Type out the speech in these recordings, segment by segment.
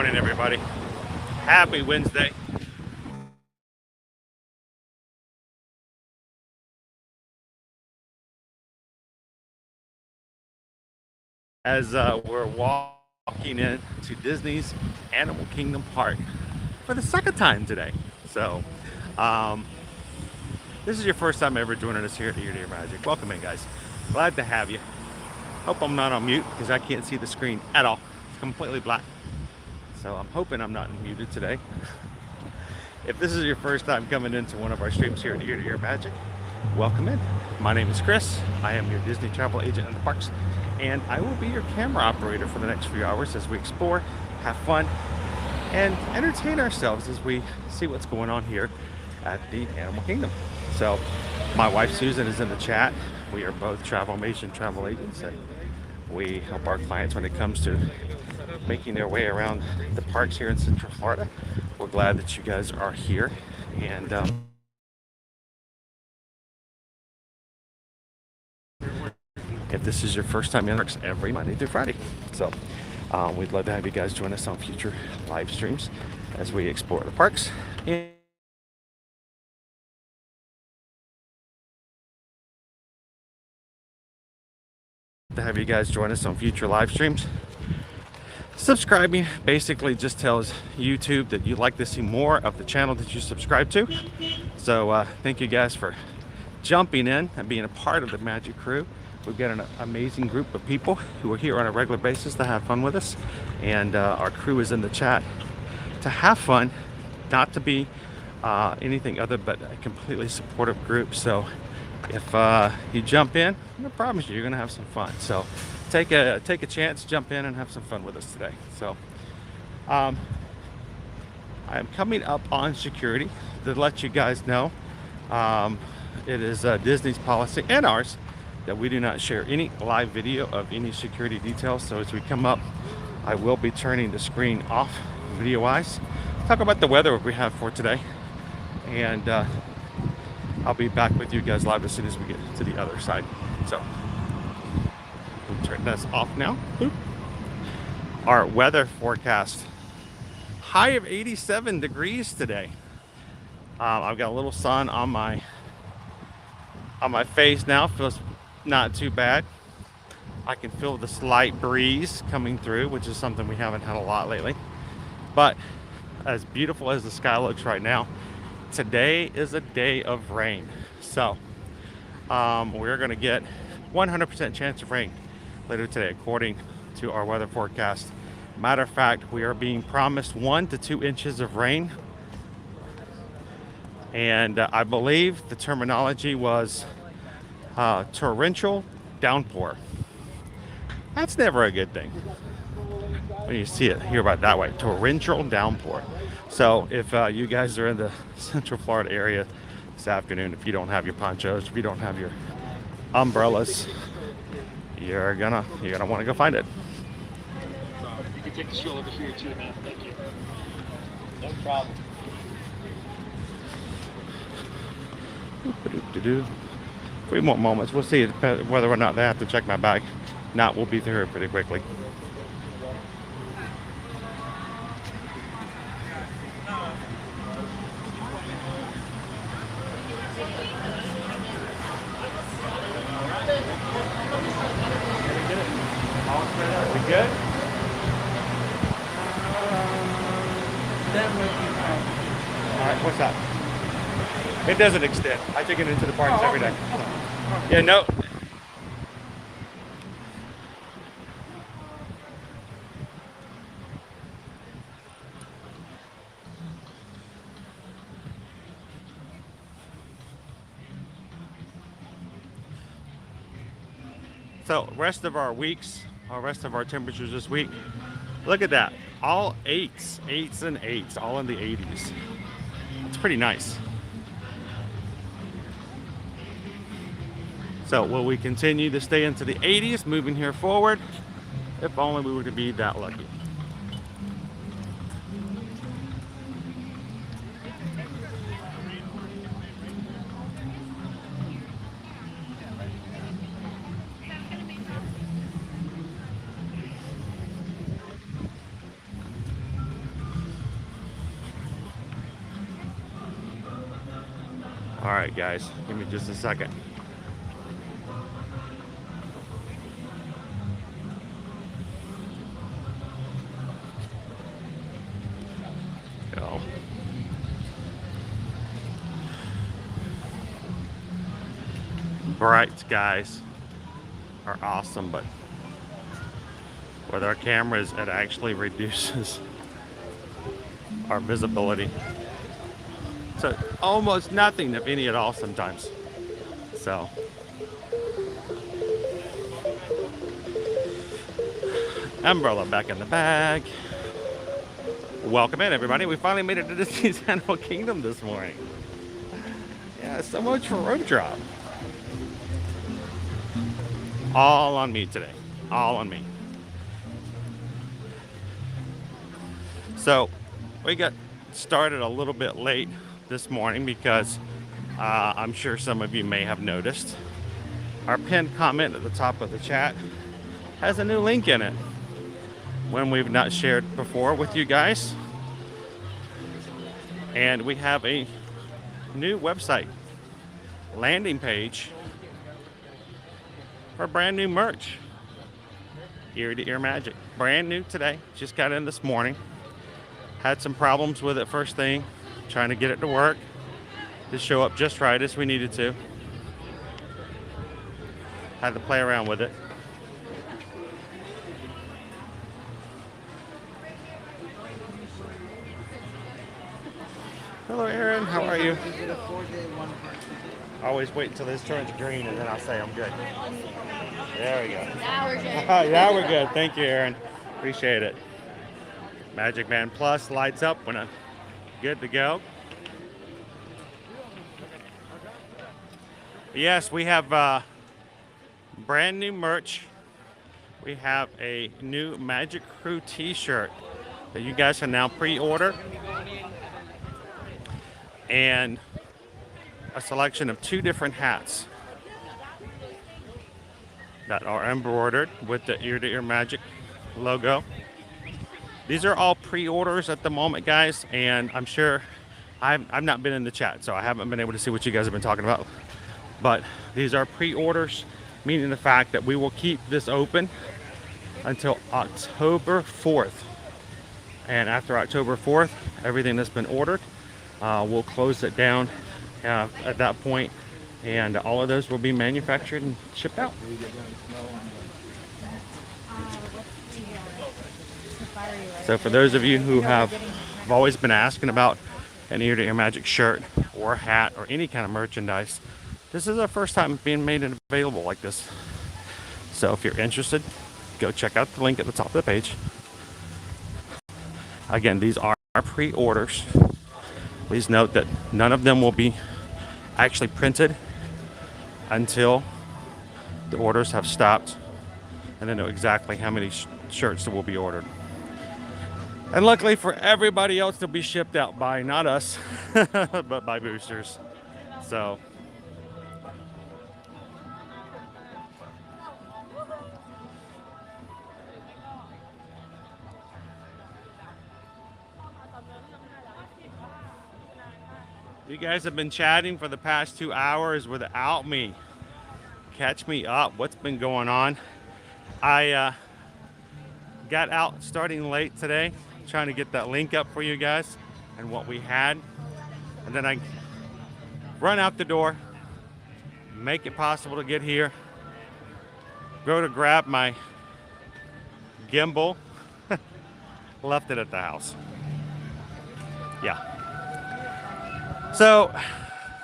morning, everybody. Happy Wednesday. As we're walking into Disney's Animal Kingdom Park for the second time today. So, this is your first time ever joining us here at Ear to Ear Magic. Welcome in, guys. Glad to have you. Hope I'm not on mute because I can't see the screen at all. It's completely black. So I'm hoping I'm not muted today. If this is your first time coming into one of our streams here at Ear to Ear Magic, welcome in. My name is Chris. I am your Disney travel agent in the parks, and I will be your camera operator for the next few hours as we explore, have fun, and entertain ourselves as we see what's going on here at the Animal Kingdom. So my wife Susan is in the chat. We are both Travelmation travel agents, and we help our clients when it comes to making their way around the parks here in Central Florida. We're glad that you guys are here, and if this is your first time in parks, every Monday through Friday. So we'd love to have you guys join us on future live streams as we explore the parks. And to have you guys join us on future live streams. Subscribing basically just tells YouTube that you'd like to see more of the channel that you subscribe to. So thank you guys for jumping in and being a part of the Magic Crew. We've got an amazing group of people who are here on a regular basis to have fun with us, and our crew is in the chat to have fun, not to be anything other but a completely supportive group. So if you jump in, I promise you, you're gonna have some fun. So take a chance, jump in and have some fun with us today. So I'm coming up on security to let you guys know it is Disney's policy and ours that we do not share any live video of any security details. So as we come up, I will be turning the screen off video wise. Talk about the weather we have for today, and I'll be back with you guys live as soon as we get to the other side. So we'll turn this off now. Boop. Our weather forecast: high of 87 degrees today. I've got a little sun on my face now. Feels not too bad. I can feel the slight breeze coming through, which is something we haven't had a lot lately. But as beautiful as the sky looks right now, today is a day of rain. So we're going to get 100% chance of rain later today, according to our weather forecast. Matter of fact, we are being promised 1 to 2 inches of rain. And I believe the terminology was torrential downpour. That's never a good thing when you see it, hear about it that way, torrential downpour. So if you guys are in the Central Florida area this afternoon, if you don't have your ponchos, if you don't have your umbrellas, you're gonna want to go find it. You can take the stroll over here too, man. Thank you. No problem. 3 more moments. We'll see whether or not they have to check my bag. Not, we'll be through here pretty quickly. We good? All right, what's that? It doesn't extend. I take it into the parks every day. Yeah, no. So rest of our weeks, rest of our temperatures this week, look at that. All 8s and 8s, all in the 80s. It's pretty nice. So will we continue to stay into the 80s moving here forward? If only we were to be that lucky. All right, guys, give me just a second. Go. Bright skies are awesome, but with our cameras, it actually reduces our visibility to almost nothing, if any at all, sometimes. So, umbrella back in the bag. Welcome in, everybody. We finally made it to Disney's Animal Kingdom this morning. Yeah, so much for road drop. All on me today. All on me. So, we got started a little bit late this morning because I'm sure some of you may have noticed our pinned comment at the top of the chat has a new link in it, one we've not shared before with you guys. And we have a new website landing page for brand new merch. Ear to Ear Magic. Brand new today. Just got in this morning. Had some problems with it first thing, trying to get it to work, to show up just right as we needed to. Had to play around with it. Hello, Aaron. How are you? Always wait until this turns green and then I'll say I'm good. There we go. Now we're good. Now we're good. Thank you, Aaron. Appreciate it. Magic Band Plus lights up when I'm good to go. Yes, we have brand new merch. We have a new Magic Crew t-shirt that you guys can now pre-order. And a selection of 2 different hats that are embroidered with the Ear to Ear Magic logo. These are all pre-orders at the moment, guys, and I'm sure I've not been in the chat, so I haven't been able to see what you guys have been talking about. But these are pre-orders, meaning the fact that we will keep this open until October 4th. And after October 4th, everything that's been ordered, we'll close it down at that point, and all of those will be manufactured and shipped out. So for those of you who have always been asking about an Ear to Ear Magic shirt or hat or any kind of merchandise, this is our first time being made available like this. So if you're interested, go check out the link at the top of the page. Again, these are pre-orders. Please note that none of them will be actually printed until the orders have stopped and then know exactly how many shirts that will be ordered. And luckily for everybody else, they'll be shipped out by not us, but by boosters. So you guys have been chatting for the past 2 hours without me. Catch me up. What's been going on? I got out starting late today, trying to get that link up for you guys and what we had. And then I run out the door, make it possible to get here, go to grab my gimbal, left it at the house. Yeah. So,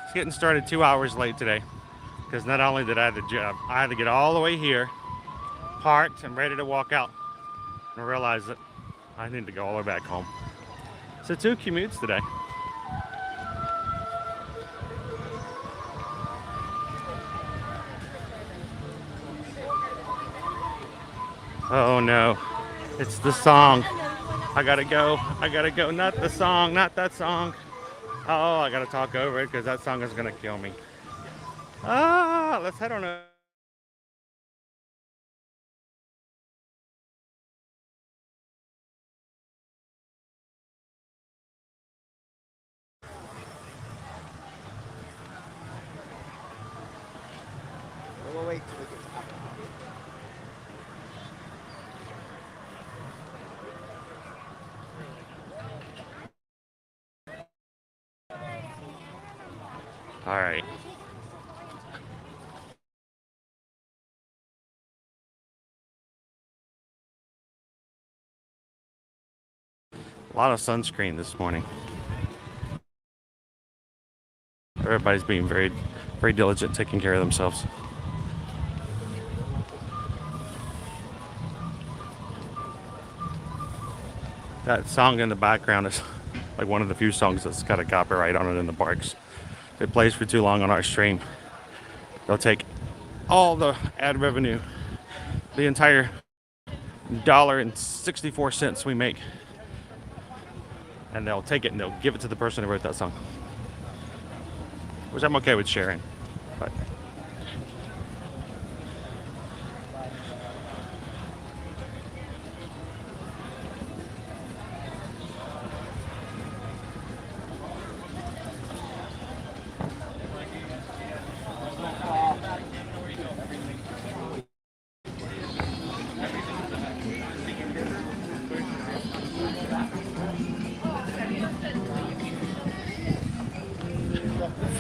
it's getting started 2 hours late today, because not only did I have the job, I had to get all the way here, parked and ready to walk out, and realize that I need to go all the way back home. So 2 commutes today. Oh no, it's the song. I gotta go, not the song, not that song. Oh, I gotta talk over it because that song is gonna kill me. Let's head on over. we'll wait till we get to All right. A lot of sunscreen this morning. Everybody's being very, very diligent, taking care of themselves. That song in the background is like one of the few songs that's got a copyright on it in the parks. If it plays for too long on our stream, they'll take all the ad revenue, the entire $1.64 we make, and they'll take it and they'll give it to the person who wrote that song, which I'm okay with sharing, but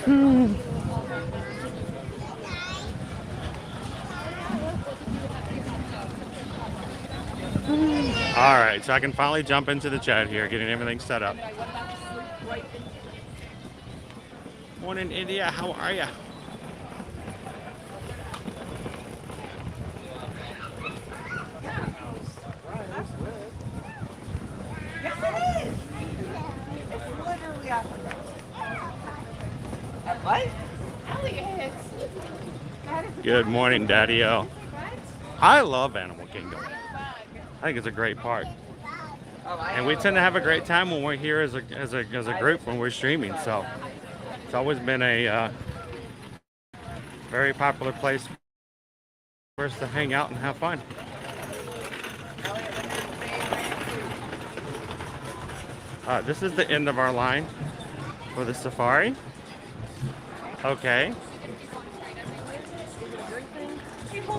all right, so I can finally jump into the chat here, getting everything set up. Morning, India. How are ya? Yes, it is. It's literally Africa. What? Good morning, Daddy-O. I love Animal Kingdom. I think it's a great park. And we tend to have a great time when we're here as a group when we're streaming. So it's always been a very popular place for us to hang out and have fun. This is the end of our line for the safari. Okay.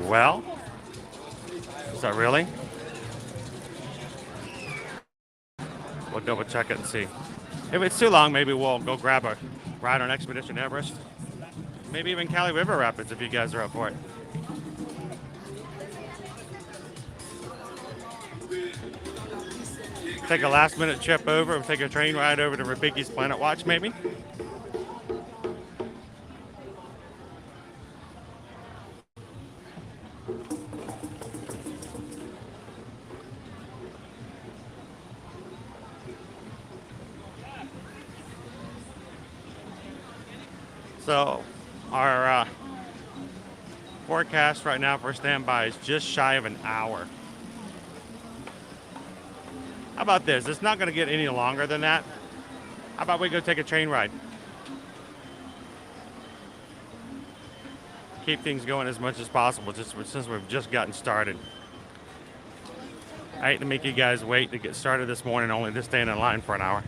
Well, is that really? We'll double check it and see. If it's too long, maybe we'll go grab a ride on Expedition Everest. Maybe even Cali River Rapids if you guys are up for it. Take a last minute trip over, take a train ride over to Rabiki's Planet Watch maybe. So our forecast right now for standby is just shy of an hour. How about this? It's not going to get any longer than that. How about we go take a train ride? Keep things going as much as possible just since we've just gotten started. I hate to make you guys wait to get started this morning only to stand in line for an hour.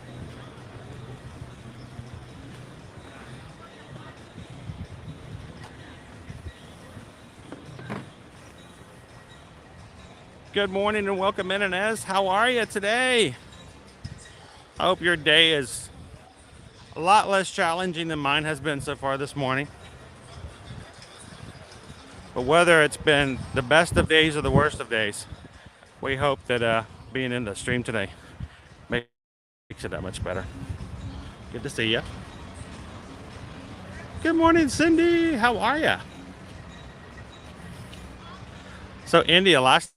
Good morning and welcome in, Inez. How are you today? I hope your day is a lot less challenging than mine has been so far this morning. But whether it's been the best of days or the worst of days, we hope that being in the stream today makes it that much better. Good to see you. Good morning, Cindy. How are you? So, India, last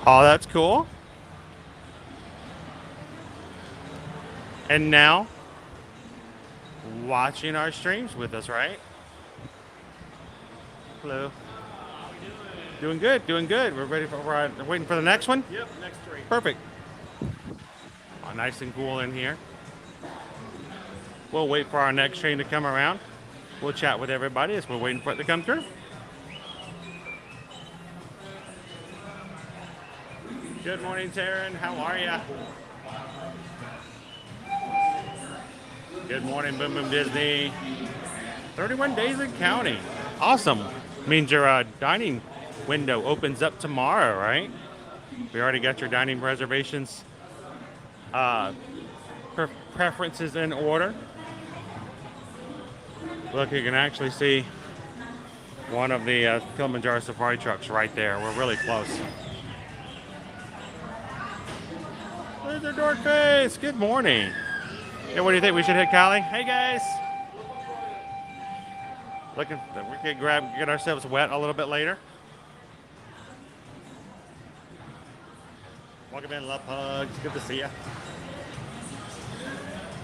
oh, that's cool. And now, watching our streams with us, right? Hello. Doing good, doing good. We're ready for, we're waiting for the next one? Yep, next train. Perfect. Nice and cool in here. We'll wait for our next train to come around. We'll chat with everybody as we're waiting for it to come through. Good morning, Taryn. How are ya? Good morning, Boom Boom Disney. 31 days and counting. Awesome. Means your dining window opens up tomorrow, right? We already got your dining reservations preferences in order. Look, you can actually see one of the Kilimanjaro safari trucks right there. We're really close. There's the dork face. Good morning. Yeah, what do you think? We should hit Cali? Hey guys. Looking, we can get ourselves wet a little bit later. Welcome in, love hugs. Good to see you.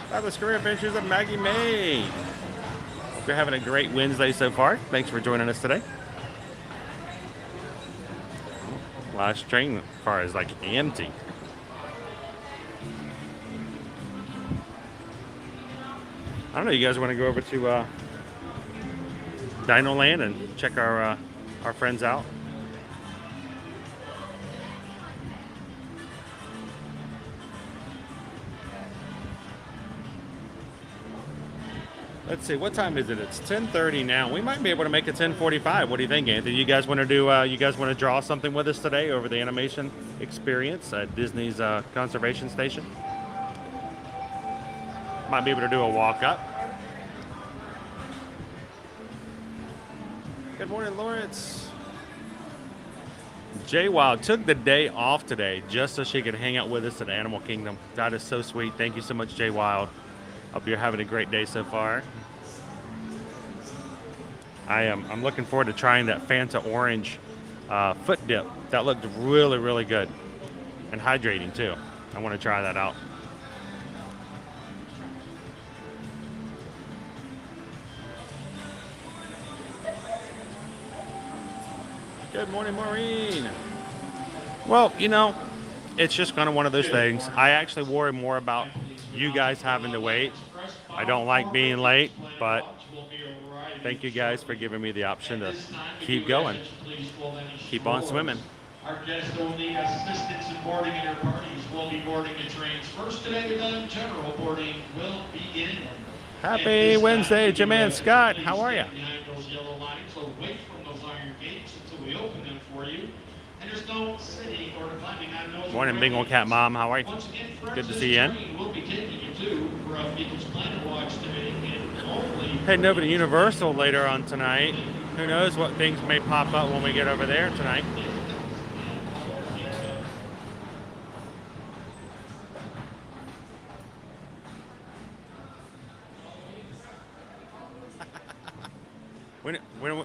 Fabulous Career Adventures of Maggie May. Hope you're having a great Wednesday so far. Thanks for joining us today. Last train car is like empty. I don't know. You guys want to go over to Dino Land and check our friends out? Let's see, what time is it? It's 10:30 now. We might be able to make it 10:45. What do you think, Anthony? You guys want to do? You guys want to draw something with us today over the animation experience at Disney's conservation station? Might be able to do a walk up. Good morning, Lawrence. Jay Wild took the day off today just so she could hang out with us at Animal Kingdom. That is so sweet. Thank you so much, Jay Wild. Hope you're having a great day so far. I'm looking forward to trying that Fanta Orange foot dip. That looked really, really good. And hydrating too. I want to try that out. Good morning, Maureen. Well, you know, it's just kind of one of those things. I actually worry more about you guys having to wait. I don't like being late, but thank you guys for giving me the option to keep going. Keep on swimming. Our guests only assistance in boarding in their parties will be boarding the trains first today, then general boarding will begin. Happy Wednesday, Jim and Scott. How are you? Behind those yellow lines, so wait from those iron gates until we open them for you. And there's no sitting or climbing on those. Morning, Bingo Cat Mom. How are you? Once again, Good to see you in. we'll be taking you to for a Beacons Planet Watch today, and only Heading over to Universal later on tonight. Who knows what things may pop up when we get over there tonight.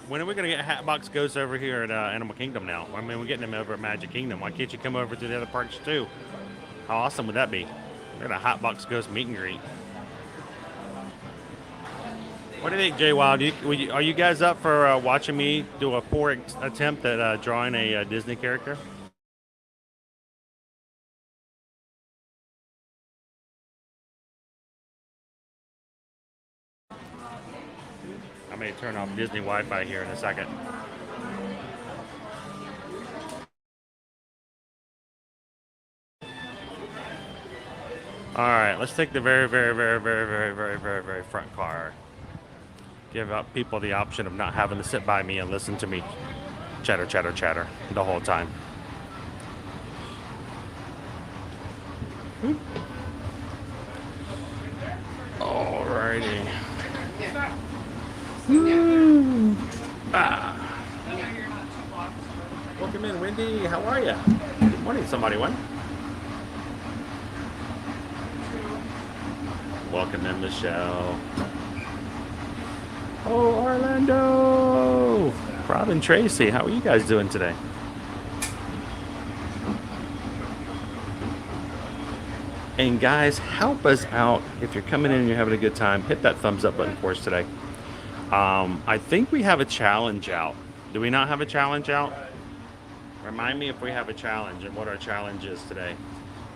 When are we going to get Hatbox Ghosts over here at Animal Kingdom now? I mean, we're getting them over at Magic Kingdom. Why can't you come over to the other parks too? How awesome would that be? We're at a Hatbox Ghost meet and greet. What do you think, Jay Wild? Are you guys up for watching me do a poor attempt at drawing a Disney character? I may turn off Disney Wi-Fi here in a second. All right, let's take the very front car. Give up people the option of not having to sit by me and listen to me chatter the whole time. Alrighty. Welcome in, Wendy. How are you? Good morning, somebody. One. Welcome in, Michelle. Oh, Orlando. Rob and Tracy, how are you guys doing today? And guys, help us out. If you're coming in and you're having a good time, hit that thumbs up button for us today. I think we have a challenge out. Do we not have a challenge out? Remind me if we have a challenge and what our challenge is today.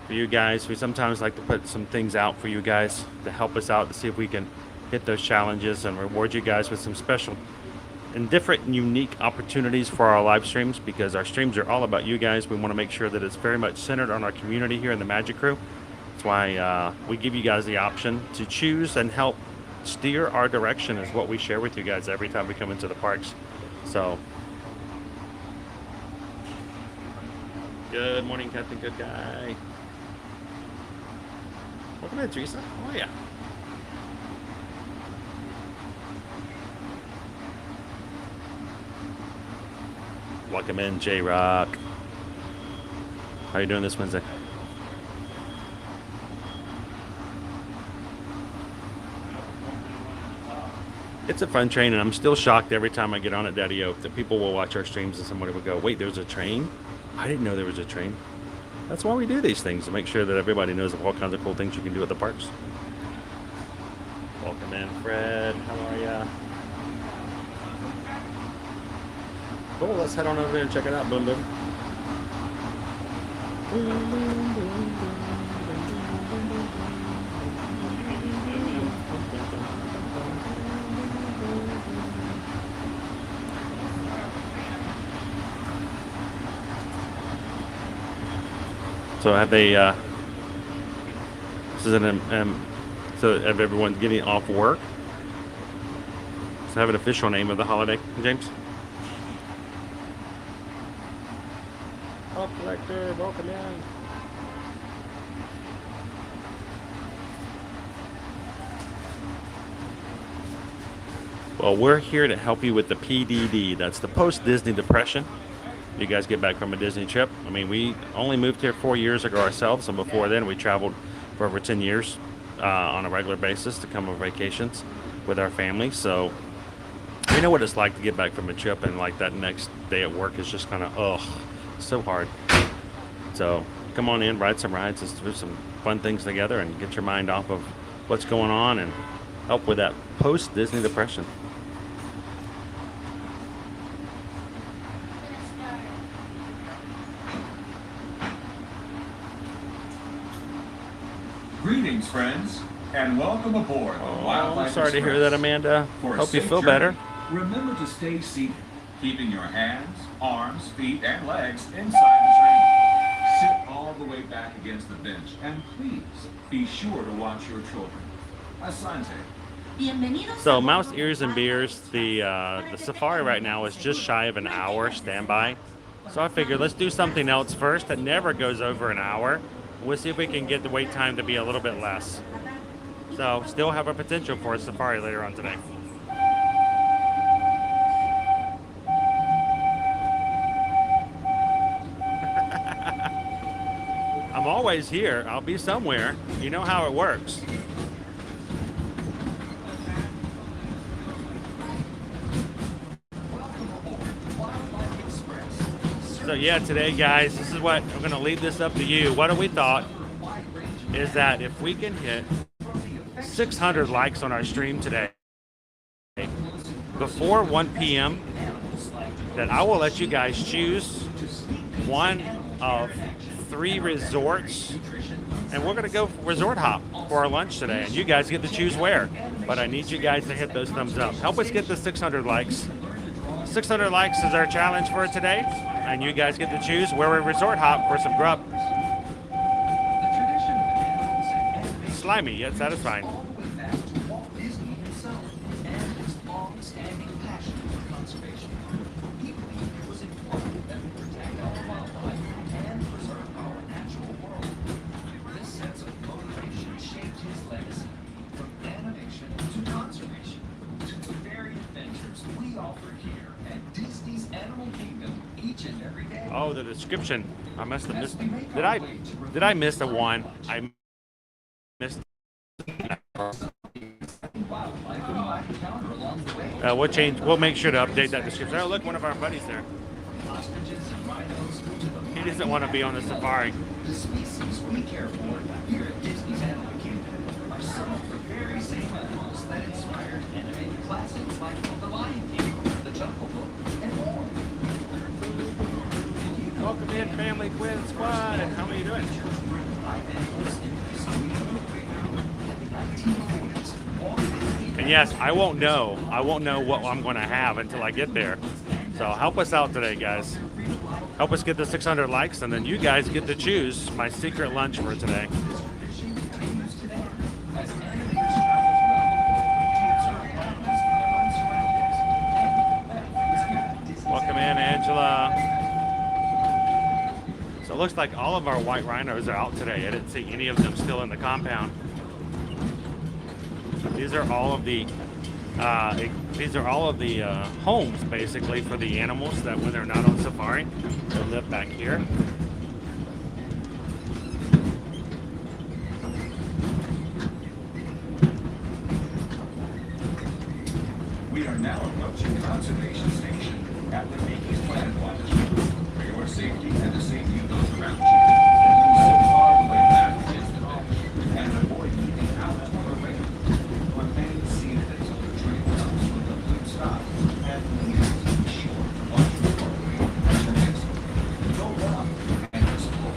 for you guys. We sometimes like to put some things out for you guys to help us out to see if we can hit those challenges and reward you guys with some special and different and unique opportunities for our live streams, because our streams are all about you guys. We want to make sure that it's very much centered on our community here in the Magic Crew. That's why we give you guys the option to choose and help steer our direction, is what we share with you guys every time we come into the parks. So good morning, Captain Good Guy. Welcome in, Teresa. How are ya? Welcome in, J-Rock. How you doing this Wednesday? It's a fun train, and I'm still shocked every time I get on it, Daddy Oak, that people will watch our streams and somebody will go, wait, there's a train? I didn't know there was a train. That's why we do these things, to make sure that everybody knows of all kinds of cool things you can do at the parks. Welcome in, Fred. How are ya? Cool, let's head on over there and check it out. Boom, boom. Boom, boom, boom, boom. So have they, this is so have everyone getting off work? So have an official name of the holiday, James? Off collector, welcome in. Well, we're here to help you with the PDD. That's the post-Disney depression. You guys get back from a Disney trip. I mean, we only moved here 4 years ago ourselves, and before then we traveled for over 10 years on a regular basis to come on vacations with our family. So we know what it's like to get back from a trip, and like that next day at work is just kind of, ugh, so hard. So come on in, ride some rides, let's do some fun things together and get your mind off of what's going on and help with that post-Disney depression. Greetings, friends, and welcome aboard. Oh, I'm sorry to hear that, Amanda. Hope you feel better. Remember to stay seated, keeping your hands, arms, feet, and legs inside the train. Sit all the way back against the bench, and please be sure to watch your children. Asante. So, Mouse Ears and Beers, the safari right now is just shy of an hour standby. So I figured let's do something else first that never goes over an hour. We'll see if we can get the wait time to be a little bit less. So, still have a potential for a safari later on today. I'm always here. I'll be somewhere. You know how it works. So yeah, today guys, this is what I'm going to leave this up to you. What we thought is that if we can hit 600 likes on our stream today before 1 p.m., that I will let you guys choose one of 3 resorts, and we're going to go resort hop for our lunch today, and you guys get to choose where. But I need you guys to hit those thumbs up. Help us get the 600 likes. 600 likes is our challenge for today, and you guys get to choose where we resort hop for some grub. Slimy yet satisfying. Oh, the description. I must have missed. Did I miss the one? I missed. We'll change. We'll make sure to update that description. Oh, look, one of our buddies there. He doesn't want to be on the safari. The species we care for here at Disney's Animal Kingdom are some of the very same animals that inspired animated classics like The Lion King, The Jungle Book, and more. Welcome in, Family Quiz Squad. How are you doing? And yes, I won't know. I won't know what I'm going to have until I get there. So help us out today, guys. Help us get the 600 likes, and then you guys get to choose my secret lunch for today. Welcome in, Angela. So it looks like all of our white rhinos are out today. I didn't see any of them still in the compound. These are all of the homes basically for the animals that when they're not on safari, they live back here. We are now approaching Conservation Station at the Making Planet Watch. For your safety and the safety of those around you, sit far away back against the bench and avoid moving out or away. Remain seated until the train comes with a complete stop and please be sure to watch your following as your next go up and explore.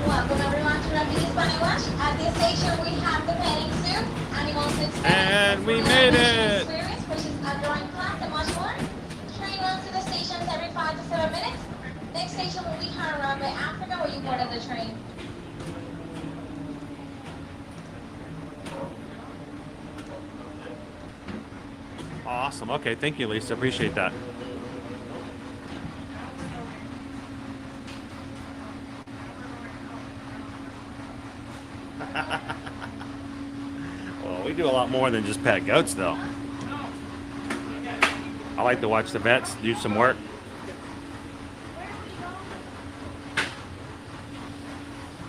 Welcome everyone to Rapids Planet Watch. At this station we have the petting zoo, animals experience, And we made it! experience, which is a drawing class and much more. Train runs to the stations every 5 to 7 minutes. Next station will be Shoreside Way, Africa, where you board on the train. Awesome. Okay, thank you, Lisa. Appreciate that. Well, we do a lot more than just pet goats, though. I like to watch the vets do some work.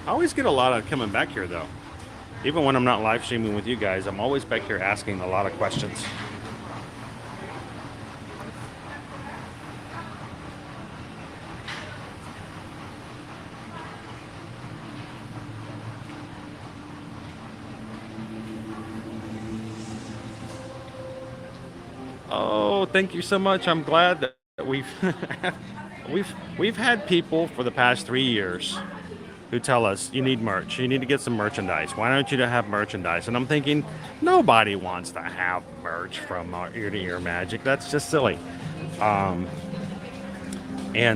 I always get a lot of coming back here, though. Even when I'm not live streaming with you guys, I'm always back here asking a lot of questions. Oh, thank you so much. I'm glad that we've we've had people for the past 3 years who tell us you need merch, you need to get some merchandise. Why don't you have merchandise? And I'm thinking nobody wants to have merch from our ear to ear magic. That's just silly. And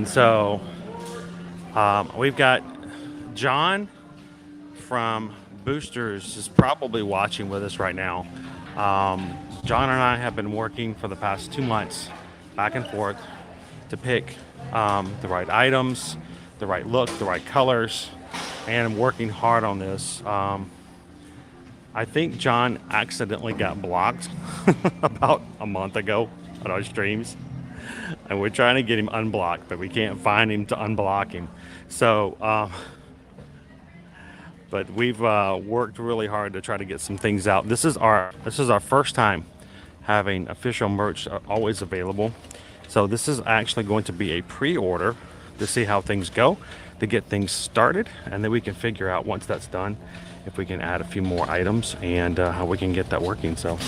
so we've got John from Boosters is probably watching with us right now. John and I have been working for the past 2 months back and forth to pick the right items, the right look, the right colors, and working hard on this. I think John accidentally got blocked about a month ago on our streams, and we're trying to get him unblocked, but we can't find him to unblock him. So but we've worked really hard to try to get some things out. This is our first time having official merch always available. So this is actually going to be a pre-order to see how things go, to get things started, and then we can figure out once that's done if we can add a few more items and how we can get that working. So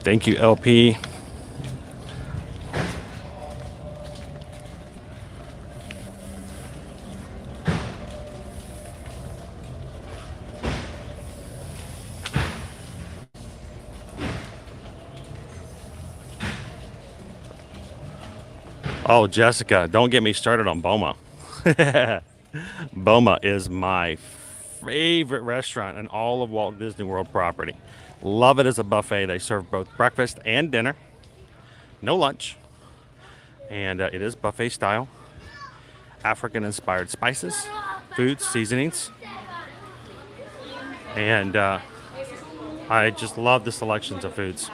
thank you, LP. Oh, Jessica, don't get me started on Boma. Boma is my favorite restaurant in all of Walt Disney World property. Love it as a buffet. They serve both breakfast and dinner. No lunch. And it is buffet style. African-inspired spices, foods, seasonings. And I just love the selections of foods.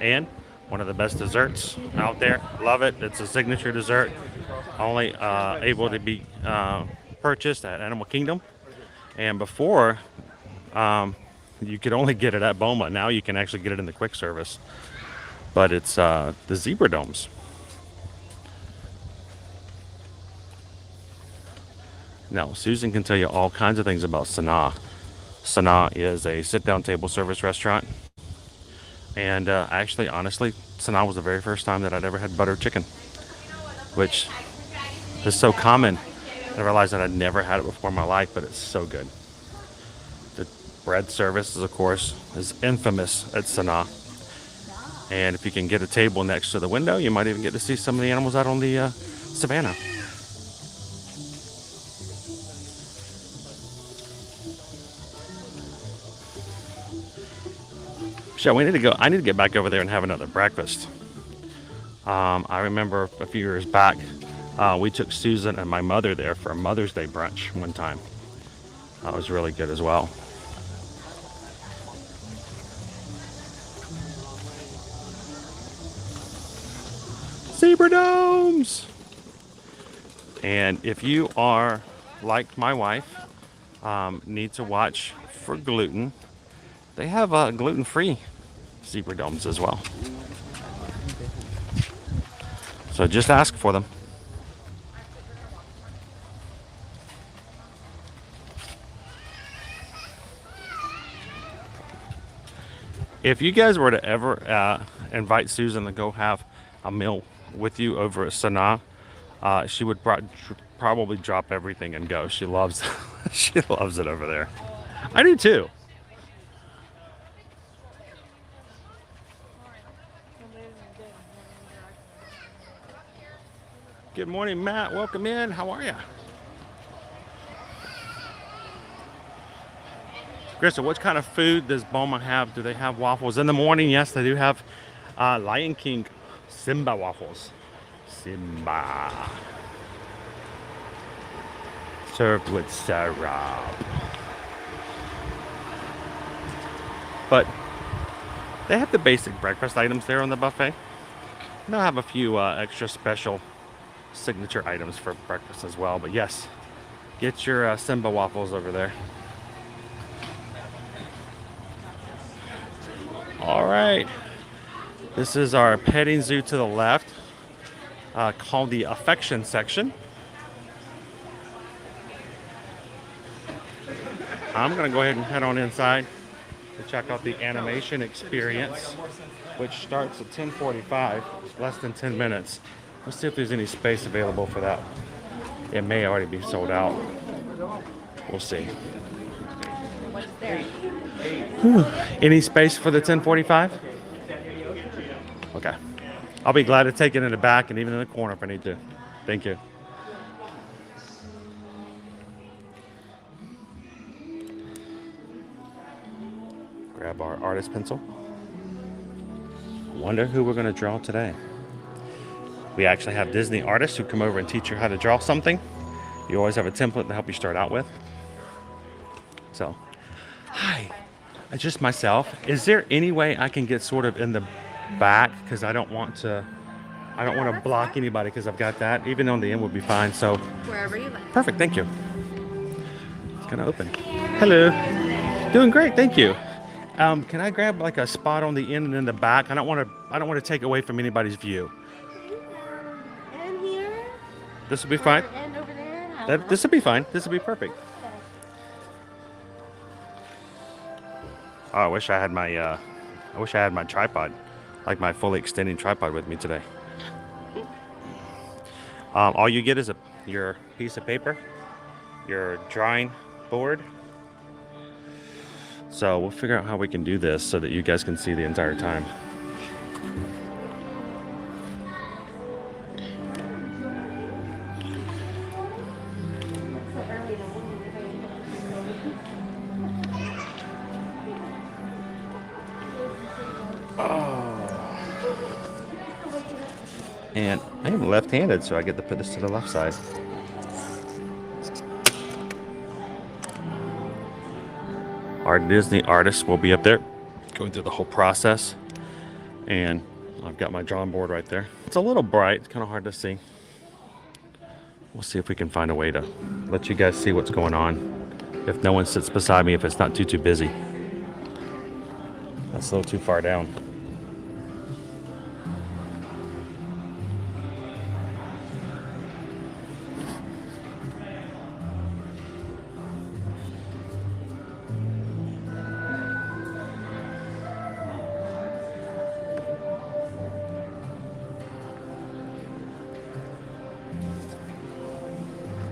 And one of the best desserts out there. Love it. It's a signature dessert. Only able to be purchased at Animal Kingdom. And before, you could only get it at Boma. Now you can actually get it in the quick service. But it's the zebra domes. Now, Susan can tell you all kinds of things about Sanaa. Sanaa is a sit-down table service restaurant. And actually, honestly, Sanaa was the very first time that I'd ever had butter chicken, which is so common. I realized that I'd never had it before in my life, but it's so good. bread service, of course, is infamous at Sanaa. And if you can get a table next to the window, you might even get to see some of the animals out on the savannah. So we need to go. I need to get back over there and have another breakfast. I remember a few years back, we took Susan and my mother there for a Mother's Day brunch one time. That was really good as well. Zebra domes! And if you are like my wife, need to watch for gluten, they have gluten-free zebra domes as well. So just ask for them. If you guys were to ever invite Susan to go have a meal with you over at Sanaa, she would probably drop everything and go. She loves she loves it over there. I do too. Good morning, Matt. Welcome in. How are you? Krista, what kind of food does Boma have? Do they have waffles in the morning? Yes, they do have Lion King Simba waffles. Simba. Served with syrup. But they have the basic breakfast items there on the buffet. They'll have a few extra special signature items for breakfast as well. But yes, get your Simba waffles over there. All right, this is our petting zoo to the left, called the affection section. I'm gonna go ahead and head on inside to check out the animation experience, which starts at 10:45, less than 10 minutes. Let's see if there's any space available for that. It may already be sold out. We'll see. What's there? Any space for the 10:45? Okay. I'll be glad to take it in the back and even in the corner if I need to. Thank you. Grab our artist pencil. Wonder who we're going to draw today. We actually have Disney artists who come over and teach you how to draw something. You always have a template to help you start out with. So, hi. Just myself. Is there any way I can get sort of in the back, because I don't want to block anybody, because I've got that. Even on the end would be fine. So Wherever you like. perfect. Thank you. It's gonna open. Hello. Doing great. Thank you. Can I grab like a spot on the end and in the back? I don't want to take away from anybody's view. And here. This will be fine. And over there. This will be fine. This will be perfect. Oh, I wish I had my tripod, like my fully extending tripod with me today. All you get is your piece of paper, your drawing board. So we'll figure out how we can do this so that you guys can see the entire time. And I am left-handed, so I get to put this to the left side. Our Disney artists will be up there going through the whole process. And I've got my drawing board right there. It's a little bright. It's kind of hard to see. We'll see if we can find a way to let you guys see what's going on. If no one sits beside me, if it's not too busy. That's a little too far down.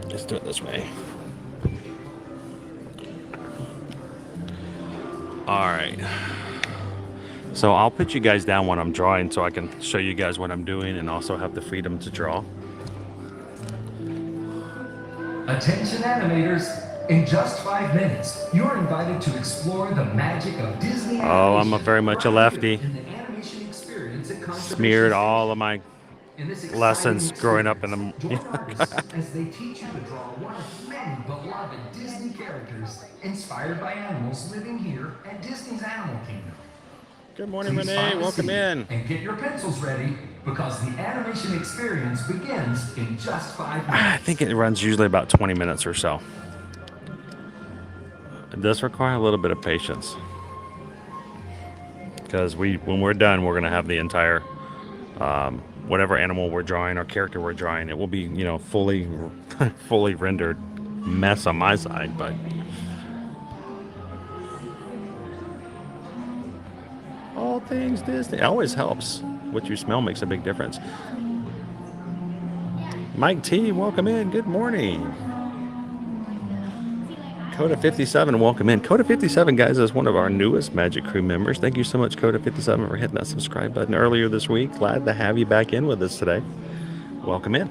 Let's do it this way. All right. So I'll put you guys down when I'm drawing so I can show you guys what I'm doing and also have the freedom to draw. Attention animators, in just 5 minutes, you're invited to explore the magic of Disney Oh, I'm animation very much a right lefty. here in the animation experience at Conservation Smeared Station. all of my In this exciting lessons growing up in experience, the... join artists as they teach you to draw one of many beloved Disney characters inspired by animals living here at Disney's Animal Kingdom. Good morning, Please Renee. find a Welcome seat in. and get your pencils ready because the animation experience begins in just 5 I minutes. think it runs usually about 20 minutes or so. It does require a little bit of patience because when we're done, we're going to have the entire whatever animal we're drawing or character we're drawing. It will be, you know, fully rendered mess on my side, but all things Disney. It always helps. What you smell makes a big difference. Mike T, welcome in. Good morning. Coda 57, welcome in. Coda 57, guys, is one of our newest Magic Crew members. Thank you so much, Coda 57, for hitting that subscribe button earlier this week. Glad to have you back in with us today. Welcome in.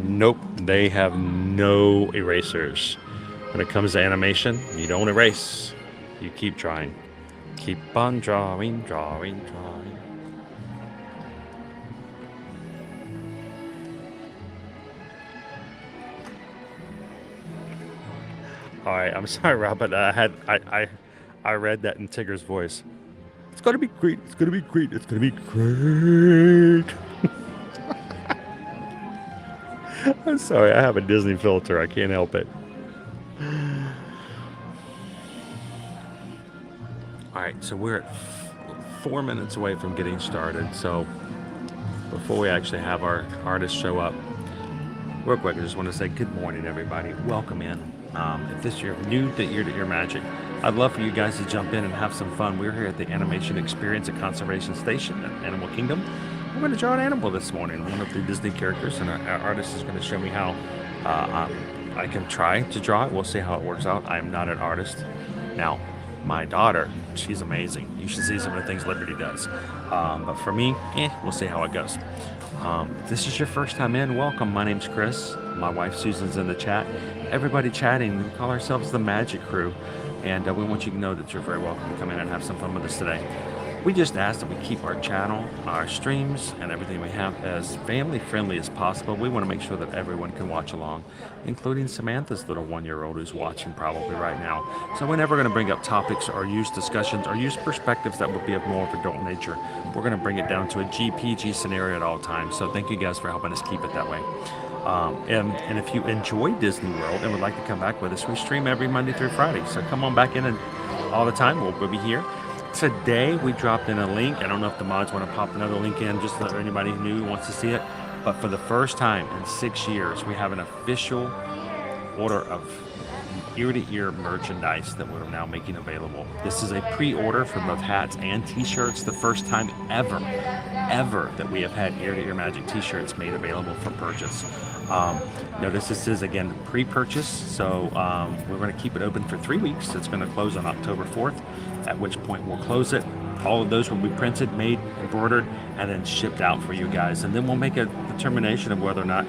Nope, they have no erasers. When it comes to animation, you don't erase. You keep trying. Keep on drawing, drawing, drawing. All right, I'm sorry, Rob, but I read that in Tigger's voice. It's gonna be great. It's gonna be great. It's gonna be great. I'm sorry, I have a Disney filter. I can't help it. All right, so we're at 4 minutes away from getting started. So before we actually have our artists show up, real quick, I just want to say good morning, everybody. Welcome in. If this year new to Ear Magic, I'd love for you guys to jump in and have some fun. We're here at the Animation Experience at Conservation Station at Animal Kingdom. We're going to draw an animal this morning, one of the Disney characters, and our artist is going to show me how I can try to draw it. We'll see how it works out. I am not an artist. Now, my daughter, she's amazing. You should see some of the things Liberty does. But for me, we'll see how it goes. If this is your first time in, welcome. My name's Chris. My wife Susan's in the chat. Everybody chatting. We call ourselves the Magic Crew. And we want you to know that you're very welcome to come in and have some fun with us today. We just ask that we keep our channel, our streams, and everything we have as family friendly as possible. We want to make sure that everyone can watch along, including Samantha's little 1-year-old who's watching probably right now. So we're never going to bring up topics or use discussions or use perspectives that would be of more of adult nature. We're going to bring it down to a GPG scenario at all times. So thank you guys for helping us keep it that way. And if you enjoy Disney World and would like to come back with us, we stream every Monday through Friday. So come on back in and all the time. We'll be here. Today we dropped in a link. I don't know if the mods want to pop another link in just for anybody new who wants to see it. But for the first time in 6 years, we have an official order of ear-to-ear merchandise that we're now making available. This is a pre-order for both hats and t-shirts. The first time ever that we have had ear-to-ear magic t-shirts made available for purchase. Notice this is again pre-purchase, so we're going to keep it open for 3 weeks. It's going to close on October 4th, at which point we'll close it. All of those will be printed, made, embroidered, and then shipped out for you guys. And then we'll make a determination of whether or not,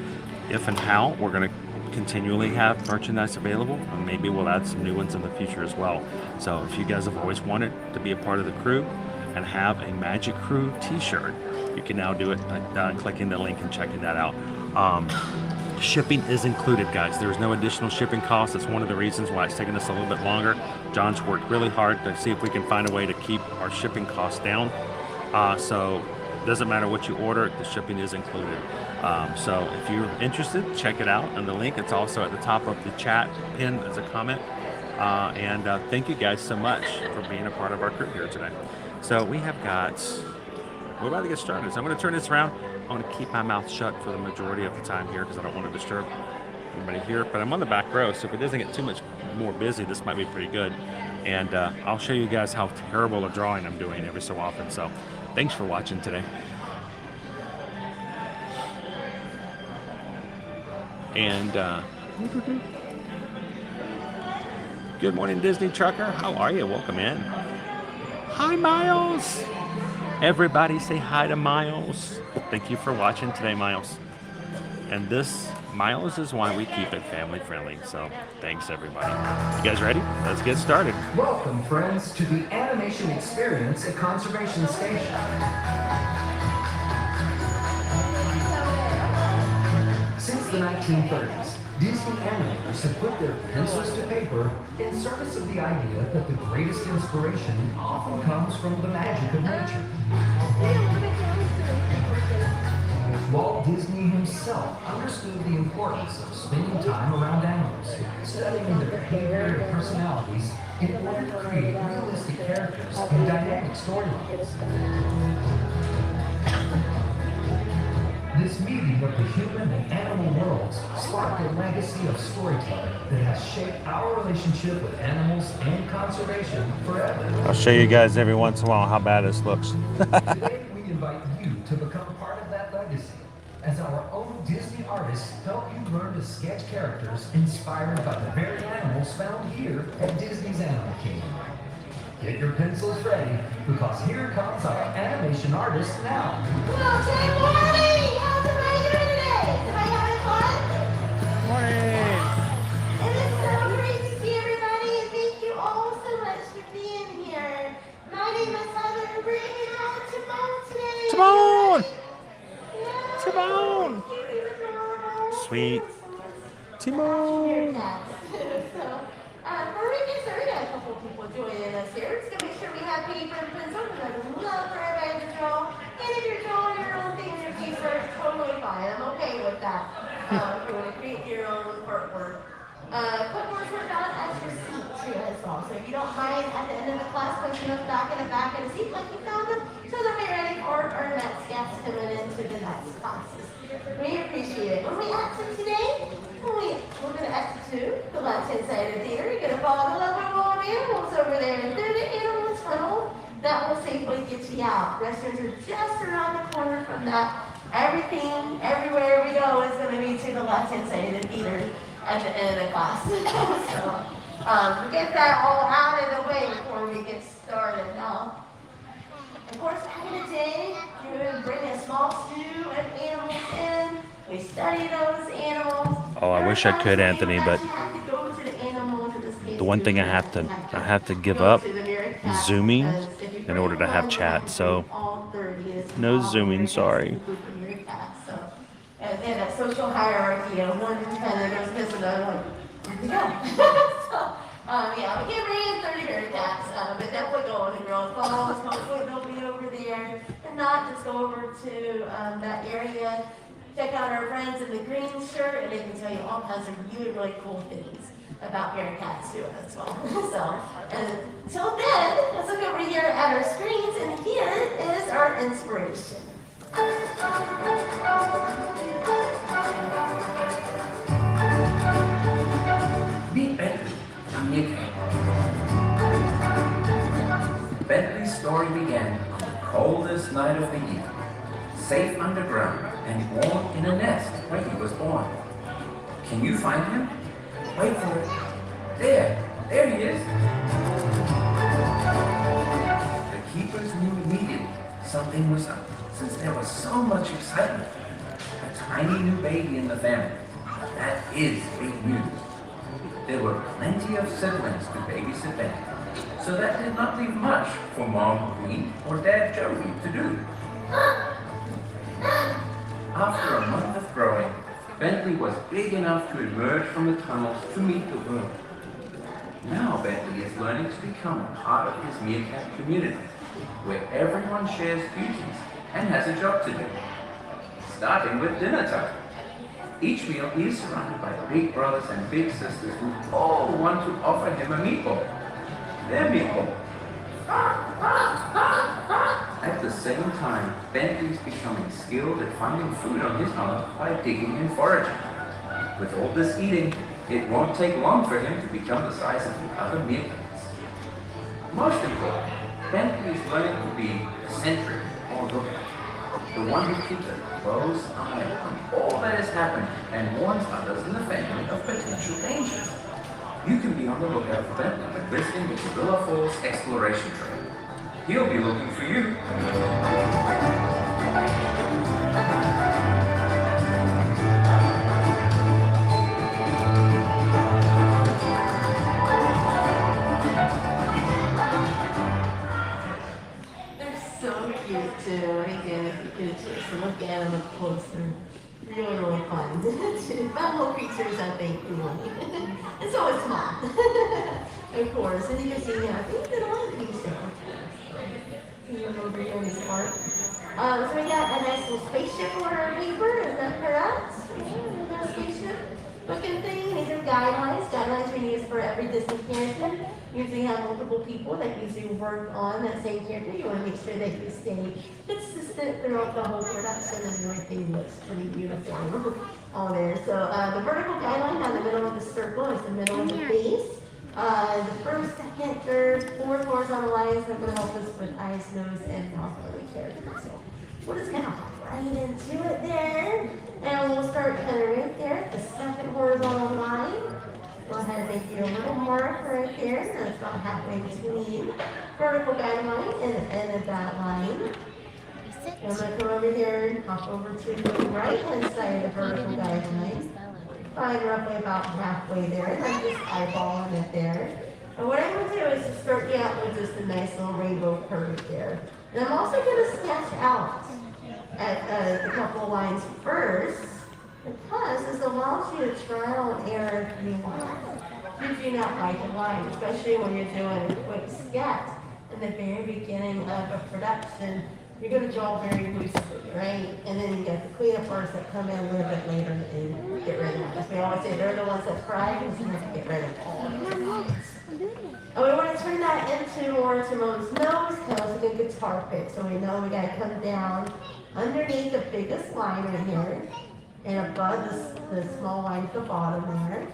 if and how, we're going to continually have merchandise available, and maybe we'll add some new ones in the future as well. So if you guys have always wanted to be a part of the crew and have a Magic Crew t-shirt, you can now do it by clicking the link and checking that out. Shipping is included, guys. There's no additional shipping costs. That's one of the reasons why it's taken us a little bit longer. John's worked really hard to see if we can find a way to keep our shipping costs down. So it doesn't matter what you order, the shipping is included. So if you're interested, check it out on the link. It's also at the top of the chat pinned as a comment. And thank you guys so much for being a part of our crew here today. So we're about to get started. So I'm going to turn this around. I'm going to keep my mouth shut for the majority of the time here because I don't want to disturb anybody here. But I'm on the back row, so if it doesn't get too much more busy, this might be pretty good. And I'll show you guys how terrible a drawing I'm doing every so often. So thanks for watching today. And good morning, Disney Trucker. How are you? Welcome in. Hi, Miles. Everybody say hi to Miles. Thank you for watching today, Miles. And this, Miles, is why we keep it family friendly. So thanks, everybody. You guys ready? Let's get started. Welcome, friends, to the animation experience at Conservation Station. Since the 1930s, Disney animators have put their pencils to paper in service of the idea that the greatest inspiration often comes from the magic of nature. Walt Disney himself understood the importance of spending time around animals, studying their behavior and personalities in order to create realistic characters and dynamic storylines. This meeting of the human and animal worlds sparked a legacy of storytelling that has shaped our relationship with animals and conservation forever. I'll show you guys every once in a while how bad this looks. Today, we invite you to become part of that legacy as our own Disney artists help you learn to sketch characters inspired by the very animals found here at Disney's Animal Kingdom. Get your pencils ready, because here comes our animation artist now. Well, good morning! How's everybody doing today? Everybody having fun? Morning. It is so great to see everybody, and thank you all so much for being here. My name is Heather, and we're hanging out with Timon today. Timon! Yeah. Timon! Cute and adorable. Sweet. Timon! We got a couple of people joining us here. Just gonna make sure we have paper and pencil, because I'd love for everybody to draw. And if you're drawing your own thing in your paper, it's totally fine. I'm okay with that. If you want to create your own artwork. Clipboards were done at your seat too as well. So if you don't mind, at the end of the class, pushing us back in the back of the seat like you found them, so that we're ready for our next guests coming into the next classes. We appreciate it. When we exit today, we're going to exit to the left-hand side of the theater. You're going to follow the lovely wall of animals over there and through the animal tunnel. That will safely get you out. Restrooms are just around the corner from that. Everything, everywhere we go is going to be to the left-hand side of the theater at the end of the class. So, get that all out of the way before we get started now. Of course, back in the day, you would bring a small stew of animals in. We study those animals. Oh, I wish I could, Anthony, but the one thing I have to give up is zooming in order to have chat. So no zooming, sorry. And they have that social hierarchy of 1 to 10 that goes missing. I'm like, where'd they go? Yeah, we can't bring in 30 bear cats, but definitely go on and grow balls, nobody over there, and not just go over to that area. Check out our friends in the green shirt, and they can tell you all kinds of really cool things about bear cats too as well. So, until then, let's look over here at our screens, and here is our inspiration. Meet Bentley, a meerkat. Bentley's story began on the coldest night of the year, safe underground and warm in a nest where he was born. Can you find him? Wait for it. There he is. The keepers knew immediately something was up, since there was so much excitement. A tiny new baby in the family. That is big news. There were plenty of siblings to babysit Bentley, so that did not leave much for Mom Queen or Dad Joey to do. After a month of growing, Bentley was big enough to emerge from the tunnels to meet the world. Now Bentley is learning to become a part of his meerkat community, where everyone shares duties and has a job to do. Starting with dinner time. Each meal he is surrounded by big brothers and big sisters who all want to offer him a meatball. Their meatball. At the same time, Bentley is becoming skilled at finding food on his own by digging and foraging. With all this eating, it won't take long for him to become the size of the other meerkats. Most important, Bentley is learning to be eccentric or lookout, the one who keeps a close eye on all that is happening and warns others in the family of potential dangers. You can be on the lookout for Bentley when visiting the Gorilla Falls Exploration Trail. He'll be looking for you. They're so cute too. Again, if you could just look at them up closer. Really, really fun. About little creatures, I think, you know. And so it's small. Of course. And you can see, I think that a lot of these are. You know, over here in this part. So we got a nice little spaceship on our paper, is that correct? Yeah, a spaceship looking thing. These are guidelines. Guidelines are used for every Disney character. Usually have multiple people that usually work on that same character. You want to make sure that you stay consistent throughout the whole production and everything looks pretty beautiful on there. So the vertical guideline down the middle of the circle is the middle of the face. The first, second, third, fourth horizontal lines are going to help us with eyes, nose, and mouth of the character. So we're just going to hop right into it there. And we'll start kind of right there, the second horizontal line. Go ahead and make your little mark right there. So it's about halfway between vertical guideline and the end of that line. And I'm going to come over here and hop over to the right hand side of the vertical guideline. Find roughly about halfway there, and I'm just eyeballing it there. And what I'm going to do is to start you out with just a nice little rainbow curve there. And I'm also going to sketch out at a couple of lines first, because this allows you to trial and error if you want. You do not write a line, especially when you're doing a quick sketch in the very beginning of a production. You're going to draw very loosely, right? And then you get the cleanup artists that come in a little bit later and get rid of them. As we always say, they're the ones that cry because you have to get rid of all of them. And we want to turn that into more Timon's nose, kind of like a guitar pick. So we know we got to come down underneath the biggest line right here and above the small line at the bottom there.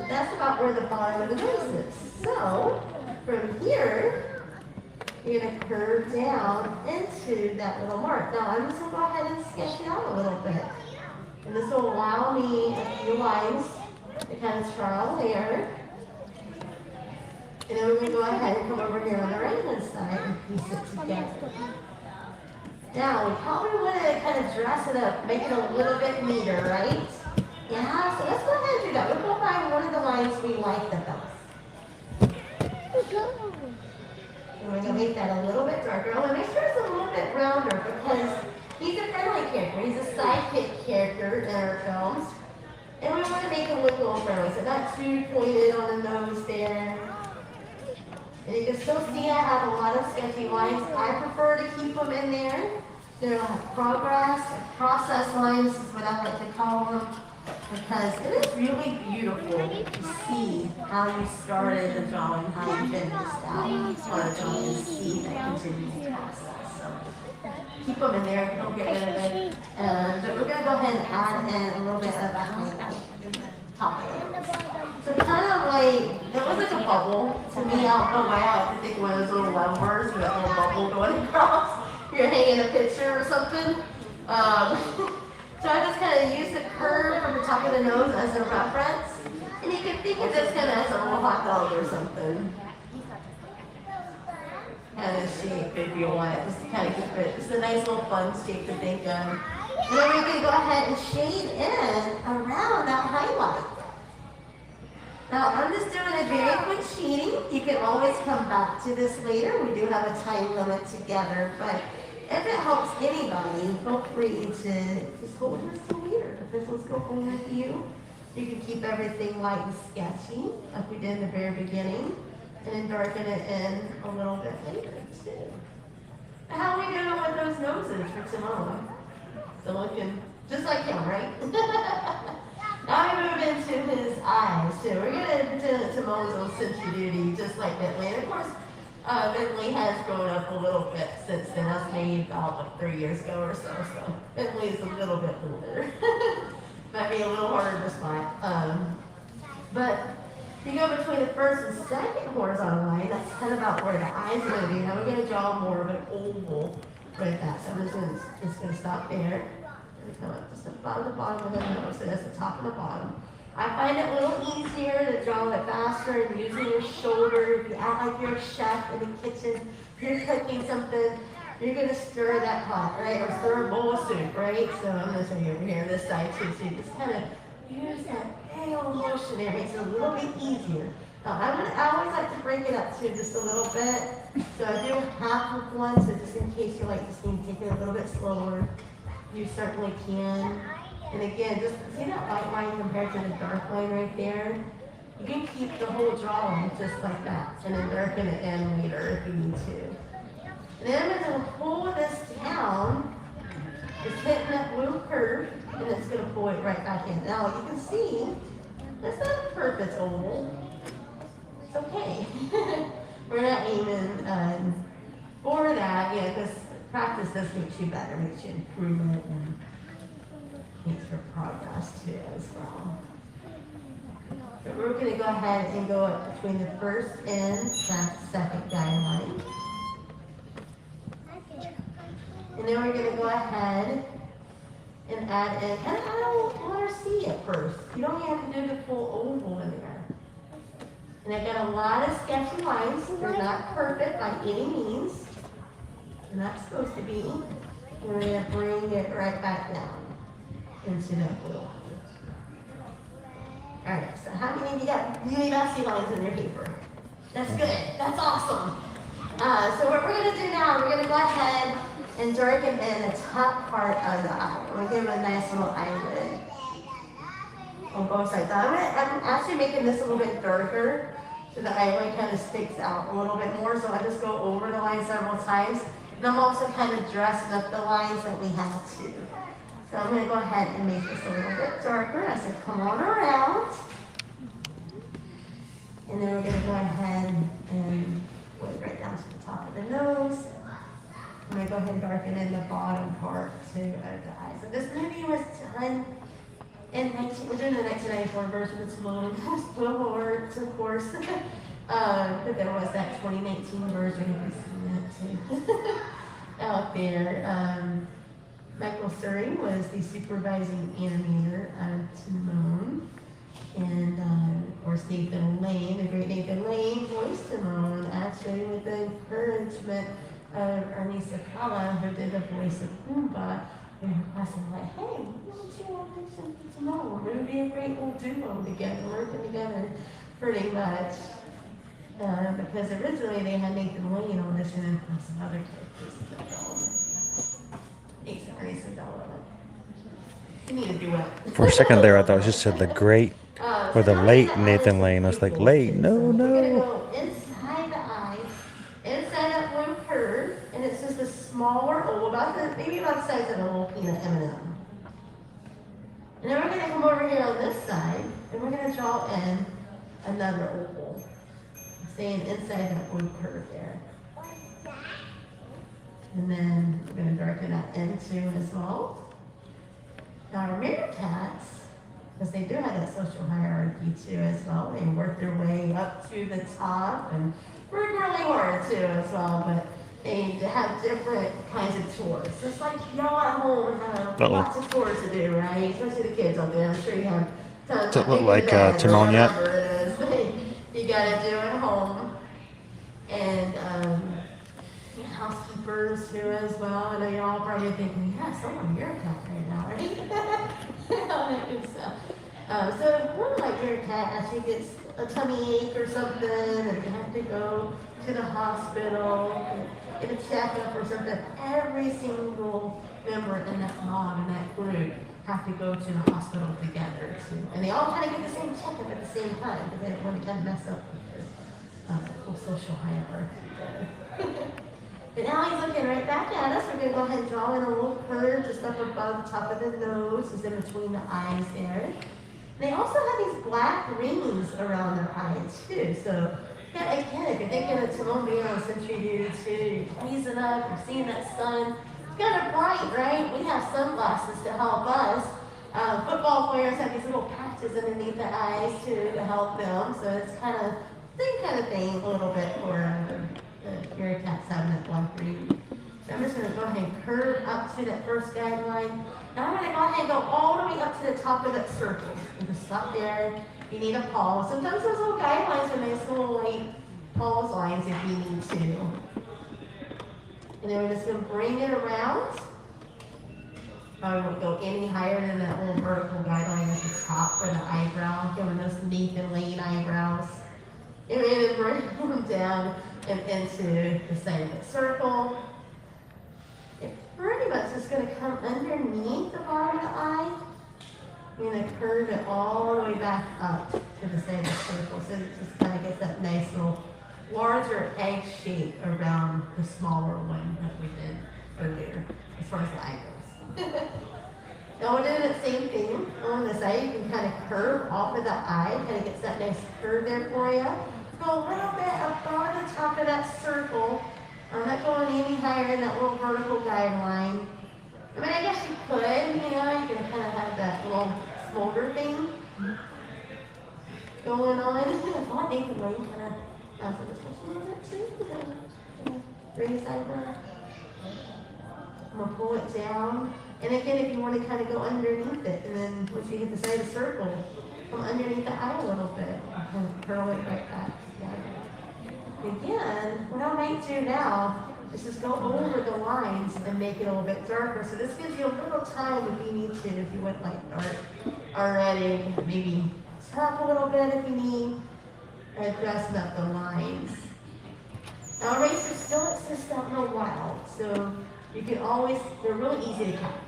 That's about where the bottom of the nose is. So from here, you're going to curve down into that little mark. Now I'm just going to go ahead and sketch it out a little bit. And this will allow me a few lines to kind of trial and error. And then we're going to go ahead and come over here on the right hand side and piece it together. Now we probably want to kind of dress it up, make it a little bit neater, right? Yeah, so let's go ahead and do that. We'll go find one of the lines we like the best. And we're going to make that a little bit darker. I want to make sure it's a little bit rounder because he's a friendly character. He's a sidekick character in our films. And we want to make him look a little friendly. So not too pointed on the nose there. And you can still see I have a lot of sketchy lines. I prefer to keep them in there. They're like process lines is what I like to call them. Because it is really beautiful to see how you started the drawing, how you finished out on a drawing, and see that continuing process. So keep them in there, don't get rid of it. But we're going to go ahead and add in a little bit of that top of it. So kind of like, that was like a bubble to me. I don't know why I like to think of one of those little love birds with that little bubble going across. You're hanging a picture or something. So I just kind of use the curve from the top of the nose as a reference. And you can think of this kind of as a little hot dog or something. Kind of shape if you want, just to kind of keep it, it's a nice little fun shape to think of. And then we can go ahead and shade in around that highlight. Now I'm just doing a very quick shading. You can always come back to this later. We do have a time limit together, but if it helps anybody, feel free to just hold this till later. If this one's going with you, you can keep everything light and sketchy, like we did in the very beginning, and then darken it in a little bit later, too. How are we doing with those noses for Timon? Still looking just like him, right? Now we move into his eyes, too. We're going to do Timon's own sensory duty, just like Bentley. And of course, Bentley has grown up a little bit since then. I was made about 3 years ago or so. So Bentley is a little bit older. Might be a little harder to spot. But if you go between the first and second horizontal line, that's kind of about where the eyes are going to be. Now we're going to draw more of an oval with that. So I'm just going to stop there. And come up just a above the bottom of the nose, so that's the top and the bottom. I find it a little easier to draw it faster and using your shoulder. If you act like you're a chef in the kitchen, if you're cooking something, you're gonna stir that pot, right? Or stir a bowl of soup, right? So I'm gonna show you over here, this side too. So you just kind of use that big old motion there, makes it a little bit easier. Now I always like to break it up too, just a little bit. So I do half of one, so just in case you like to see me take it a little bit slower, you certainly can. And again, just see that white line compared to the dark line right there? You can keep the whole drawing just like that, and then darken it in later if you need to. And then I'm going to pull this down, it's hitting that blue curve, and it's going to pull it right back in. Now you can see, it's not a perfect oval. It's okay. We're not aiming for that, because practice does make you better, makes you improve it, and makes for progress too as well. So we're going to go ahead and go up between the first and that second guideline. And then we're going to go ahead and add in, and I don't want to see it first. You don't even have to do the full oval in there. And I got a lot of sketchy lines. They're not perfect by any means. They're not supposed to be. And we're going to bring it right back down into that blue. Alright, so how many of you got really messy lines in your paper? That's good. That's awesome. So what we're going to do now, we're going to go ahead and darken in the top part of the eye. We're going to give it a nice little eyelid on both sides. I'm actually making this a little bit darker so the eyelid kind of sticks out a little bit more. So I just go over the line several times. And I'm also kind of dressing up the lines that we have too. So I'm going to go ahead and make this a little bit darker. I said, come on around. And then we're going to go ahead and put it right down to the top of the nose. I'm going to go ahead and darken in the bottom part too of the eye. So this movie was done in we're doing the 1994 version. It's a little words, of course. But there was that 2019 version. If you've seen that too out there. Michael Surrey was the supervising animator of Timon. And of course Nathan Lane, the great Nathan Lane, voiced Timon, actually with the encouragement of Ernie Sakala, who did the voice of Pumbaa. And her class was like, hey, why don't you audition for Timon? It would be a great little duo together, working together pretty much. Because originally they had Nathan Lane audition and some other characters. You need to do it. For a second there, I thought it just said the great or the late Nathan Lane. I was like, late? No, We're going to no. go inside the eyes, inside that blue curve, and it's just a smaller oval, maybe about the size of a little peanut M&M. And then we're going to come over here on this side, and we're going to draw in another oval, staying inside that blue curve there. And then we're going to darken that in too as well. Now our meerkats, because they do have that social hierarchy too as well, they work their way up to the top and work really hard too as well, but they have different kinds of chores. Just like y'all at home have lots of chores to do, right? Especially the kids out there. I'm sure you have tons Does it look like Timon yet? You gotta do at home. And housekeepers too as well. I know you're all probably thinking, yeah, someone meerkat right now, right? All that good stuff. So one like meerkat actually gets a tummy ache or something, and they have to go to the hospital, get a checkup or something. Every single member in that mob, in that group, have to go to the hospital together too. And they all kind of get the same checkup at the same time, because they don't want to kind of mess up with their whole social hierarchy. But now he's looking right back at us. We're going to go ahead and draw in a little curve just up above the top of the nose, just in between the eyes there. They also have these black rings around their eyes too. So, yeah, again, if you're thinking of Timon being on Century View too, you're gazing up, you're seeing that sun. It's kind of bright, right? We have sunglasses to help us. Football players have these little patches underneath the eyes too to help them. So it's kind of same kind of thing a little bit for meerkats having that black ring So I'm just going to go ahead and curve up to that first guideline. Now I'm going to go ahead and go all the way up to the top of that circle. And just stop there. You need a pause. Sometimes those little guidelines are nice little like pause lines if you need to. And then we're just going to bring it around. I won't go any higher than that little vertical guideline at the top for the eyebrow, giving those neat and lean eyebrows. And then bring them down and into the side of the circle. It pretty much is going to come underneath the bottom of the eye. You're going to curve it all the way back up to the side of the circle. So it just kind of gets that nice little larger egg shape around the smaller one that we did earlier, as far as the eye goes. Now we're doing the same thing on the side. You can kind of curve off of the eye, kind of gets that nice curve there for you. Go a little bit above the top of that circle. I'm not going any higher than that little vertical guideline. I mean, I guess you could, you know, you can kind of have that little smolder thing going on. I think the way you kind of answer this question a little bit too. Bring this eyebrow. I'm going to pull it down. And again, if you want to kind of go underneath it, and then once you hit the side of the circle, come underneath the eye a little bit. And kind of curl it right back together. Again, what I might do now is just go over the lines and make it a little bit darker. So this gives you a little time if you need to, if you went like dark already, maybe top a little bit if you need, or dressing up the lines. Now erasers still exist out in the wild, so you can always, they're really easy to catch.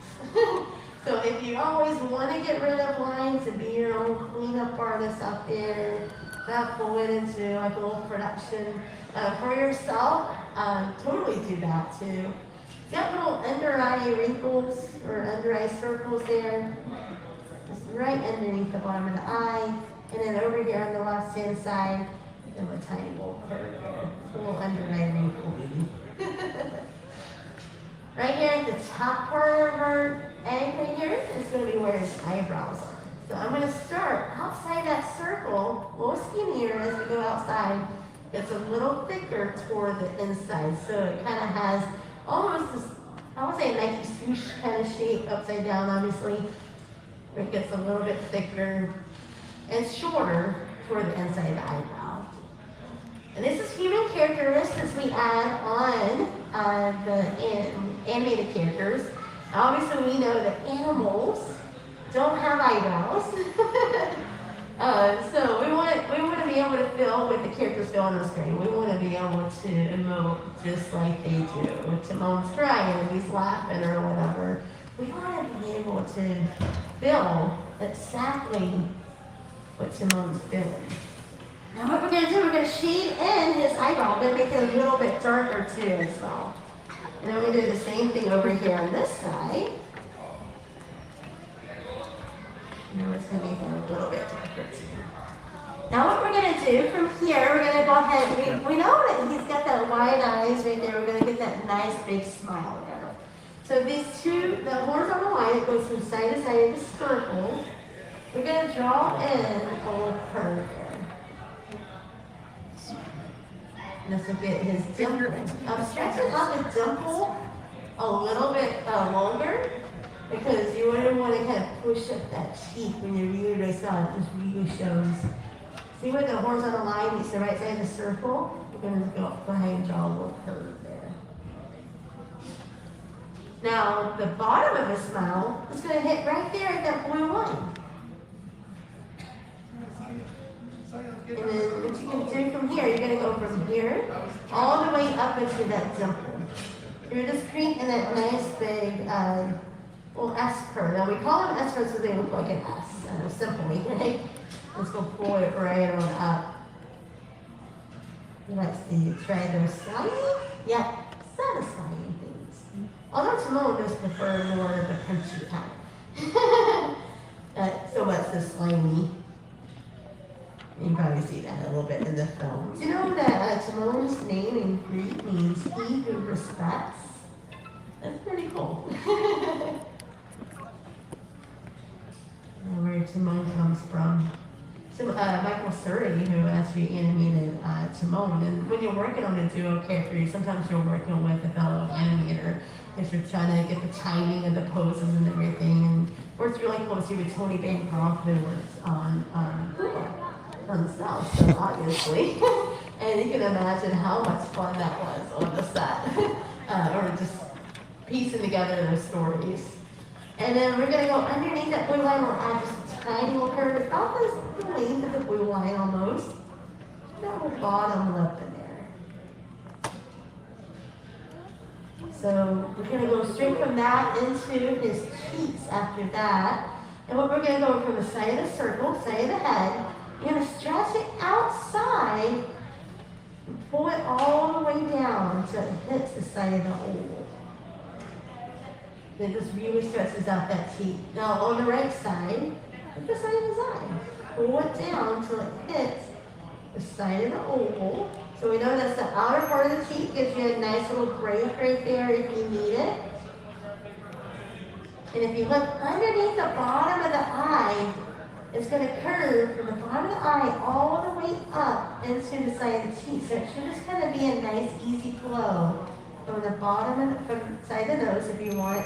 So if you always want to get rid of lines and be your own cleanup artist out there, that pull it into like a little production for yourself, totally do that too. Got little under eye wrinkles or under eye circles there, just right underneath the bottom of the eye, and then over here on the left hand side, and a tiny little curve there, a little under eye wrinkle. Right here at the top part of our egg right here is going to be where his eyebrows are. So I'm going to start outside that circle, a little skinnier as we go outside. It's a little thicker toward the inside. So it kind of has almost this, I would say a Nike swoosh kind of shape upside down, obviously. It gets a little bit thicker and shorter toward the inside of the eyebrow. And this is human characteristics we add on the animated characters. Obviously, we know that animals don't have eyebrows. So we want to be able to feel what the characters feel on the screen. We want to be able to emote just like they do. If Timon's crying, if he's laughing or whatever, we want to be able to feel exactly what Timon's feeling. Now what we're going to do, we're going to shade in his eyebrow. We're going to make it a little bit darker too as well. And then we're going to do the same thing over here on this side. Now it's going to make it a little bit darker too. Now what we're going to do from here, we're going to go ahead, we know that he's got that wide eyes right there. We're going to get that nice big smile there. So these two, the horizontal line that goes from side to side of the circle, we're going to draw in a little curve there. And this will get his dimple. I'm stretching out the dimple a little bit longer because you wouldn't want to kind of push up that cheek when you really saw it. This really shows. See where the horizontal line meets the right side of the circle? We're going to go ahead and draw a little curve there. Now, the bottom of the smile is going to hit right there at that blue line. And then what you can do from here, you're going to go from here all the way up into that dimple. You're just creating that nice big little S curve. Now we call them S curves so they look like an S, simply, right? Let's go pull it right on up. Let's see, try those slimy, yet satisfying things. Although Timon does prefer more of the punchy kind. So what's the slimy? You can probably see that a little bit in the film. Do you know that Timon's name in Greek means he who respects? That's pretty cool. And where Timon comes from. Michael Surrey, who actually animated Timon. And when you're working on a duo character, sometimes you're working with a fellow animator if you're trying to get the timing of the poses and everything. And works really closely with Tony Bancroft, who works on himself, so obviously. And you can imagine how much fun that was on the set, or just piecing together those stories. And then we're gonna go underneath that blue line. We'll add just a tiny little curve, about the length of the blue line almost. That will bottom lip in there. So we're gonna go straight from that into his cheeks after that. And what we're gonna go from the side of the circle, side of the head, you're gonna stretch it outside and pull it all the way down so it hits the side of the oval. Then just really stretches out that cheek. Now on the right side, hit the side of his eye. Pull it down till it hits the side of the oval. So we know that's the outer part of the cheek, gives you a nice little break right there if you need it. And if you look underneath the bottom of the eye, it's going to curve from the bottom of the eye all the way up into the side of the cheek. So it should just kind of be a nice, easy flow from the bottom of from the side of the nose, if you want,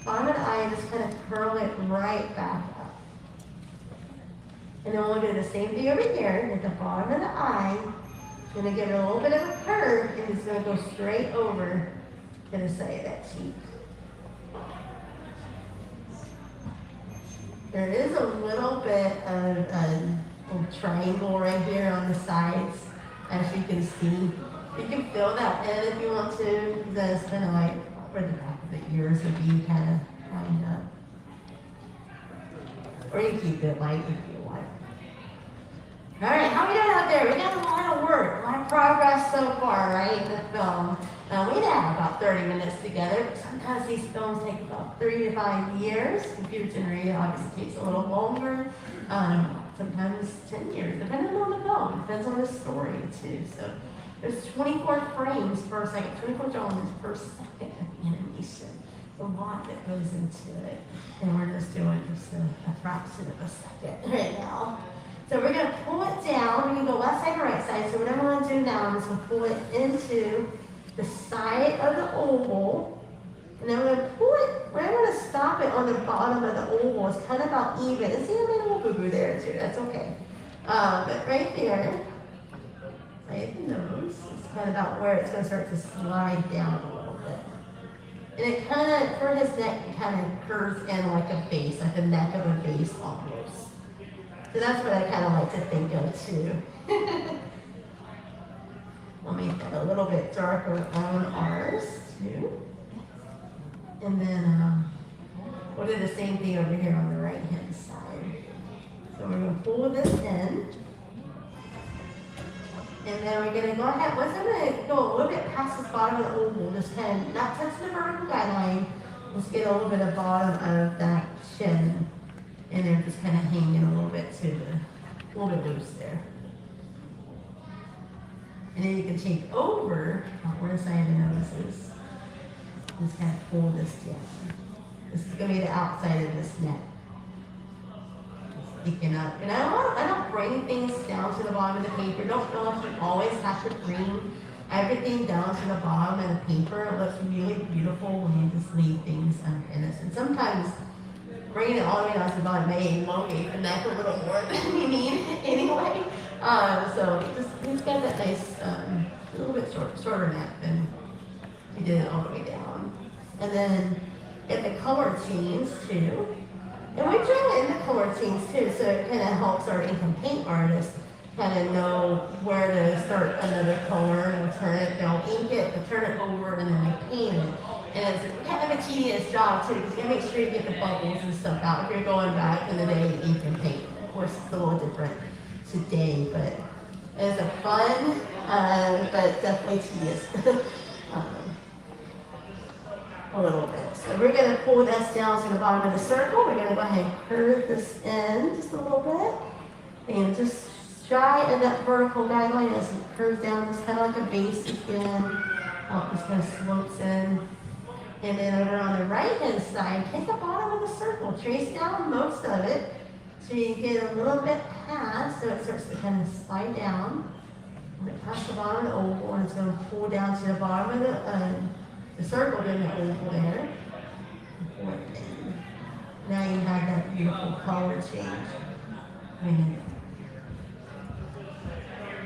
bottom of the eye, and just kind of curl it right back up. And then we'll do the same thing over here at the bottom of the eye. Going to give it a little bit of a curve, and it's going to go straight over to the side of that cheek. There is a little bit of a triangle right here on the sides, as you can see. You can fill that in if you want to. That's kind of like where the back of the ears would be kind of lined up. Or you keep it light if you want. All right, how are we doing out there? We got a lot of work, a lot of progress so far, right, in the film. We have about 30 minutes together, but sometimes these films take about 3 to 5 years. Computer generated obviously takes a little longer, sometimes 10 years, depending on the film, depends on the story too. So there's 24 frames per second, 24 drawings per second of animation. A lot that goes into it, and we're just doing just a fraction of a second right now. So we're going to pull it down. We're going to go left side to right side. So what I'm going to do now is we'll pull it into the side of the oval, and then we're going to pull it. We're going to stop it on the bottom of the oval. It's kind of about even. And see, I made a little boo-boo there too. That's okay. But right there, right at the nose, it's kind of about where it's going to start to slide down a little bit. And it kind of, for his neck, it kind of curves in like a base, like the neck of a base almost. So that's what I kind of like to think of too. We'll make that a little bit darker on ours too. And then we'll do the same thing over here on the right hand side. So we're going to pull this in. And then we're going to go ahead, once I'm going to go a little bit past the bottom of the oval, just kind of not touch the vertical guideline, just get a little bit of bottom of that chin. And they're just kind of hanging a little bit to a little bit loose there. And then you can take over where the side of the nose is. Just kind of pull this down. This is going to be the outside of this neck. Sticking up. And I don't bring things down to the bottom of the paper. Don't feel like you always have to bring everything down to the bottom of the paper. It looks really beautiful when you just leave things unfinished. And sometimes bringing it all the way down to the bottom may elongate the neck a little more than you need anyway. So he's got that nice, a little bit shorter neck than he did it all the way down. And then get the color change too. And we draw in the color change too, so it kind of helps our ink and paint artists kind of know where to start another color and turn it, they'll ink it, they'll turn it over, and then they paint it. And it's kind of a tedious job too, because you gotta make sure you get the bubbles and stuff out if you're going back in the day to ink and paint. Of course, it's a little different today, but it's a fun, but definitely tedious. A little bit. So we're going to pull this down to the bottom of the circle. We're going to go ahead and curve this in just a little bit. And just try in that vertical guideline as it curves down, just kind of like a base again. Just kind of slopes in. And then over on the right hand side, hit the bottom of the circle. Trace down most of it. So you get a little bit past, so it starts to kind of slide down. When it past the bottom of the oval, and it's going to pull down to the bottom of the circle in the oval there. Pull it in. Now you have that beautiful color change. I mean,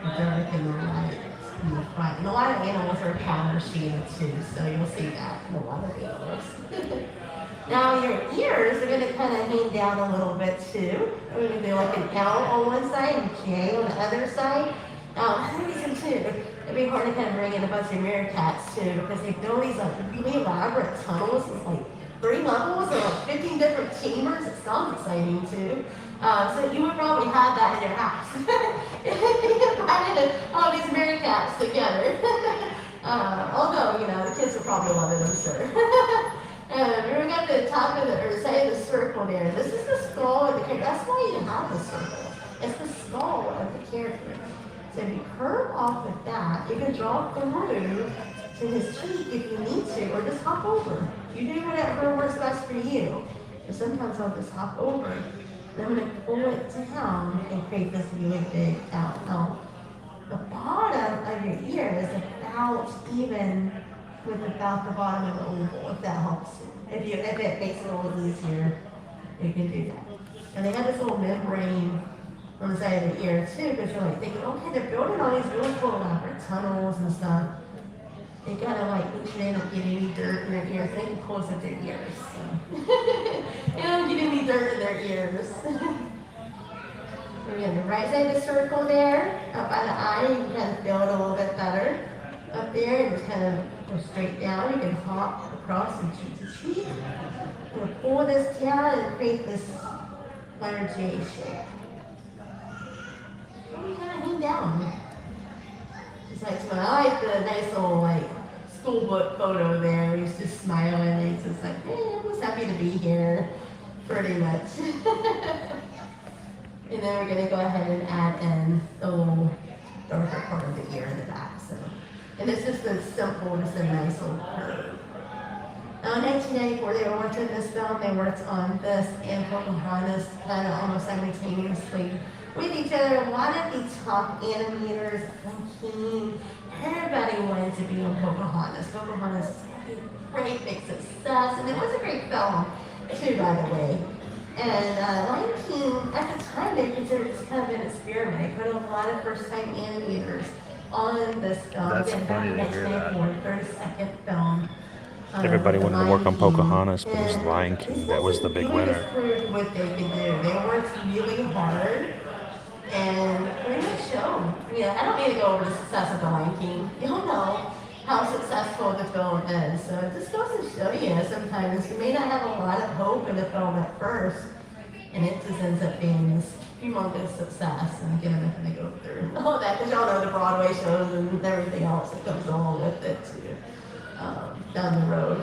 the dark and the light in the front. And a lot of animals are color shaded too, so you'll see that in a lot of animals. Now your ears are going to kind of hang down a little bit too. We're going to do like an L on one side and J on the other side. Another reason too, it'd be hard to kind of bring in a bunch of meerkats too, because they build these like really elaborate tunnels with like 3 levels or like 15 different chambers. It sounds exciting too. So you would probably have that in your house. You invited all these meerkats together. Although, you know, the kids would probably love it, I'm sure. We're at the top of the, or side of the circle there. This is the skull of the character. That's why you have the circle. It's the skull of the character. So if you curve off with that, you can draw through to his cheek if you need to, or just hop over. You do whatever works best for you. And sometimes I'll just hop over. And I'm going to pull it down and create this really big out. Now, the bottom of your ear is about even with about the bottom of the oval, if that helps. If it makes it a little easier, you can do that. And they have this little membrane on the side of the ear too, because you're like thinking, okay, they're building all these really cool elaborate tunnels and stuff. They gotta like make sure they don't get any dirt in their ears. They can close up their ears. So. They don't get any dirt in their ears. We're on the right side of the circle there, up by the eye, you can kind of feel it a little bit better. Up there, and just kind of go straight down. You can hop across and cheek to cheek. I'm gonna pull this down and create this letter J shape. You kind of hang down. Just like smile. I like the nice little like school book photo there. He's just smiling and he's just like, hey, I'm just happy to be here, pretty much. And then we're gonna go ahead and add in the little darker part of the ear in the back. So, and it's just a simple, just a nice little curve. Now in 1994, they were working this film. They worked on this and Pocahontas kind of almost simultaneously with each other. A lot of the top animators, King, everybody wanted to be on Pocahontas. Pocahontas was a great big success, and it was a great film too, by the way. And Lion King, at the time, they considered this kind of an experiment. They put a lot of first-time animators on this film. That's Again, funny to hear that. 32nd film. Everybody wanted to work on Lion King. Pocahontas, but it was And Lion King that was the big really winner. just proved what they could do. They worked really hard and pretty much showed. Yeah, I don't need to go over the success of the Lion King. You'll know how successful the film is. So it just goes to show you sometimes you may not have a lot of hope in the film at first, and it just ends up being this humongous success. And again, I'm not going to go through all that because y'all know the Broadway shows and everything else that comes along with it too, down the road.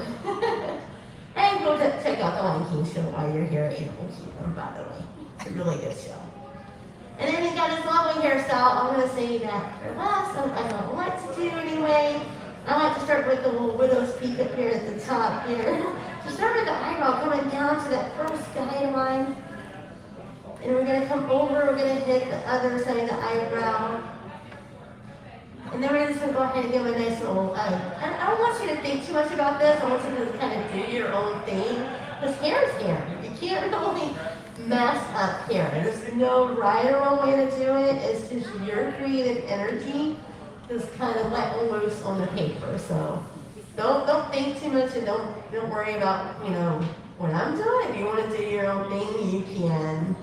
And go check out the Lion King show while you're here at Animal Kingdom, by the way. It's a really good show. And then he's got his lovely hairstyle. I'm going to say that for last. I don't know what to do anyway. I like to start with the little widow's peak up here at the top here. So start with the eyebrow coming down to that first skyline. And we're going to come over, we're going to hit the other side of the eyebrow. And then we're just going to go ahead and give a nice little, I don't want you to think too much about this. I want you to kind of do your own thing. Because hair is hair. You can't really mess up hair. There's no right or wrong way to do it. It's just your creative energy just kind of letting loose on the paper. So don't think too much and don't worry about, you know, what I'm doing. If you want to do your own thing, you can.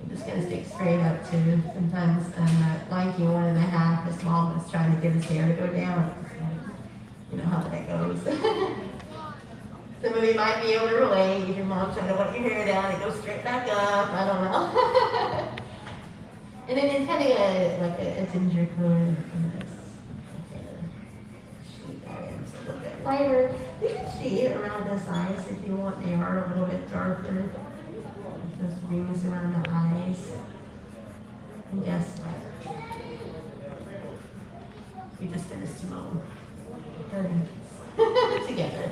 I'm just going to stick straight up too. Sometimes Lion King 1.5, his mom was trying to get his hair to go down. You know how that goes. Some of you might be able to relate. If your mom's trying to let your hair down and go straight back up. I don't know. And then it's kind of like a ginger color. A little bit lighter. You can see it around the eyes if you want. They are a little bit darker. Those rings around the eyes. And guess what? We just finished Timon. Together.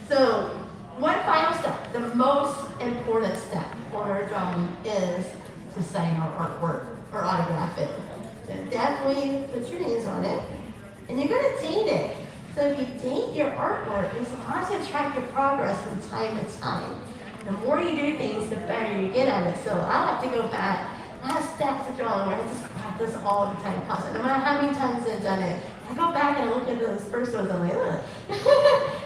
So, one final step. The most important step for our drawing is to sign our artwork or autograph it. So definitely put your names on it, and you're gonna date it. So if you date your artwork, it's also track your progress from time to time. The more you do things, the better you get at it. So I have to go back. I have stacks of drawing where I just practice all the time, constantly. No matter how many times I've done it, I go back and look at those first ones. I'm like, ugh.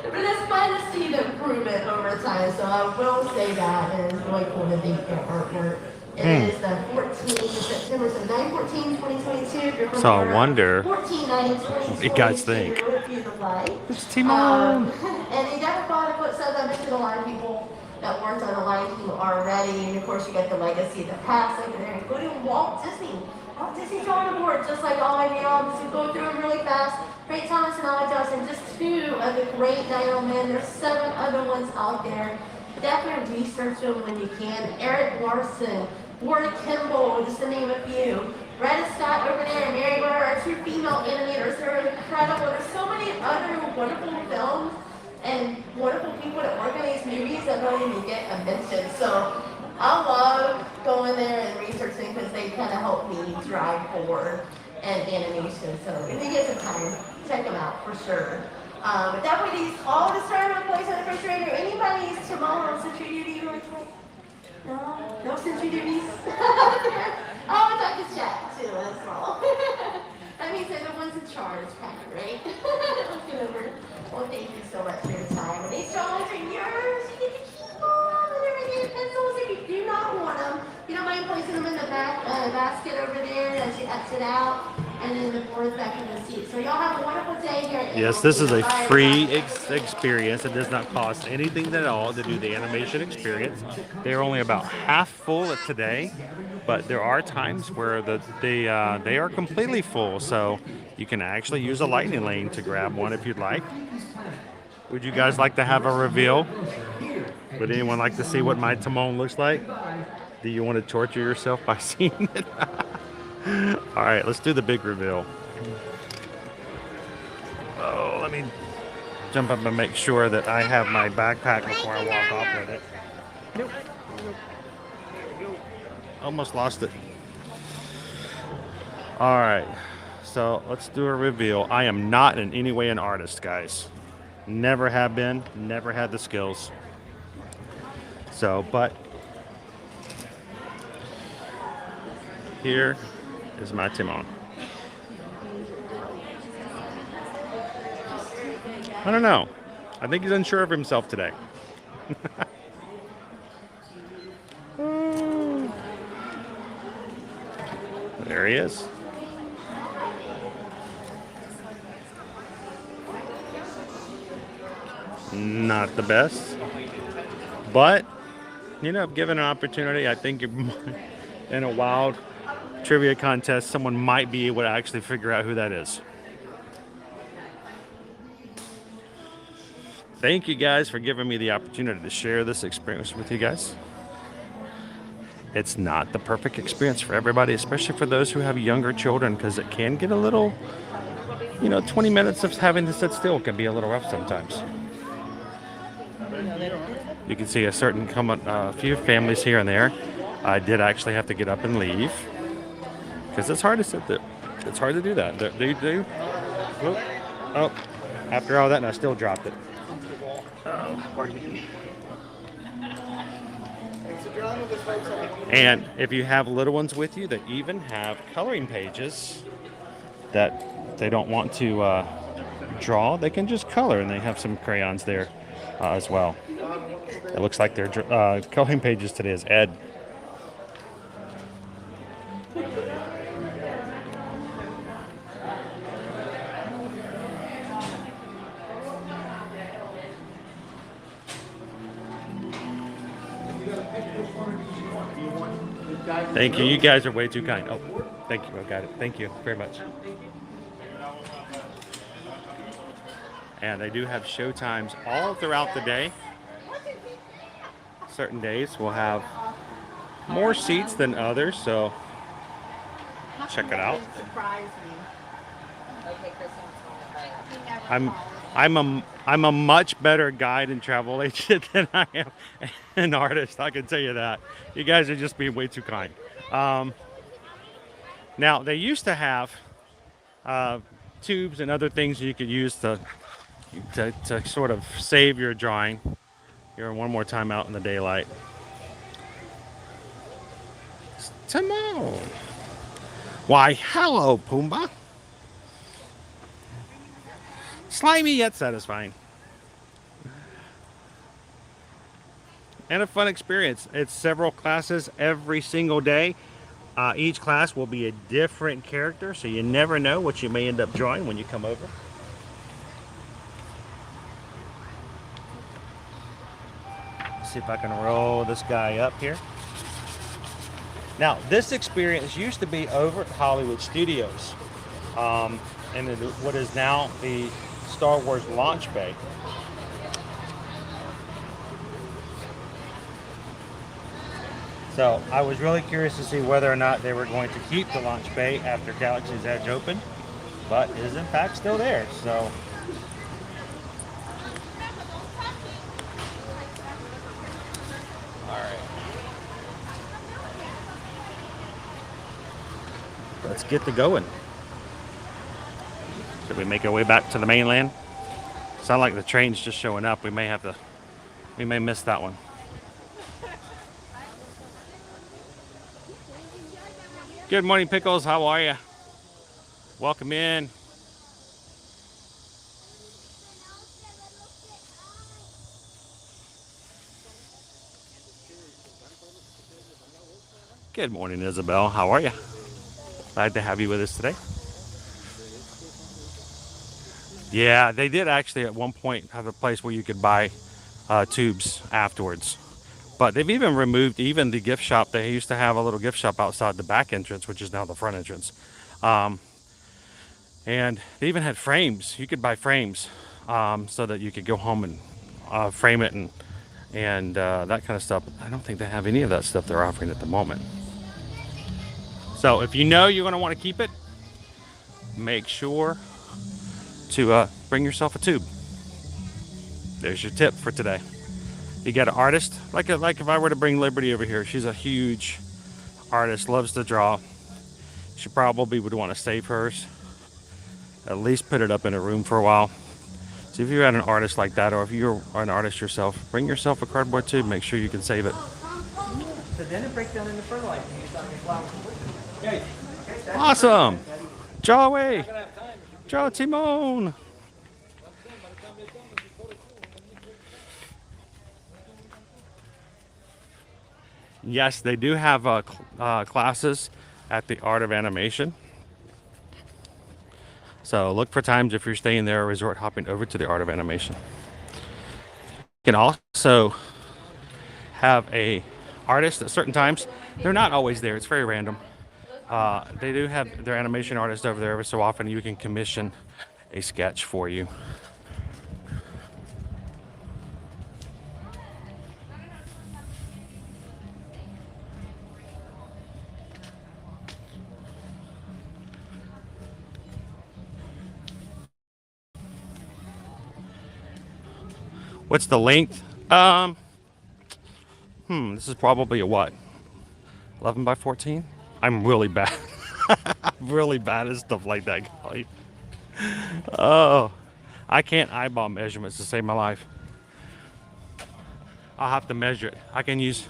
But it's fun to see the improvement over time. So I will say that it is really cool to date your artwork. It is the 14th of September, so 9/14/2022. If you're from So I Florida, wonder 14/9/2022, what you guys think. If you like. It's Timon. And you definitely want to put some of it to a lot of people that worked on the line team already. And of course, you got the legacy of the past over there, including Walt Disney. Walt Disney drawing board, just like all my nails. Just go through them really fast. Great Thomas and Ollie Johnson, just two of the great Dino men. There's 7 other ones out there. Definitely research them when you can. Eric Larson, Warren Kimball, just to name a few. Retta Scott over there, and Mary Burr, our 2 female animators. They're incredible. There's so many other wonderful films and wonderful people that work on these movies that don't even get a mention. So I love going there and researching because they kind of help me drive forward and animation. So if you get some time, check them out for sure. But definitely these all the starter employees on the refrigerator. Anybody's tomorrow since you do really quick? No since you do Oh, it's like a chat too as well. That means they're the ones in charge, kind of, right? Let's get over. Well, thank you so much for your time. And these drawings are yours. You get to keep them and everything. Pencils if you do not want them. You don't mind placing them in the back basket over there as you exit out. And then the board's back in the seat. So y'all have a wonderful day here. Yes, this is a free experience. It does not cost anything at all to do the animation experience. They're only about half full today, but there are times where they are completely full. So you can actually use a lightning lane to grab one if you'd like. Would you guys like to have a reveal? Would anyone like to see what my Timon looks like? Do you want to torture yourself by seeing it? All right, let's do the big reveal. Oh, let me jump up and make sure that I have my backpack before I walk off with it. Nope. Almost lost it. All right, so let's do a reveal. I am not in any way an artist, guys. Never have been, never had the skills. So, but here is my Timon. I don't know. I think he's unsure of himself today. There he is. Not the best, but you know, given an opportunity, I think in a wild trivia contest, someone might be able to actually figure out who that is. Thank you guys for giving me the opportunity to share this experience with you guys. It's not the perfect experience for everybody, especially for those who have younger children, because it can get a little, 20 minutes of having to sit still can be a little rough sometimes. You can see a few families here and there. I did actually have to get up and leave because it's hard to sit there. It's hard to do that. Oh, after all that, and I still dropped it. Oh, pardon me. And if you have little ones with you that even have coloring pages that they don't want to draw, they can just color, and they have some crayons there as well. It looks like their coloring pages today is Ed. Thank you. You guys are way too kind. Oh, thank you. I got it. Thank you very much. And they do have show times all throughout the day. Certain days will have more seats than others, so check it out. I'm a much better guide and travel agent than I am an artist. I can tell you that. You guys are just being way too kind. Now they used to have tubes and other things you could use to sort of save your drawing. Here, one more time out in the daylight. Timon. Why, hello, Pumbaa. Slimy yet satisfying. And a fun experience. It's several classes every single day. Each class will be a different character, so you never know what you may end up drawing when you come over. Let's see if I can roll this guy up here. Now, this experience used to be over at Hollywood Studios, and what is now the Star Wars launch bay. So I was really curious to see whether or not they were going to keep the launch bay after Galaxy's Edge opened, but it is in fact still there. So all right, let's get to going. Should we make our way back to the mainland? Sound like the train's just showing up. We may miss that one. Good morning, Pickles. How are you? Welcome in. Good morning, Isabel. How are you? Glad to have you with us today. Yeah, they did actually at one point have a place where you could buy tubes afterwards. But they've even removed even the gift shop. They used to have a little gift shop outside the back entrance, which is now the front entrance. And they even had frames. You could buy frames so that you could go home and frame it and that kind of stuff. I don't think they have any of that stuff they're offering at the moment. So if you know you're going to want to keep it, make sure to bring yourself a tube. There's your tip for today. You got an artist, like if I were to bring Liberty over here, she's a huge artist, loves to draw. She probably would want to save hers, at least put it up in a room for a while. So if you had an artist like that, or if you're an artist yourself, bring yourself a cardboard tube, make sure you can save it. So then it breaks down into fertilizer. Awesome! Draw away! Draw Timon! Yes, they do have classes at the Art of Animation. So look for times if you're staying there or resort hopping over to the Art of Animation. You can also have a artist at certain times. They're not always there. It's very random. They do have their animation artist over there every so often. You can commission a sketch for you. What's the length? This is probably a what? 11 by 14? I'm really bad. I'm really bad at stuff like that, guys. Oh, I can't eyeball measurements to save my life. I'll have to measure it. I can use,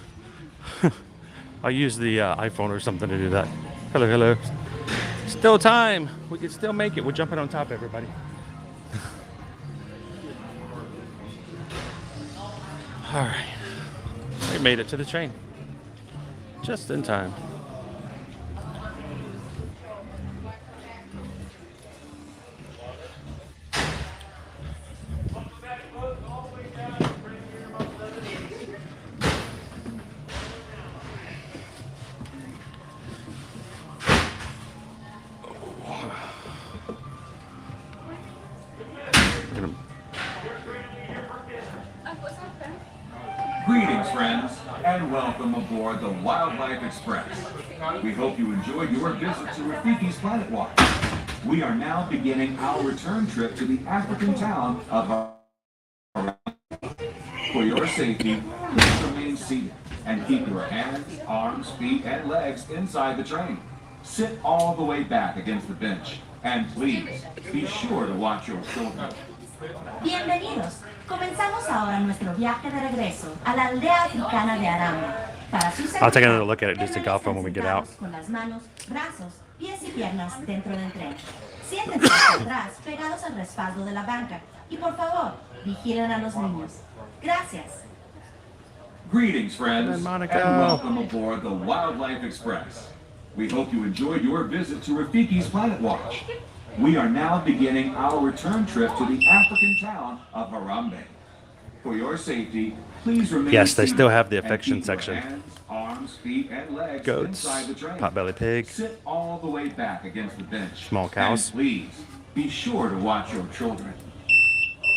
I'll use the iPhone or something to do that. Hello, hello. Still time. We can still make it. We're jumping on top, everybody. All right, we made it to the train, just in time. Greetings, friends, and welcome aboard the Wildlife Express. We hope you enjoyed your visit to Rafiki's Planet Walk. We are now beginning our return trip to the African town of Harambe. For your safety, please remain seated and keep your hands, arms, feet, and legs inside the train. Sit all the way back against the bench. And please, be sure to watch your children. Bienvenidos. Comenzamos ahora nuestro viaje de regreso a la aldea africana de Harambe. Para su I'll take another look at it just to go from when we get out. Con las manos, brazos, pies y piernas dentro del tren. Siéntense hacia atrás, pegados al respaldo de la banca. Y por favor, vigilen a los niños. Gracias. Greetings, friends, Hi, Monica. and welcome aboard the Wildlife Express. We hope you enjoyed your visit to Rafiki's Planet Watch. We are now beginning our return trip to the African town of Harambe. For your safety, please remain Yes, they seated still have the and affection keep your section. hands, arms, feet, and legs Goats, inside the train. potbelly pig, Sit all the way back against the bench. small cows. And please, be sure to watch your children.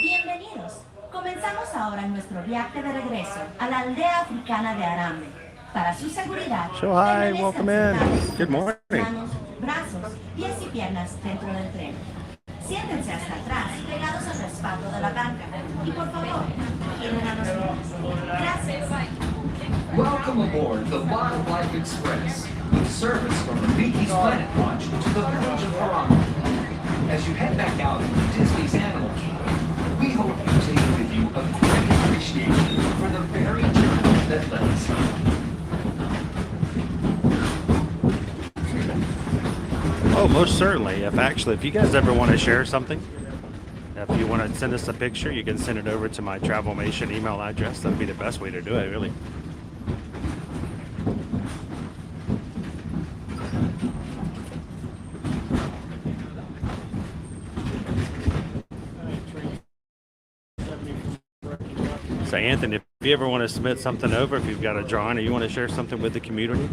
Bienvenidos. Comenzamos ahora nuestro viaje de regreso a la aldea africana de Harambe. Para su seguridad, So hi, permanezcan welcome in. sentados Good con morning. sus manos, brazos, pies y piernas dentro del tren. Siéntense hasta atrás, pegados al respaldo de la banca. Y por favor, vigilen a los niños. Gracias. Welcome aboard the Wildlife Express, with service from Rafiki's Planet Watch to the village of Harambe. As you head back out into Disney's Animal Kingdom, we hope you take with you a great appreciation for the very journey that led us here. Oh, most certainly. If you guys ever want to share something, if you want to send us a picture, you can send it over to my Travelmation email address. That'd be the best way to do it, really. So Anthony, if you ever want to submit something over, if you've got a drawing or you want to share something with the community,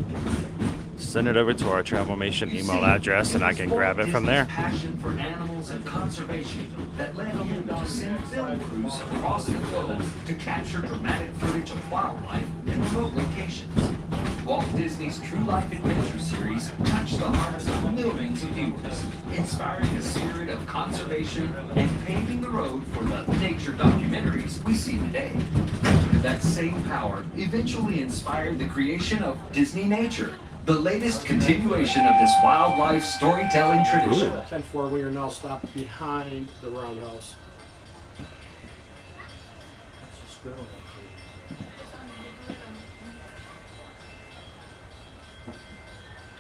send it over to our Travelmation email address and I can grab it from there. Passion for animals and conservation that led him to send film crews across the globe to capture dramatic footage of wildlife in remote locations. Walt Disney's True Life Adventure series touched the hearts of millions of viewers, inspiring a spirit of conservation and paving the road for the nature documentaries we see today. That same power eventually inspired the creation of Disney Nature, the latest continuation of this wildlife storytelling tradition. 10-4, we are now stopped behind the roundhouse.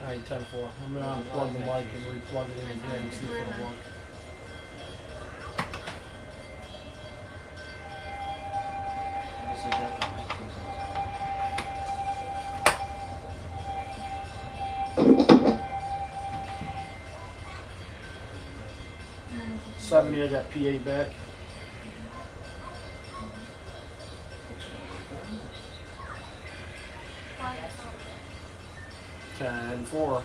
Alright, 10-4. I'm gonna unplug the mic and replug it in again and see if it'll work. I got PA back. And 4.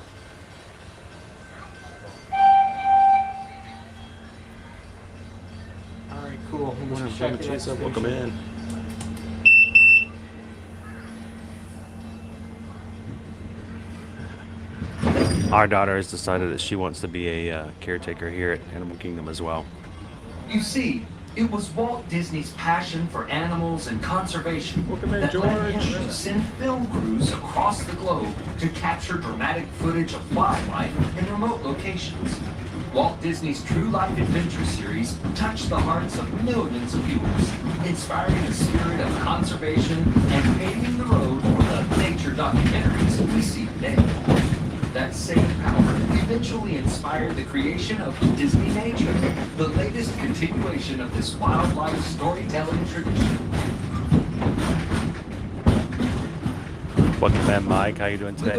Alright, cool. We'll just check it out. Welcome in. Our daughter has decided that she wants to be a caretaker here at Animal Kingdom as well. You see, it was Walt Disney's passion for animals and conservation Welcome in, that led him George. to send film crews across the globe to capture dramatic footage of wildlife in remote locations. Walt Disney's True Life Adventure series touched the hearts of millions of viewers, inspiring a spirit of conservation and paving the road for the nature documentaries we see today. That same power eventually inspired the creation of Disney Nature, the latest continuation of this wildlife storytelling tradition. Welcome in, Mike. How you doing today?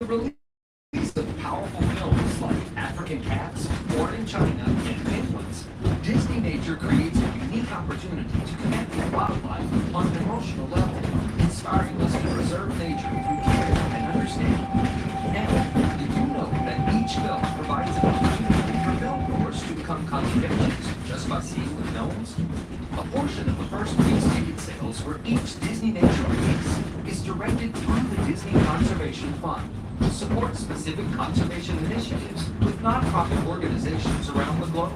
The release of powerful films like African cats, born in China, and penguins, Disney Nature creates a unique opportunity to connect with wildlife on an emotional level, inspiring us to preserve nature through care and understanding. Now, did you know that each film provides an opportunity for filmgoers to become conservationists just by seeing the films? A portion of the first week's ticket sales for each Disney Nature release is directed through the Disney Conservation Fund supports specific conservation initiatives with nonprofit organizations around the globe.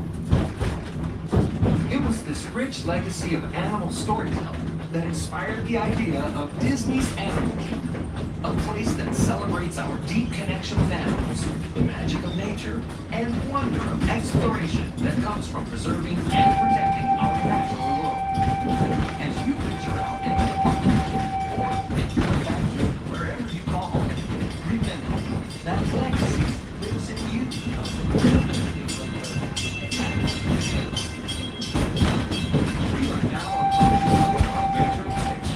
It was this rich legacy of animal storytelling that inspired the idea of Disney's Animal Kingdom, a place that celebrates our deep connection with animals, the magic of nature, and wonder of exploration that comes from preserving and protecting our natural world. As you venture out into the park, or into your backyard, wherever you call home, remember that legacy lives in you. We are now approaching our major station.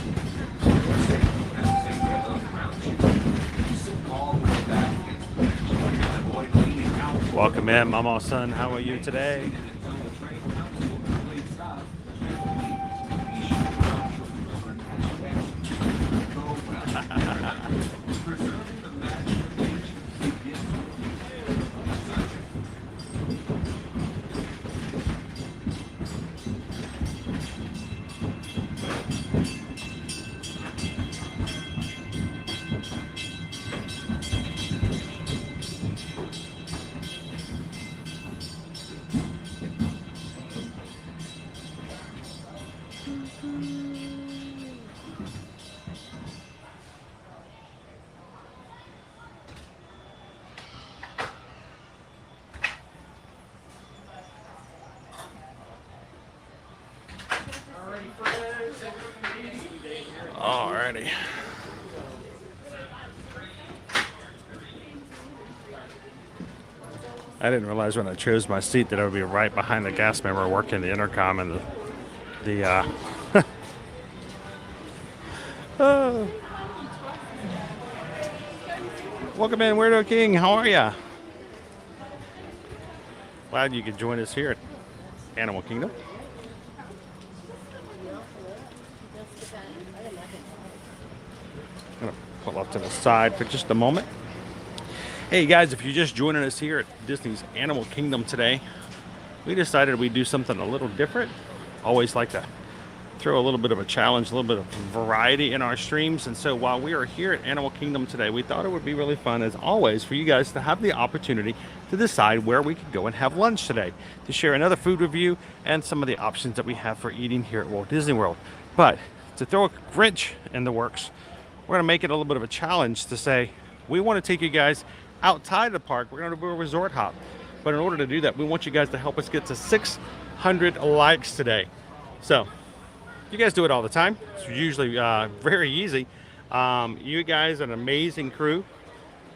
Your safety has the same rhythm around you. You sit all the way back against the bench and avoid leaning out. Welcome in, Mama Son. How are you today? Alrighty. I didn't realize when I chose my seat that I would be right behind the cast member working the intercom and oh. Welcome in, Weirdo King. How are ya? Glad you could join us here at Animal Kingdom. I'm gonna pull up to the side for just a moment. Hey guys, if you're just joining us here at Disney's Animal Kingdom today, we decided we'd do something a little different. Always like to throw a little bit of a challenge, a little bit of variety in our streams. And so while we are here at Animal Kingdom today, we thought it would be really fun, as always, for you guys to have the opportunity to decide where we could go and have lunch today, to share another food review and some of the options that we have for eating here at Walt Disney World. But to throw a wrench in the works, we're going to make it a little bit of a challenge to say, we want to take you guys outside the park. We're going to do a resort hop. But in order to do that, we want you guys to help us get to 600 likes today. So you guys do it all the time. It's usually very easy. You guys are an amazing crew.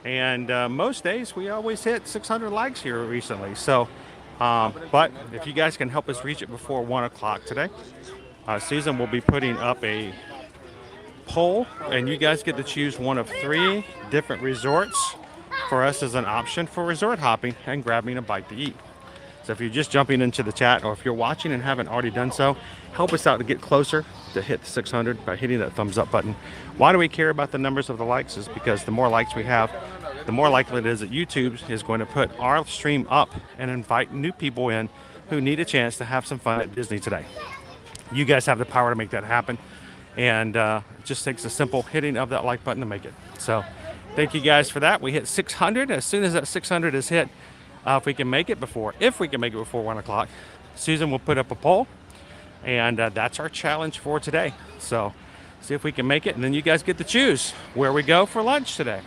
And most days we always hit 600 likes here recently. So, but if you guys can help us reach it before 1 o'clock today, Susan will be putting up a poll, and you guys get to choose one of 3 different resorts for us as an option for resort hopping and grabbing a bite to eat. So if you're just jumping into the chat, or if you're watching and haven't already done so, help us out to get closer to hit 600 by hitting that thumbs up button. Why do we care about the numbers of the likes? Is because the more likes we have, the more likely it is that YouTube is going to put our stream up and invite new people in who need a chance to have some fun at Disney today. You guys have the power to make that happen. And it just takes a simple hitting of that like button to make it. So thank you guys for that. We hit 600. As soon as that 600 is hit, if we can make it before 1 o'clock, Susan will put up a poll, and that's our challenge for today. So see if we can make it, and then you guys get to choose where we go for lunch today.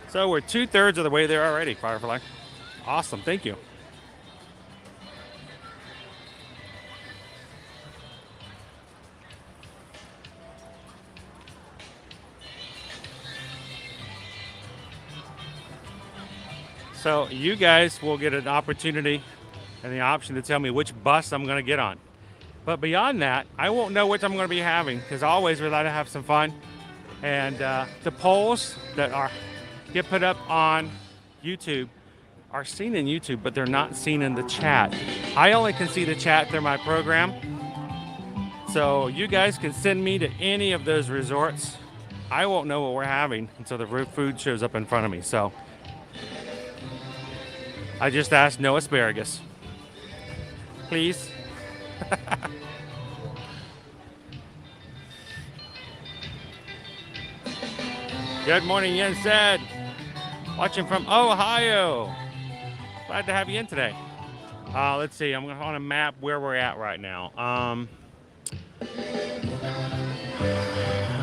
So we're 2/3 of the way there already, Firefly. Awesome, thank you. So you guys will get an opportunity and the option to tell me which bus I'm going to get on. But beyond that, I won't know what I'm going to be having, because always we like to have some fun. And the polls that get put up on YouTube are seen in YouTube, but they're not seen in the chat. I only can see the chat through my program. So you guys can send me to any of those resorts. I won't know what we're having until the food shows up in front of me. So I just asked no asparagus. please. Good morning, Yensid. Watching from Ohio. Glad to have you in today. Let's see. I'm on a map where we're at right now.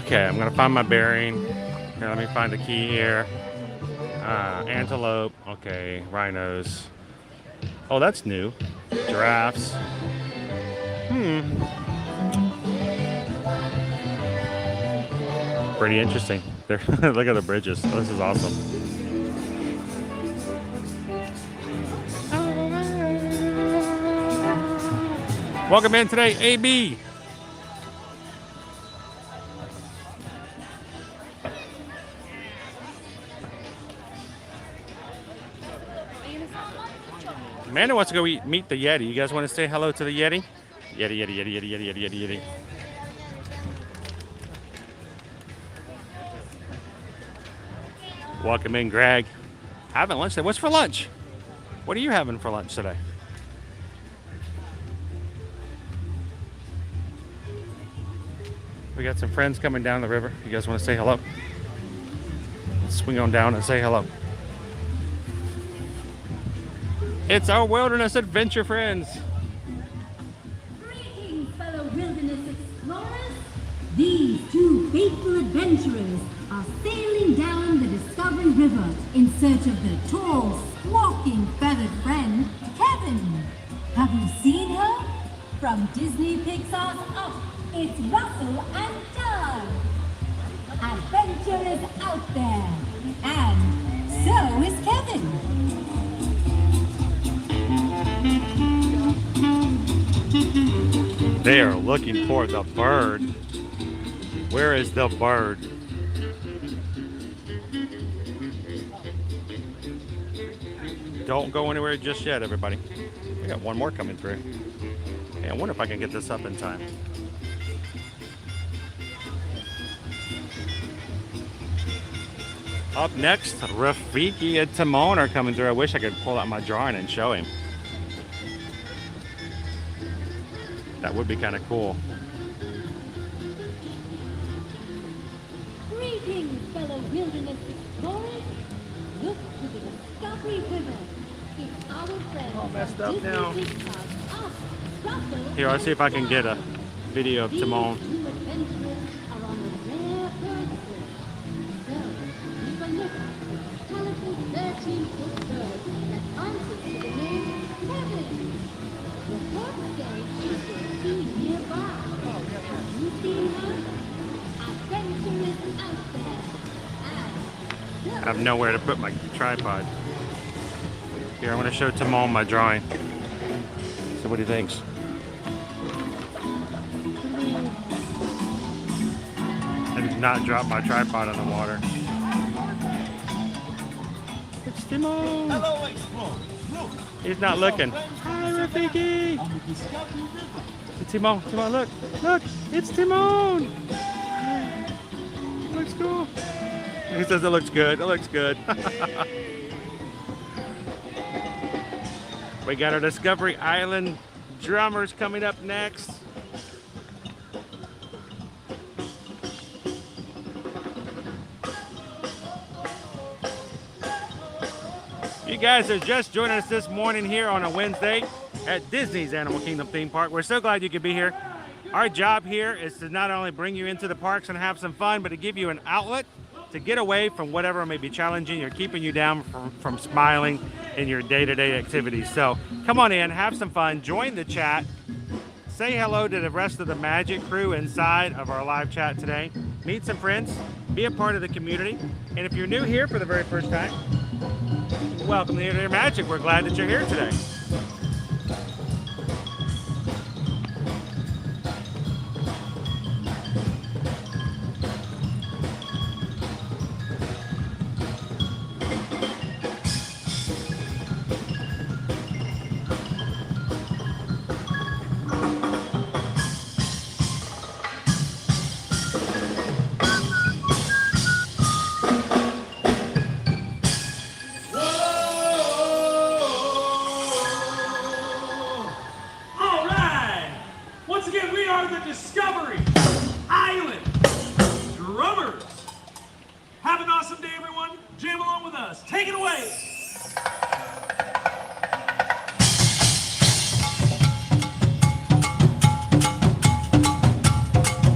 Okay, I'm gonna find my bearing. Here, let me find the key here. Antelope. Okay, rhinos. Oh, that's new. Giraffes. Pretty interesting. Look at the bridges. Oh, this is awesome. Welcome in today, AB. Amanda wants to go meet the Yeti. You guys want to say hello to the Yeti? Yeti, Yeti, Yeti, Yeti, Yeti, Yeti, Yeti, Yeti. Welcome in, Greg. Having lunch today. What's for lunch? What are you having for lunch today? We got some friends coming down the river. You guys want to say hello? Let's swing on down and say hello. It's our wilderness adventure friends. Greetings, fellow wilderness explorers. These two faithful adventurers are sailing down the Discovery River in search of their tall, squawking, feathered friend, Kevin. Have you seen her? From Disney Pixar's Up, it's Russell and Doug. Adventure is out there, and so is Kevin. They are looking for the bird. Where is the bird? Don't go anywhere just yet, everybody. We got one more coming through. Hey, I wonder if I can get this up in time. Up next, Rafiki and Timon are coming through. I wish I could pull out my drawing and show him. That would be kind of cool. Greetings, fellow wilderness explorers. Look to the Discovery River. It's our friend. All messed up now. Russell. Here, I'll see if I can get a video of Timon. These two adventurers are on a rare bird trip. So, keep a look at the colorful 13-foot bird that answers to the name Kevin. Reports say she's been seen nearby. Have you seen her? Adventure is out there. And I have nowhere to put my tripod. Here, I'm going to show Timon my drawing. So what he thinks. I did not drop my tripod in the water. It's Timon. Hello, explorers. Look. He's not looking. Hi, Rafiki. On the Discovery River. Timon, Timon, look. Look, it's Timon. Looks cool. He says it looks good. It looks good. We got our Discovery Island drummers coming up next. You guys are just joining us this morning here on a Wednesday at Disney's Animal Kingdom theme park. We're so glad you could be here. Our job here is to not only bring you into the parks and have some fun, but to give you an outlet to get away from whatever may be challenging or keeping you down from smiling in your day-to-day activities. So come on in, have some fun, join the chat, say hello to the rest of the magic crew inside of our live chat today, meet some friends, be a part of the community. And if you're new here for the very first time, welcome to Your Magic. We're glad that you're here today. once again, we are the Discovery Island Drummers. Have an awesome day, everyone. Jam along with us. Take it away.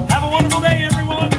Have a wonderful day, everyone.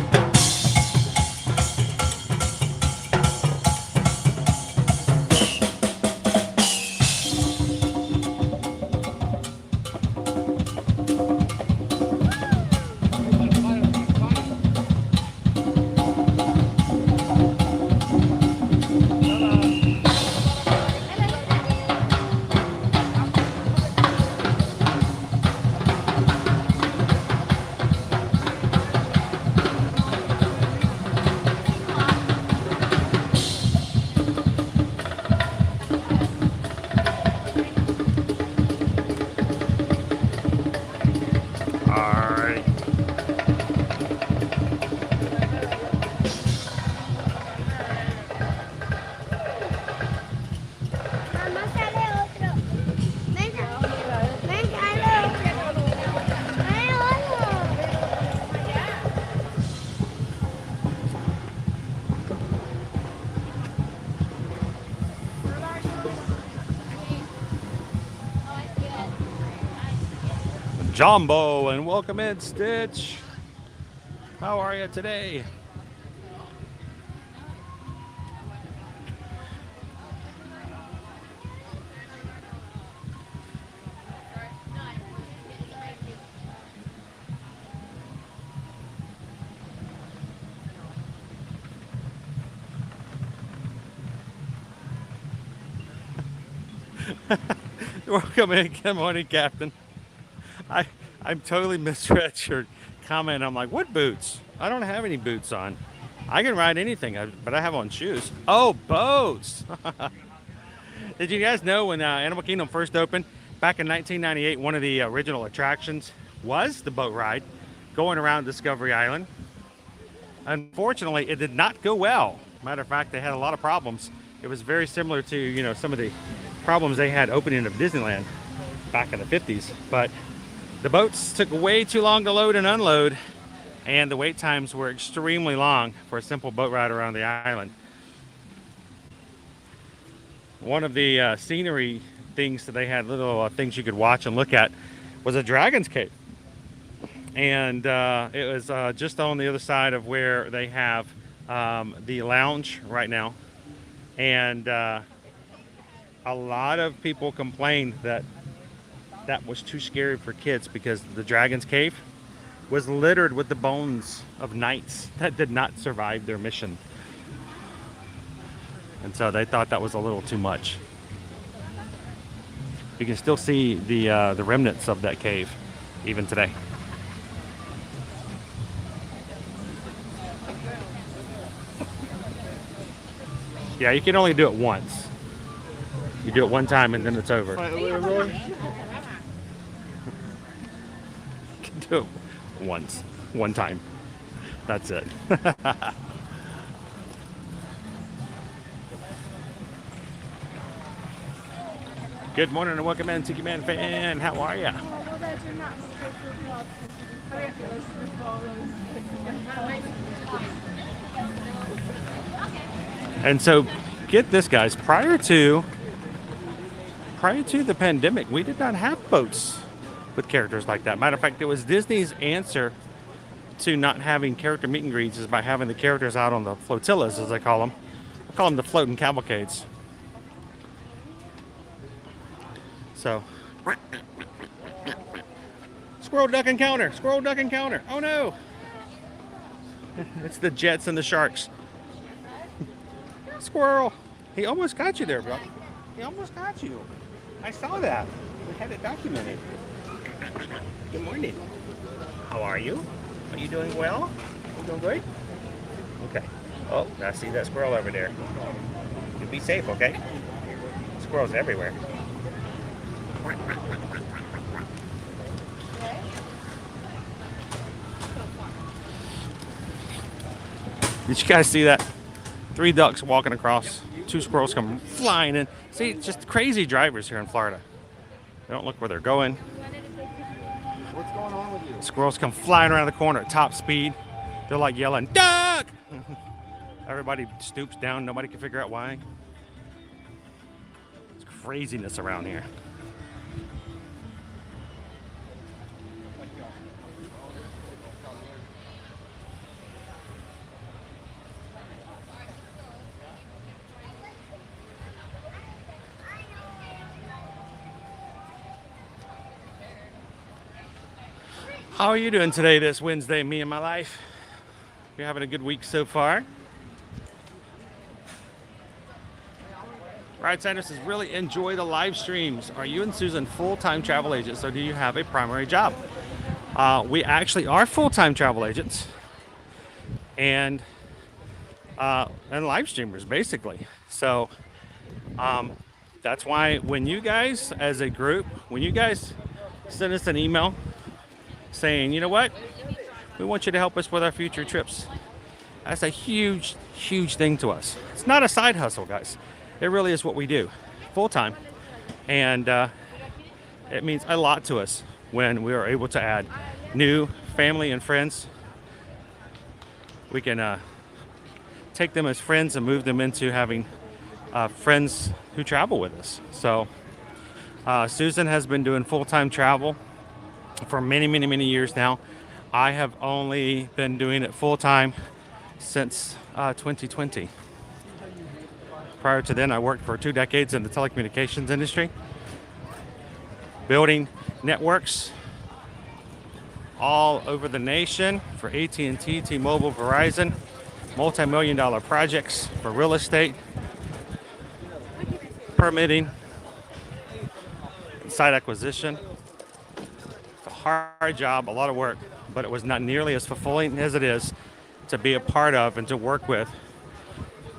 Jumbo, and welcome in, Stitch. How are you today? Welcome in. Good morning, Captain. I totally misread your comment. I'm like, what boots? I don't have any boots on. I can ride anything, but I have on shoes. Oh, boats. Did you guys know when Animal Kingdom first opened back in 1998, one of the original attractions was the boat ride going around Discovery Island? Unfortunately, it did not go well. Matter of fact, they had a lot of problems. It was very similar to, you know, some of the problems they had opening of Disneyland back in the 50s. But the boats took way too long to load and unload, and the wait times were extremely long for a simple boat ride around the island. One of the scenery things that they had, little things you could watch and look at, was a dragon's cave. And it was just on the other side of where they have the lounge right now. And a lot of people complained that that was too scary for kids because the dragon's cave was littered with the bones of knights that did not survive their mission. And so they thought that was a little too much. You can still see the remnants of that cave even today. Yeah, you can only do it once. You do it one time and then it's over. Do it once, one time. That's it. Good morning and welcome in, Tiki Man fan. How are ya? And so, get this, guys. Prior to the pandemic, we did not have boats with characters like that. Matter of fact, it was Disney's answer to not having character meet and greets is by having the characters out on the flotillas, as they call them. I call them the floating cavalcades. So, squirrel duck encounter, squirrel duck encounter. Oh no! It's the jets and the sharks. Squirrel, he almost got you there, bro. He almost got you. I saw that. We had it documented. Good morning. How are you? Are you doing well? You doing good? Okay. Oh, I see that squirrel over there. You be safe, okay? Squirrels everywhere. Did you guys see that? 3 ducks walking across, 2 squirrels come flying in. See, it's just crazy drivers here in Florida. They don't look where they're going. What's going on with you? Squirrels come flying around the corner at top speed. They're like yelling, duck! Everybody stoops down. Nobody can figure out why. It's craziness around here. How are you doing today, this Wednesday, me and my life? You're having a good week so far? Right, Sanders says, really enjoy the live streams. Are you and Susan full-time travel agents, or do you have a primary job? We actually are full-time travel agents and live streamers, basically. So that's why when you guys, as a group, when you guys send us an email saying, you know what, we want you to help us with our future trips, that's a huge, huge thing to us. It's not a side hustle, guys. It really is what we do full-time, and it means a lot to us when we are able to add new family and friends. We can take them as friends and move them into having friends who travel with us. So Susan has been doing full-time travel for many, many, many years now. I have only been doing it full-time since 2020. Prior to then, I worked for 2 decades in the telecommunications industry, building networks all over the nation for AT&T, T-Mobile, Verizon, multi-million-dollar projects for real estate, permitting, site acquisition. It's a hard job, a lot of work, but it was not nearly as fulfilling as it is to be a part of and to work with.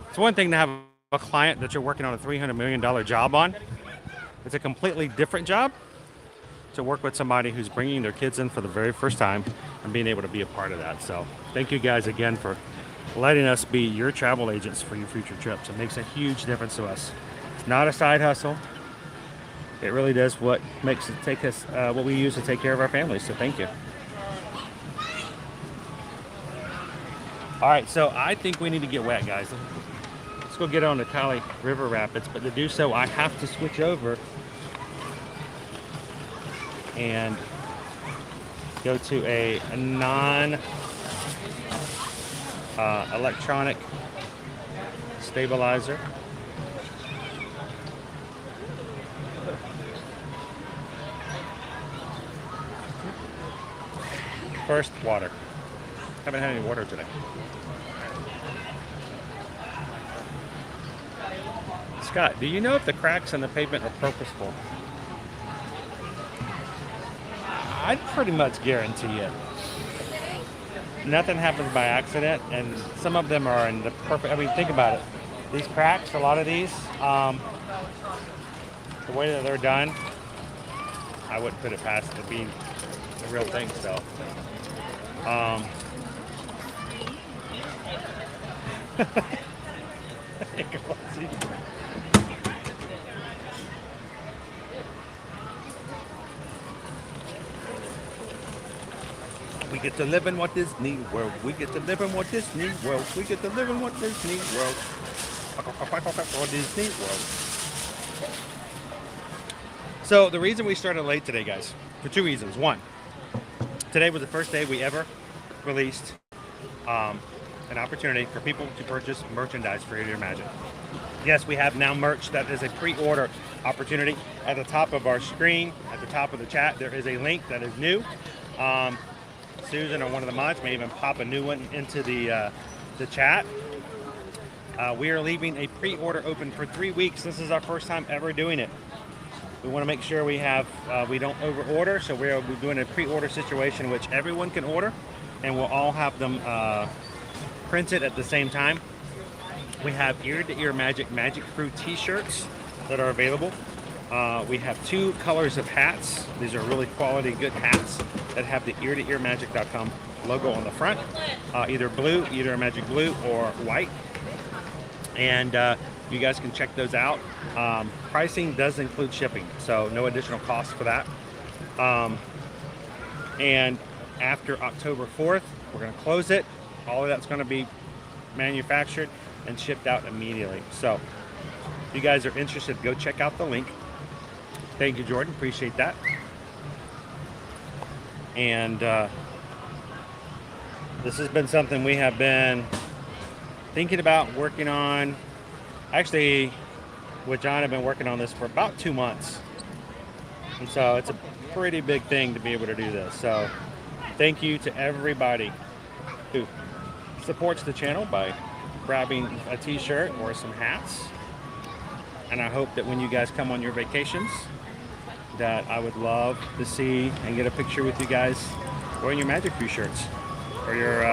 It's one thing to have a client that you're working on a $300 million job on. It's a completely different job to work with somebody who's bringing their kids in for the very first time and being able to be a part of that. So thank you guys again for letting us be your travel agents for your future trips. It makes a huge difference to us. It's not a side hustle. It really does what makes it take us, what we use to take care of our families. So thank you. All right, so I think we need to get wet, guys. Let's go get on the Kali River Rapids, but to do so, I have to switch over and go to a non-electronic stabilizer. First, water. Haven't had any water today. Scott, do you know if the cracks in the pavement are purposeful? I'd pretty much guarantee it. Nothing happens by accident, and some of them are in the perfect. I mean, think about it. These cracks, a lot of these, the way that they're done, I wouldn't put it past it being a real thing. So, we get to live in Walt Disney World. We get to live in Walt Disney World. We get to live in Walt Disney World. Walt Disney World. So the reason we started late today, guys, for 2 reasons. One, today was the first day we ever released an opportunity for people to purchase merchandise for Your Magic. Yes, we have now merch that is a pre-order opportunity. At the top of our screen, at the top of the chat, there is a link that is new. Susan or one of the mods may even pop a new one into the chat. We are leaving a pre-order open for 3 weeks. This is our first time ever doing it. We want to make sure we have we don't over-order, so we're doing a pre-order situation which everyone can order, and we'll all have them printed at the same time. We have ear-to-ear magic crew t-shirts that are available. We have 2 colors of hats. These are really quality, good hats that have the ear-to-earmagic.com logo on the front, either blue, either magic blue or white. And you guys can check those out. Pricing does include shipping, so no additional cost for that. And after October 4th, we're going to close it. All of that's going to be manufactured and shipped out immediately. So if you guys are interested, go check out the link. Thank you, Jordan. Appreciate that. And this has been something we have been thinking about, working on. Actually, with John, I've been working on this for about 2 months. And so it's a pretty big thing to be able to do this. So thank you to everybody who supports the channel by grabbing a t-shirt or some hats. And I hope that when you guys come on your vacations, that I would love to see and get a picture with you guys wearing your Magic Crew shirts or your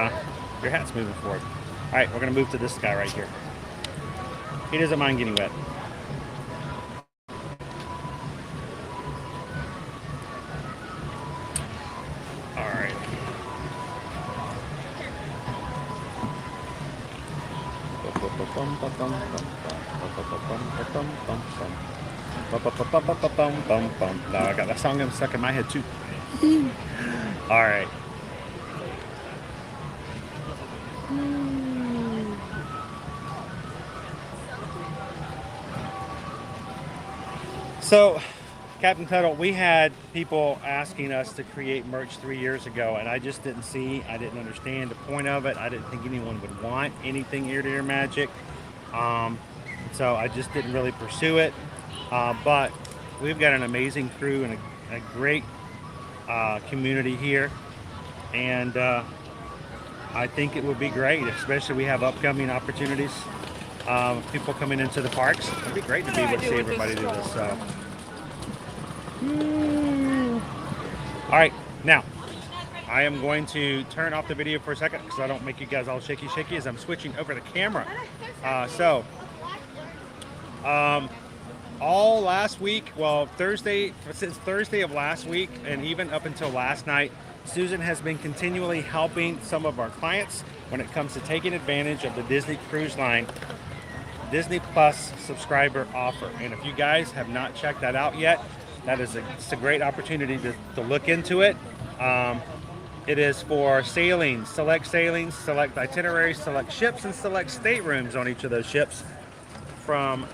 hats moving forward. All right, we're gonna move to this guy right here. He doesn't mind getting wet. All right. No, I got that song stuck in my head too. All right. So, Captain Tuttle, we had people asking us to create merch 3 years ago, and I just didn't understand the point of it. I didn't think anyone would want anything ear-to-ear magic. So I just didn't really pursue it. But we've got an amazing crew and a great community here. And I think it would be great, especially we have upcoming opportunities. People coming into the parks. It'd be great to be able to see everybody do this. So. All right, now I am going to turn off the video for a second because I don't make you guys all shaky as I'm switching over the camera. All last week, well, since Thursday of last week and even up until last night, Susan has been continually helping some of our clients when it comes to taking advantage of the Disney Cruise Line Disney Plus subscriber offer. And if you guys have not checked that out yet, it's a great opportunity to look into it. It is for sailings, select itineraries, select ships, and select staterooms on each of those ships from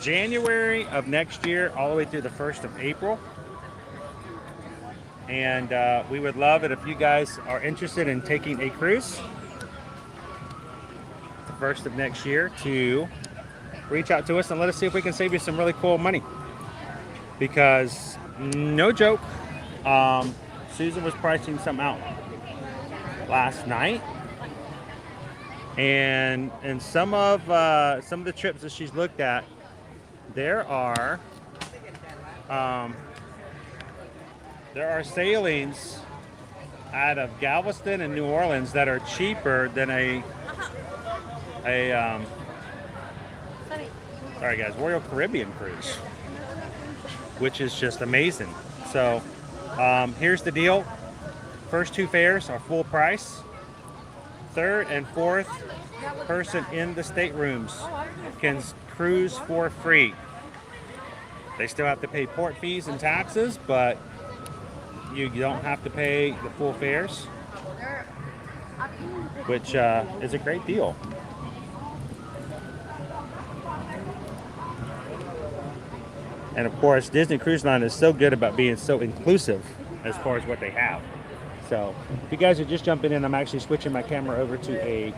January of next year all the way through the 1st of April. And we would love it if you guys are interested in taking a cruise the 1st of next year to reach out to us and let us see if we can save you some really cool money. Because, no joke, Susan was pricing some out last night, and some of the trips that she's looked at, there are sailings out of Galveston and New Orleans that are cheaper than sorry guys, Royal Caribbean cruise, which is just amazing. So here's the deal. First 2 fares are full price. Third and fourth person in the staterooms can cruise for free. They still have to pay port fees and taxes, but you don't have to pay the full fares, which is a great deal. And of course, Disney Cruise Line is so good about being so inclusive as far as what they have. So if you guys are just jumping in, I'm actually switching my camera over to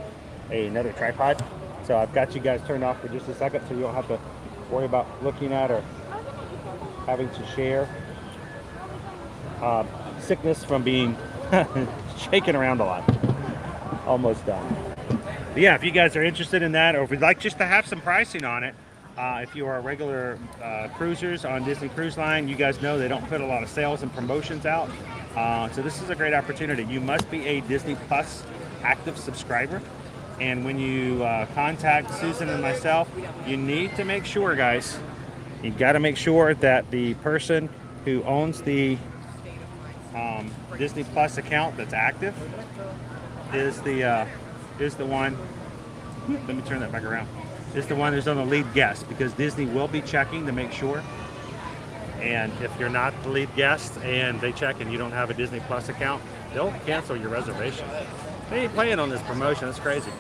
another tripod. So I've got you guys turned off for just a second so you don't have to worry about looking at or having to share sickness from being shaken around a lot. Almost done. But yeah, if you guys are interested in that, or if you'd like just to have some pricing on it, if you are regular cruisers on Disney Cruise Line, you guys know they don't put a lot of sales and promotions out. So this is a great opportunity. You must be a Disney Plus active subscriber. And when you contact Susan and myself, you need to make sure, guys, you got to make sure that the person who owns the Disney Plus account that's active is the one. Let me turn that back around. Is the one who's on the lead guest, because Disney will be checking to make sure. And if you're not the lead guest and they check and you don't have a Disney Plus account, they'll cancel your reservation. They ain't playing on this promotion. It's crazy.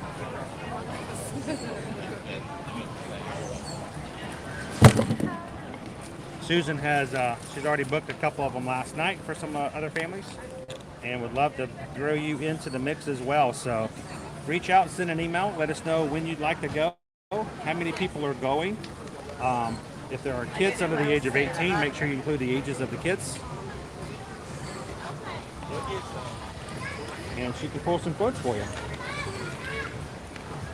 Susan has, she's already booked a couple of them last night for some other families and would love to throw you into the mix as well. So reach out, send an email, let us know when you'd like to go, how many people are going. If there are kids under the age of 18, make sure you include the ages of the kids. And she can pull some quotes for you.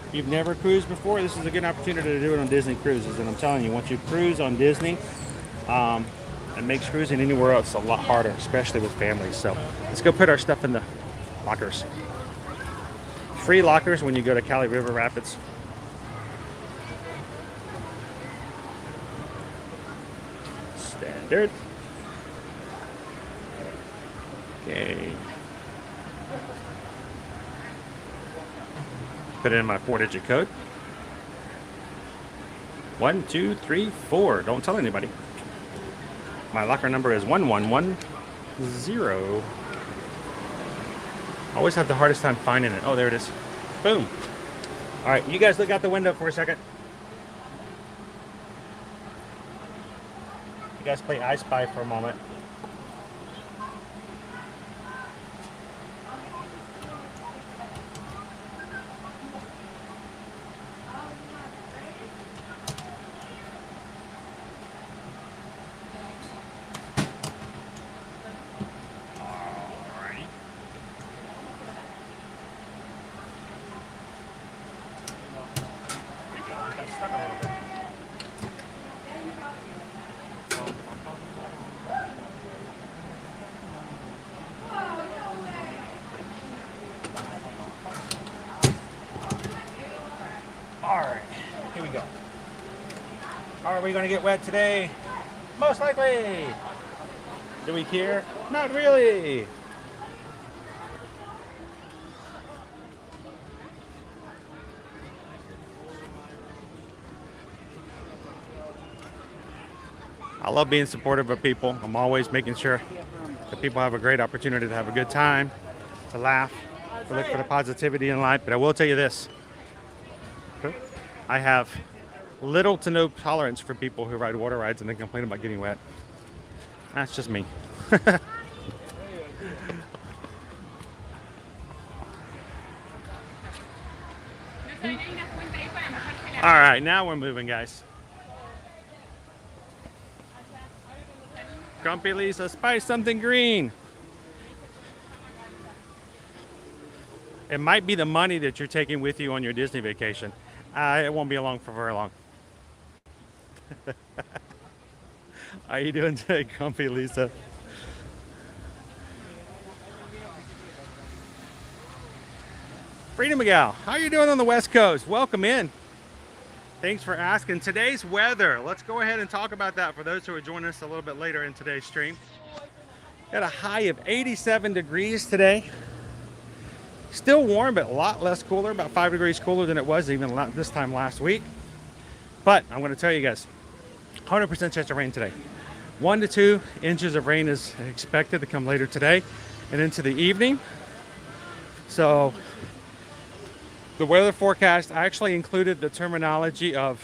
If you've never cruised before, this is a good opportunity to do it on Disney Cruises. And I'm telling you, once you cruise on Disney, it makes cruising anywhere else a lot harder, especially with families. So let's go put our stuff in the lockers. Free lockers when you go to Cali River Rapids. Standard. Okay. Put in my 4-digit code. 1, 2, 3, 4. Don't tell anybody. My locker number is 1110. Always have the hardest time finding it. Oh, there it is. Boom. All right, you guys look out the window for a second. You guys play I Spy for a moment. Here we go. Are we going to get wet today? Most likely. Do we care? Not really. I love being supportive of people. I'm always making sure that people have a great opportunity to have a good time, to laugh, to look for the positivity in life. But I will tell you this. I have little to no tolerance for people who ride water rides and then complain about getting wet. That's just me. All right, now we're moving, guys. Grumpy Lisa, spice something green. It might be the money that you're taking with you on your Disney vacation. It won't be along for very long. How you doing today, Grumpy Lisa? Freedom Miguel, how you doing on the West Coast? Welcome in. Thanks for asking. Today's weather, let's go ahead and talk about that for those who are joining us a little bit later in today's stream. Got a high of 87 degrees today. Still warm, but a lot less cooler, about 5 degrees cooler than it was even this time last week. But I'm going to tell you guys, 100% chance of rain today. 1 to 2 inches of rain is expected to come later today and into the evening. So the weather forecast actually included the terminology of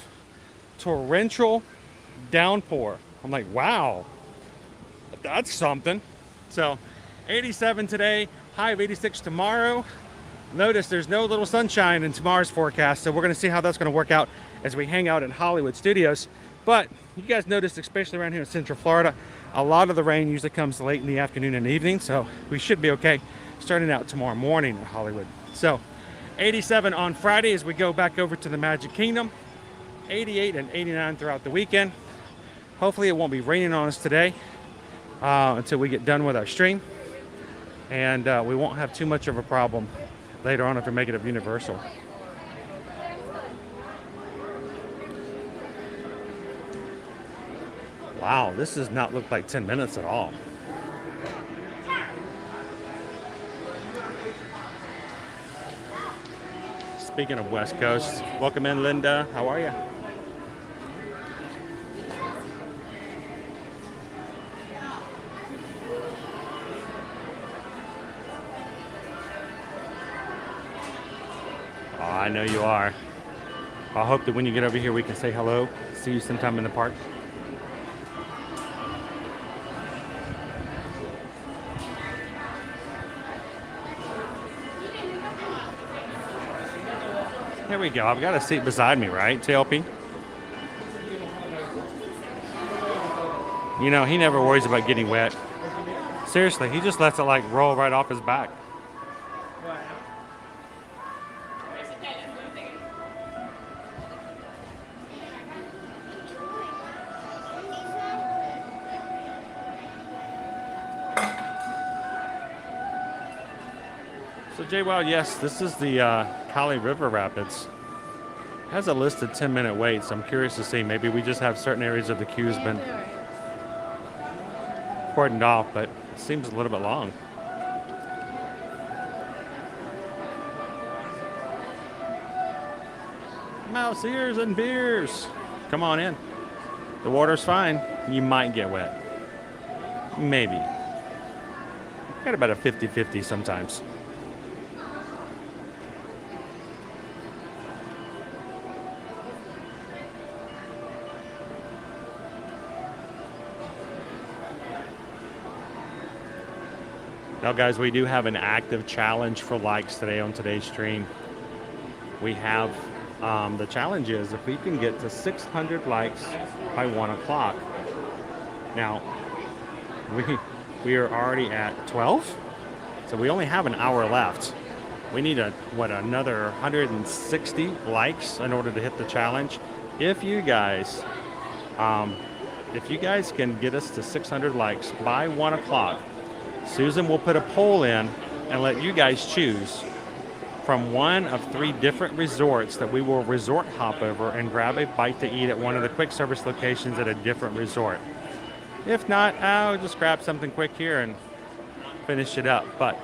torrential downpour. I'm like, wow, that's something. So 87 today, high of 86 tomorrow. Notice there's no little sunshine in tomorrow's forecast, so we're going to see how that's going to work out as we hang out in Hollywood Studios. But you guys noticed, especially around here in Central Florida, a lot of the rain usually comes late in the afternoon and evening, so we should be okay starting out tomorrow morning in Hollywood. So 87 on Friday as we go back over to the Magic Kingdom. 88 and 89 throughout the weekend. Hopefully it won't be raining on us today until we get done with our stream. And we won't have too much of a problem later on if we make it of Universal. Wow, this does not look like 10 minutes at all. Speaking of West Coast, welcome in, Linda. How are you? I know you are. I hope that when you get over here, we can say hello. See you sometime in the park. There we go. I've got a seat beside me, right, TLP? You know, he never worries about getting wet. Seriously, he just lets it like roll right off his back. So JWoww, yes, this is the Kadani River Rapids. It has a listed 10-minute wait, so I'm curious to see. Maybe we just have certain areas of the queue's been cordoned off, but it seems a little bit long. Mouse ears and beers. Come on in. The water's fine. You might get wet. Maybe. Got about a 50-50 sometimes. Now guys, we do have an active challenge for likes today on today's stream. We have, the challenge is if we can get to 600 likes by 1 o'clock. Now, we are already at 12, so we only have an hour left. We need another 160 likes in order to hit the challenge. If you guys can get us to 600 likes by 1 o'clock, Susan will put a poll in and let you guys choose from one of 3 different resorts that we will resort hop over and grab a bite to eat at one of the quick service locations at a different resort. If not, I'll just grab something quick here and finish it up. But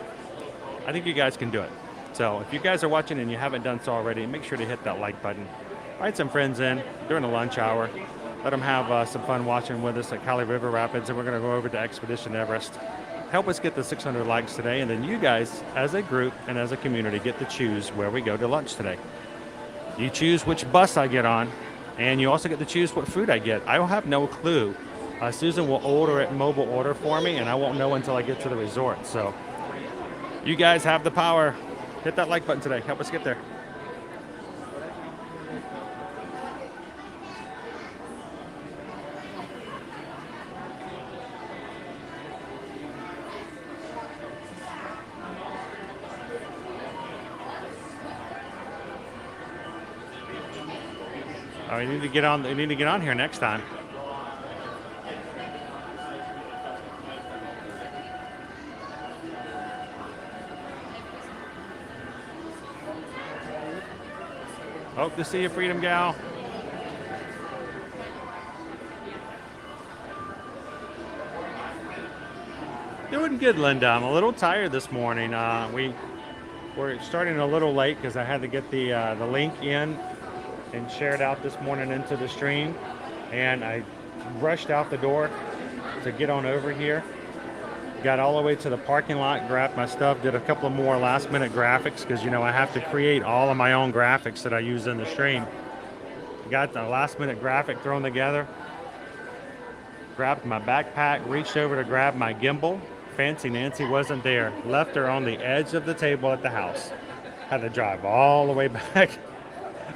I think you guys can do it. So if you guys are watching and you haven't done so already, make sure to hit that like button. Invite some friends in during the lunch hour. Let them have some fun watching with us at Kadani River Rapids, and we're going to go over to Expedition Everest. Help us get the 600 likes today, and then you guys, as a group and as a community, get to choose where we go to lunch today. You choose which bus I get on, and you also get to choose what food I get. I will have no clue. Susan will order it mobile order for me, and I won't know until I get to the resort. So you guys have the power. Hit that like button today. Help us get there. Oh, we need to get on. We need to get on here next time. Hope to see you, Freedom Gal. Doing good, Linda. I'm a little tired this morning. We're starting a little late because I had to get the link in and shared out this morning into the stream, and I rushed out the door to get on over here. Got all the way to the parking lot, grabbed my stuff, did a couple of more last minute graphics because you know I have to create all of my own graphics that I use in the stream. Got the last minute graphic thrown together, grabbed my backpack, reached over to grab my gimbal. Fancy Nancy wasn't there, left her on the edge of the table at the house. Had to drive all the way back.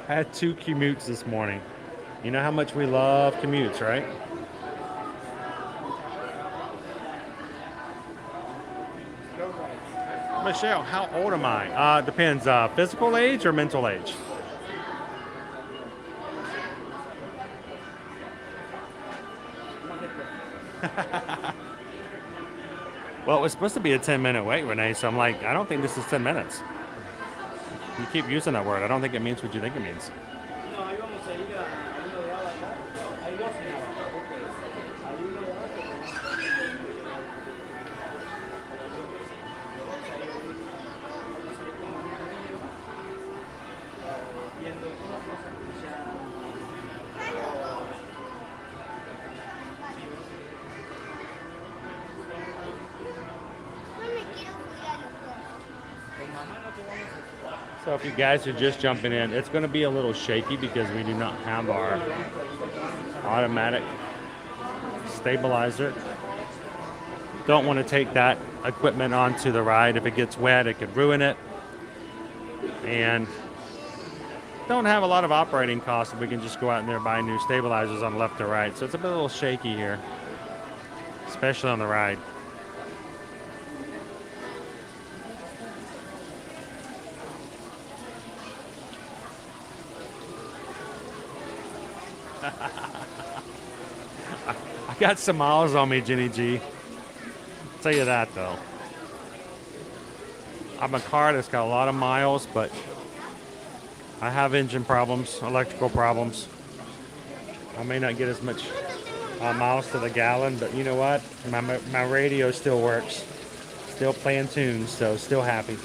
I had 2 commutes this morning. You know how much we love commutes, right? Michelle, how old am I? Depends, physical age or mental age? Well, it was supposed to be a 10-minute wait, Renee, so I'm like, I don't think this is 10 minutes. You keep using that word. I don't think it means what you think it means. So if you guys are just jumping in, it's going to be a little shaky because we do not have our automatic stabilizer. Don't want to take that equipment onto the ride. If it gets wet, it could ruin it. And don't have a lot of operating costs if we can just go out in there and buy new stabilizers on left or right. So it's a bit a little shaky here, especially on the ride. I got some miles on me, Jenny G. I'll tell you that though. I'm a car that's got a lot of miles, but I have engine problems, electrical problems. I may not get as much miles to the gallon, but you know what? My radio still works. Still playing tunes, so still happy.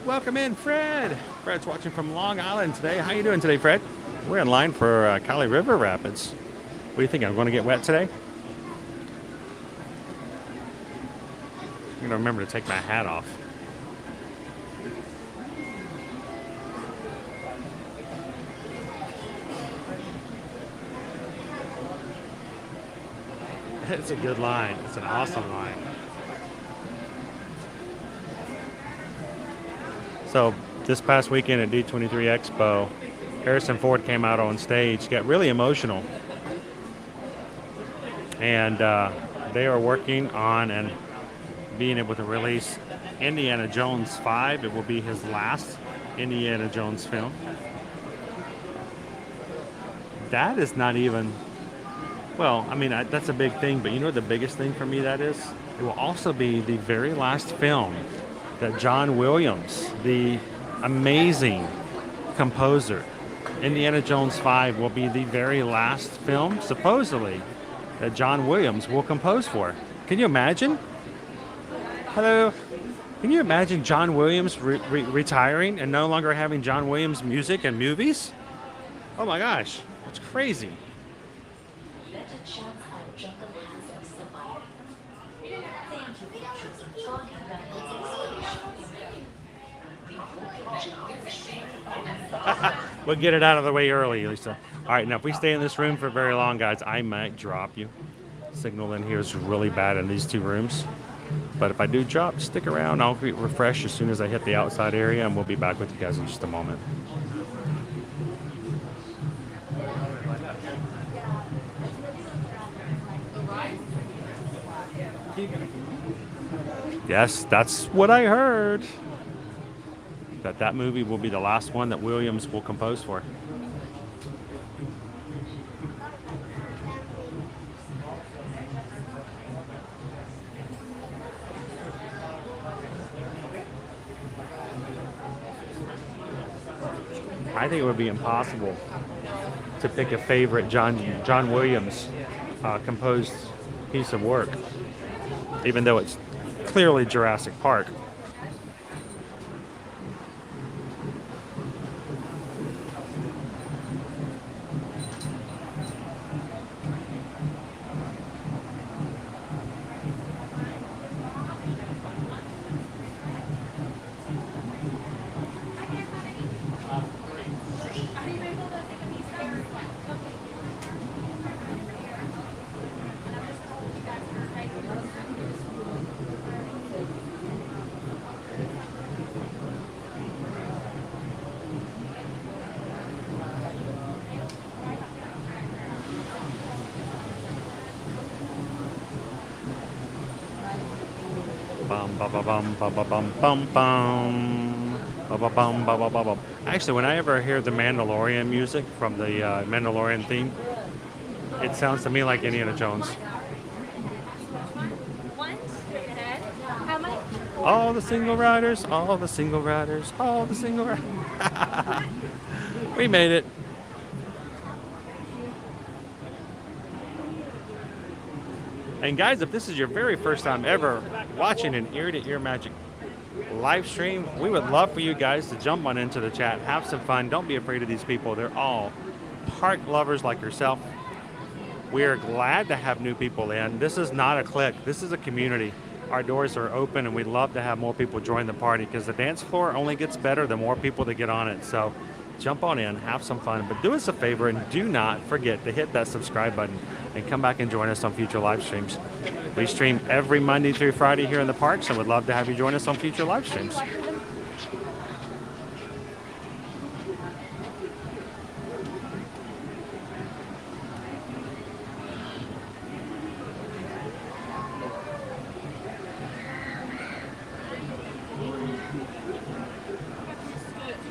Welcome in, Fred. Fred's watching from Long Island today. How you doing today, Fred? We're in line for Kali River Rapids. What do you think? I'm going to get wet today? I'm going to remember to take my hat off. It's a good line. It's an awesome line. So this past weekend at D23 Expo, Harrison Ford came out on stage, got really emotional. And they are working on and being able to release Indiana Jones 5. It will be his last Indiana Jones film. That is not even, well, I mean, that's a big thing, but you know what the biggest thing for me that is? It will also be the very last film that John Williams, the amazing composer, Indiana Jones 5 will be the very last film, supposedly, that John Williams will compose for. Can you imagine? Hello? Can you imagine John Williams retiring and no longer having John Williams music and movies? Oh my gosh, that's crazy. We'll get it out of the way early, Lisa. All right, now if we stay in this room for very long, guys, I might drop you. Signal in here is really bad in these two rooms. But if I do drop, stick around. I'll refresh as soon as I hit the outside area, and we'll be back with you guys in just a moment. Yes, that's what I heard. That movie will be the last one that Williams will compose for. I think it would be impossible to pick a favorite John Williams composed piece of work, even though it's clearly Jurassic Park. Actually, whenever I hear the Mandalorian music from the Mandalorian theme, it sounds to me like Indiana Jones. All the single riders, all the single riders, all the single riders. We made it. And guys, if this is your very first time ever watching an ear-to-ear magic live stream. We would love for you guys to jump on into the chat, have some fun. Don't be afraid of these people. They're all park lovers like yourself. We are glad to have new people in. This is not a clique. This is a community. Our doors are open, and we'd love to have more people join the party because the dance floor only gets better the more people that get on it. So jump on in, have some fun, but do us a favor and do not forget to hit that subscribe button and come back and join us on future live streams. We stream every Monday through Friday here in the parks, and would love to have you join us on future live streams.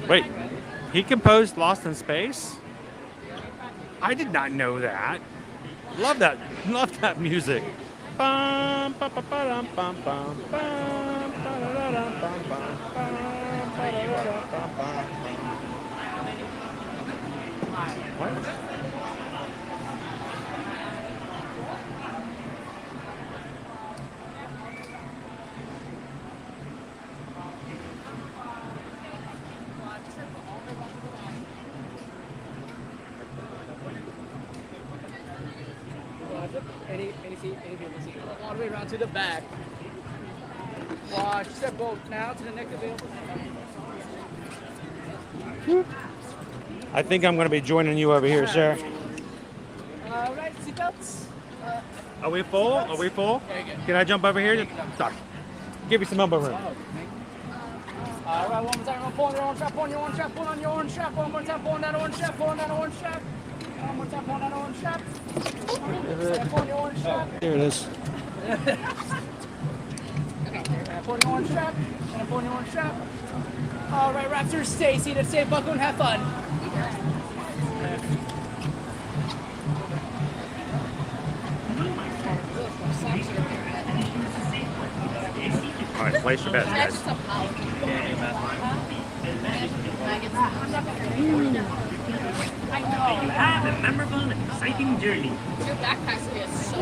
Wait, he composed Lost in Space? I did not know that. Love that music. Bum, ba, ba, ba, dum, bum, bum, bum, ba, da, da, dum, bum, bum, bum, ba, da, da, dum, bum, bum. What? All the way around to the back. Watch, step boat now to the next available. I think I'm going to be joining you over here, sir. All right, seatbelts. Are we full? Are we full? Can I jump over here? Sorry. Give me some elbow room. All right, one more time. Pull on your orange strap, pull on your orange strap, pull on your orange strap. One more time, pull on that orange strap, pull on that orange strap. One more time, pull on that orange strap. Pull on your orange strap. Here it is. Pull on your orange strap, and pull on your orange strap. All right, Raptors, stay seated, stay buckled, and have fun. All right, place your bets, guys. I know. You have a memorable and exciting journey. Your backpack's gonna be so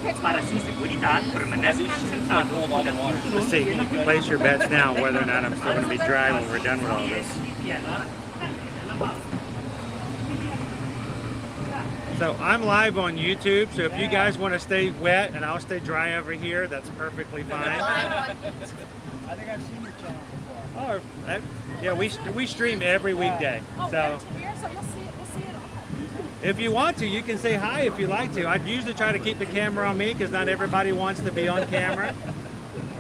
It's para su seguridad permanezcan sentados. Let's see. Place your bets now whether or not I'm still going to be dry when we're done with all this. So I'm live on YouTube, so if you guys want to stay wet and I'll stay dry over here, that's perfectly fine. I think I've seen your channel before. Oh, yeah, we stream every weekday. So if you want to, you can say hi if you like to. I'd usually try to keep the camera on me because not everybody wants to be on camera.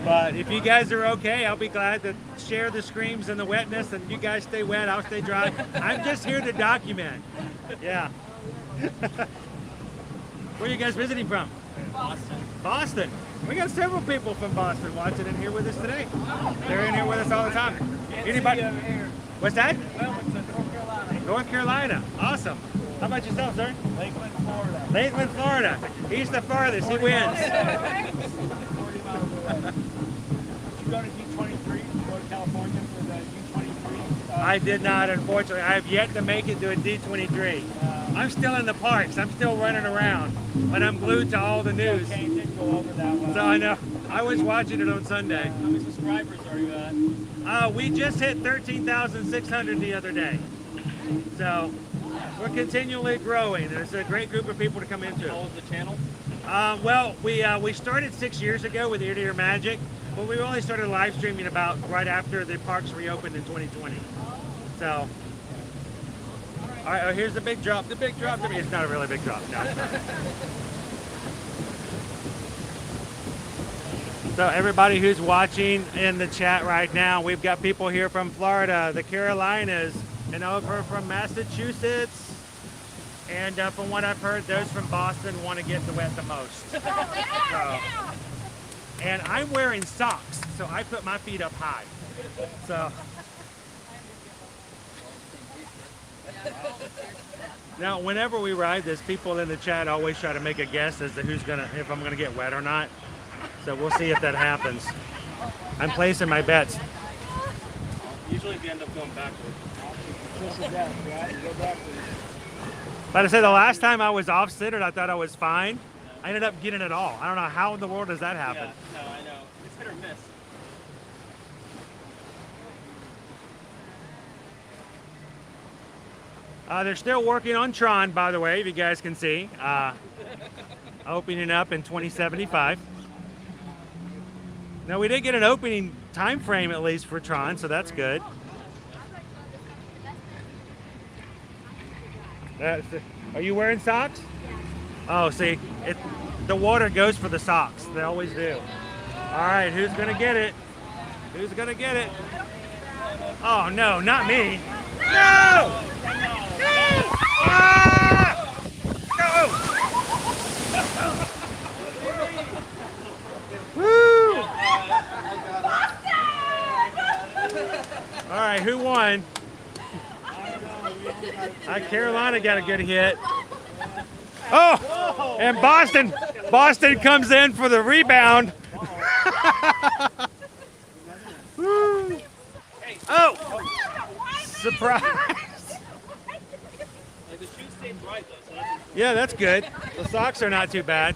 But if you guys are okay, I'll be glad to share the screams and the wetness, and you guys stay wet, I'll stay dry. I'm just here to document. Yeah. Where are you guys visiting from? Boston. Boston. We got several people from Boston watching in here with us today. They're in here with us all the time. Anybody? What's that? Wilmington, North Carolina. North Carolina. Awesome. How about yourself, sir? Lakeland, Florida. Lakeland, Florida. He's the farthest. He wins. 40 miles away. Did you go to D23? Did you go to California for the D23? I did not, unfortunately. I have yet to make it to a D23. I'm still in the parks. I'm still running around, but I'm glued to all the news. Okay, didn't go over that one. So I know. I was watching it on Sunday. How many subscribers are you at? We just hit 13,600 the other day. So we're continually growing. There's a great group of people to come into. How old's the channel? Well, we started 6 years ago with Ear to Ear Magic, but we only started live streaming about right after the parks reopened in 2020. So, all right, here's the big drop. The big drop. I mean, it's not a really big drop. No. So everybody who's watching in the chat right now, we've got people here from Florida, the Carolinas, and over from Massachusetts. And from what I've heard, those from Boston want to get the wet the most. So, and I'm wearing socks, so I put my feet up high. So now, whenever we ride this, people in the chat always try to make a guess as to if I'm gonna get wet or not. So we'll see if that happens. I'm placing my bets. Usually we end up going backwards. But I said the last time I was off-centered, I thought I was fine. I ended up getting it all. I don't know how in the world does that happen. Yeah, no, I know. It's hit or miss. They're still working on Tron, by the way, if you guys can see. Opening up in 2075. Now, we did get an opening time frame, at least, for Tron, so that's good. Are you wearing socks? Oh, see, the water goes for the socks. They always do. All right, who's going to get it? Who's going to get it? Oh, no, not me. No! Ah! No! Woo! All right, who won? Carolina got a good hit. Oh, and Boston comes in for the rebound. Woo. Oh, surprise. Yeah, that's good. The socks are not too bad.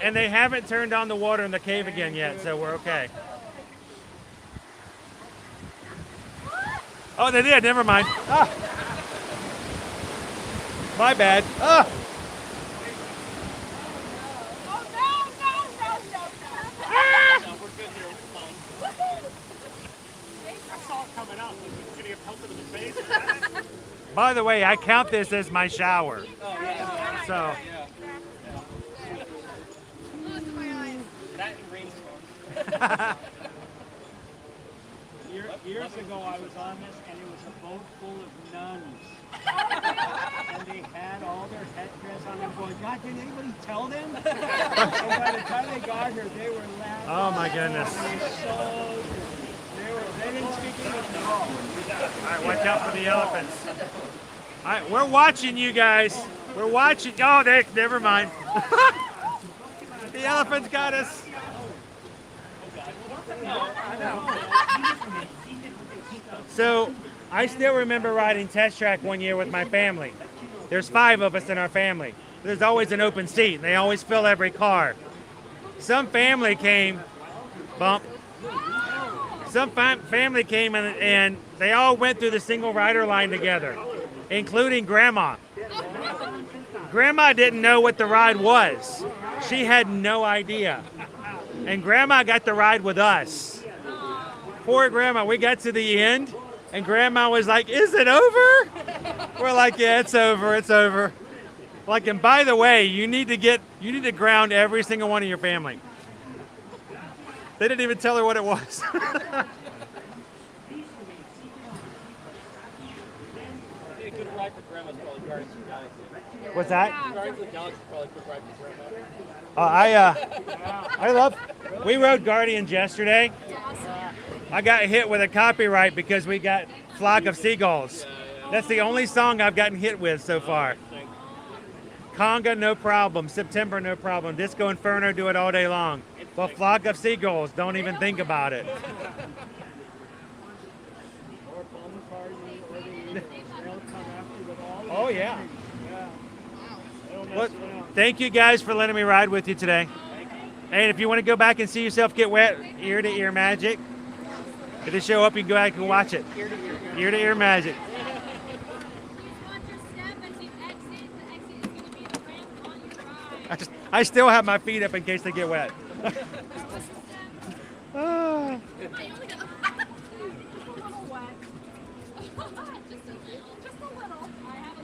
And they haven't turned on the water in the cave again yet, so we're okay. Oh, they did. Never mind. Ah. My bad. Ah. By the way, I count this as my shower. So. Years ago, I was on this, and it was a boat full of nuns. And they had all their headdress on them going, God, did anybody tell them? And by the time they got here, they were laughing. Oh, my goodness. They didn't speak English at all. All right, watch out for the elephants. All right, we're watching you guys. We're watching. Oh, never mind. The elephants got us. So, I still remember riding test track one year with my family. There's 5 of us in our family. There's always an open seat, and they always fill every car. Some family came, bump. Some family came and they all went through the single rider line together, including Grandma. Grandma didn't know what the ride was. She had no idea. And Grandma got the ride with us. Poor Grandma, we got to the end, and Grandma was like, "Is it over?" We're like, "Yeah, it's over, it's over." Like, and by the way, you need to ground every single one of your family. They didn't even tell her what it was. What's that? We rode Guardians yesterday. I got hit with a copyright because we got Flock of Seagulls. That's the only song I've gotten hit with so far. Conga, no problem. September, no problem. Disco Inferno, do it all day long. But Flock of Seagulls, don't even think about it. Oh, yeah. Well, thank you guys for letting me ride with you today. And if you want to go back and see yourself get wet, ear to ear magic. If it show up, you can go back and watch it. Ear to ear magic. I still have my feet up in case they get wet.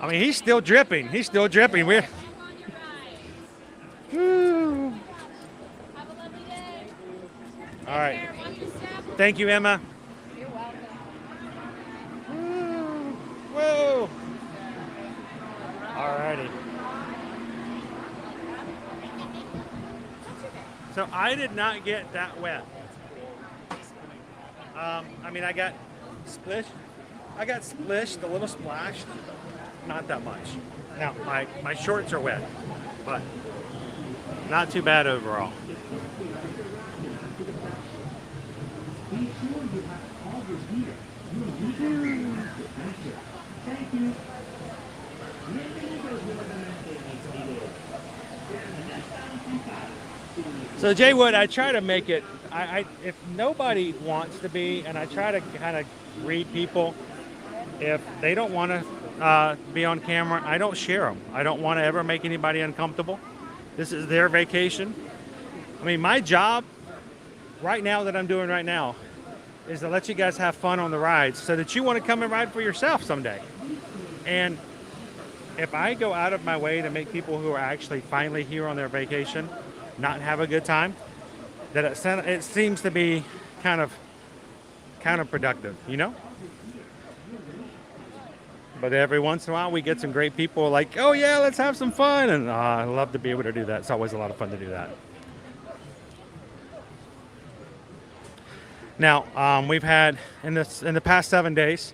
I mean, he's still dripping. He's still dripping. We're. All right. Thank you, Emma. You're welcome. Whoa. All righty. So I did not get that wet. I mean, I got splished. A little splashed. Not that much. Now, my shorts are wet, but not too bad overall. So Jay Wood, I try to make it, if nobody wants to be, and I try to kind of read people, if they don't want to be on camera, I don't share them. I don't want to ever make anybody uncomfortable. This is their vacation. I mean, my job right now that I'm doing right now is to let you guys have fun on the rides so that you want to come and ride for yourself someday. And if I go out of my way to make people who are actually finally here on their vacation not have a good time, that it seems to be kind of counterproductive, you know? But every once in a while we get some great people like, oh yeah, let's have some fun. And I love to be able to do that. It's always a lot of fun to do that. Now, we've had, in the past 7 days,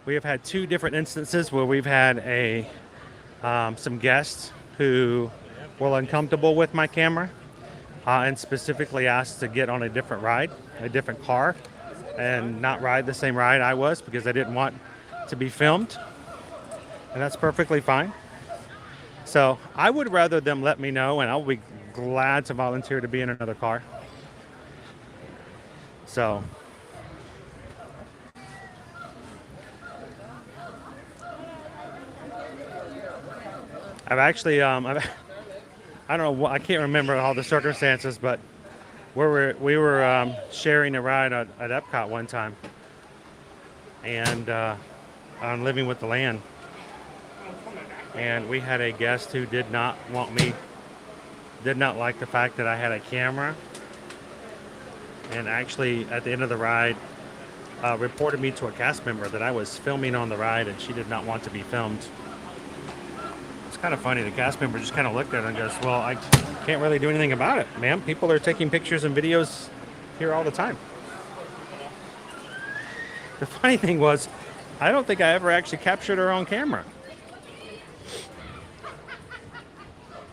we have had 2 different instances where we've had some guests who were uncomfortable with my camera and specifically asked to get on a different ride, a different car, and not ride the same ride I was because I didn't want to be filmed. And that's perfectly fine. So I would rather them let me know, and I'll be glad to volunteer to be in another car. So I've actually, I don't know, I can't remember all the circumstances, but we were sharing a ride at Epcot one time, and on Living with the Land. And we had a guest who did not like the fact that I had a camera, and actually at the end of the ride reported me to a cast member that I was filming on the ride and she did not want to be filmed. It's kind of funny. The cast member just kind of looked at it and goes, well, I can't really do anything about it, ma'am. People are taking pictures and videos here all the time. The funny thing was, I don't think I ever actually captured her on camera.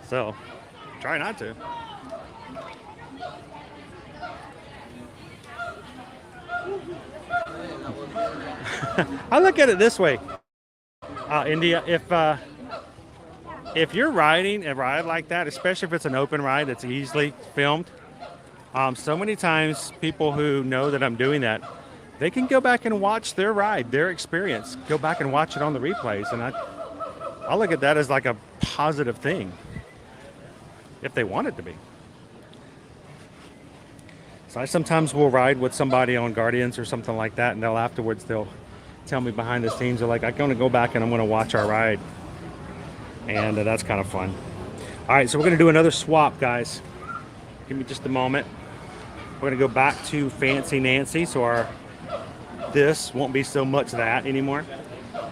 So, try not to. I look at it this way, India. If you're riding a ride like that, especially if it's an open ride that's easily filmed, so many times people who know that I'm doing that, they can go back and watch their ride, their experience, go back and watch it on the replays, and I look at that as like a positive thing. If they want it to be. So I sometimes will ride with somebody on Guardians or something like that, and they'll tell me behind the scenes, they're like, I'm going to go back and I'm going to watch our ride. And that's kind of fun. All right, so we're going to do another swap, guys. Give me just a moment. We're going to go back to Fancy Nancy, so this won't be so much that anymore.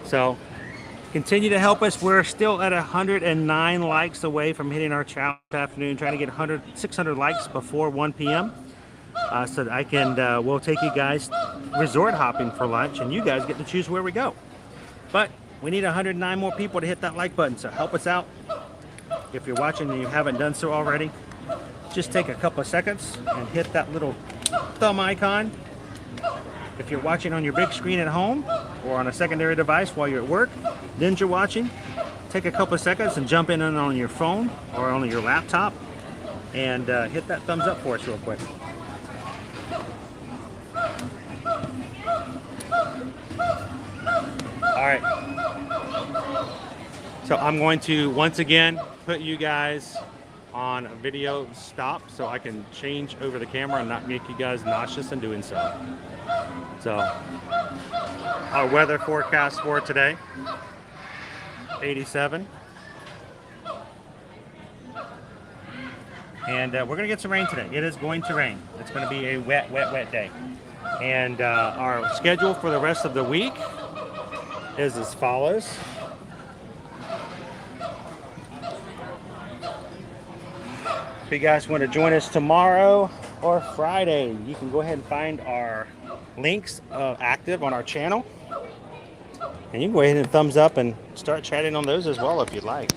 So continue to help us. We're still at 109 likes away from hitting our challenge this afternoon, trying to get 600 likes before 1 p.m. So that I can, we'll take you guys resort hopping for lunch, and you guys get to choose where we go. But we need 109 more people to hit that like button, so help us out. If you're watching and you haven't done so already, just take a couple of seconds and hit that little thumb icon. If you're watching on your big screen at home or on a secondary device while you're at work, binge you're watching, take a couple of seconds and jump in on your phone or on your laptop and hit that thumbs up for us real quick. All right. So I'm going to once again put you guys on a video stop so I can change over the camera and not make you guys nauseous in doing so. So our weather forecast for today, 87. And we're going to get some rain today. It is going to rain. It's going to be a wet, wet, wet day. And our schedule for the rest of the week is as follows. If you guys want to join us tomorrow or Friday, you can go ahead and find our links active on our channel. And you can go ahead and thumbs up and start chatting on those as well if you'd like.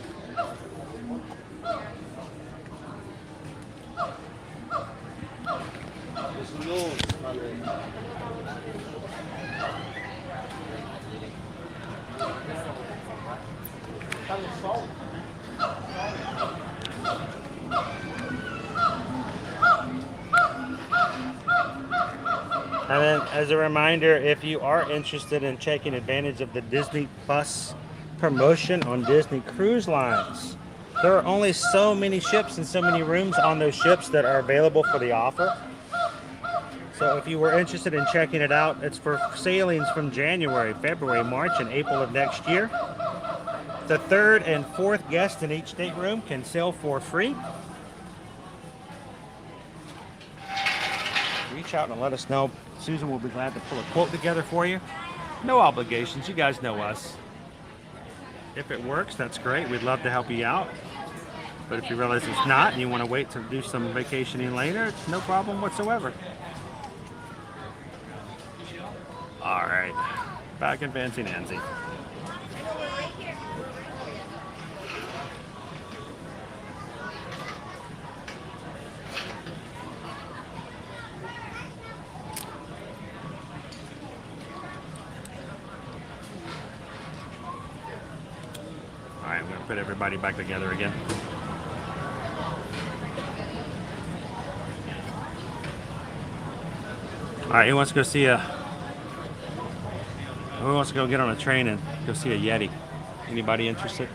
And then as a reminder, if you are interested in taking advantage of the Disney Plus promotion on Disney Cruise Lines. There are only so many ships and so many rooms on those ships that are available for the offer. So if you were interested in checking it out, it's for sailings from January, February, March, and April of next year. The third and fourth guest in each stateroom can sail for free. Reach out and let us know. Susan will be glad to pull a quote together for you. No obligations. You guys know us. If it works, that's great. We'd love to help you out. But if you realize it's not and you want to wait to do some vacationing later, it's no problem whatsoever. All right, back in Fancy Nancy. All right, I'm going to put everybody back together again. All right, who wants to go see who wants to go get on a train and go see a Yeti? Anybody interested?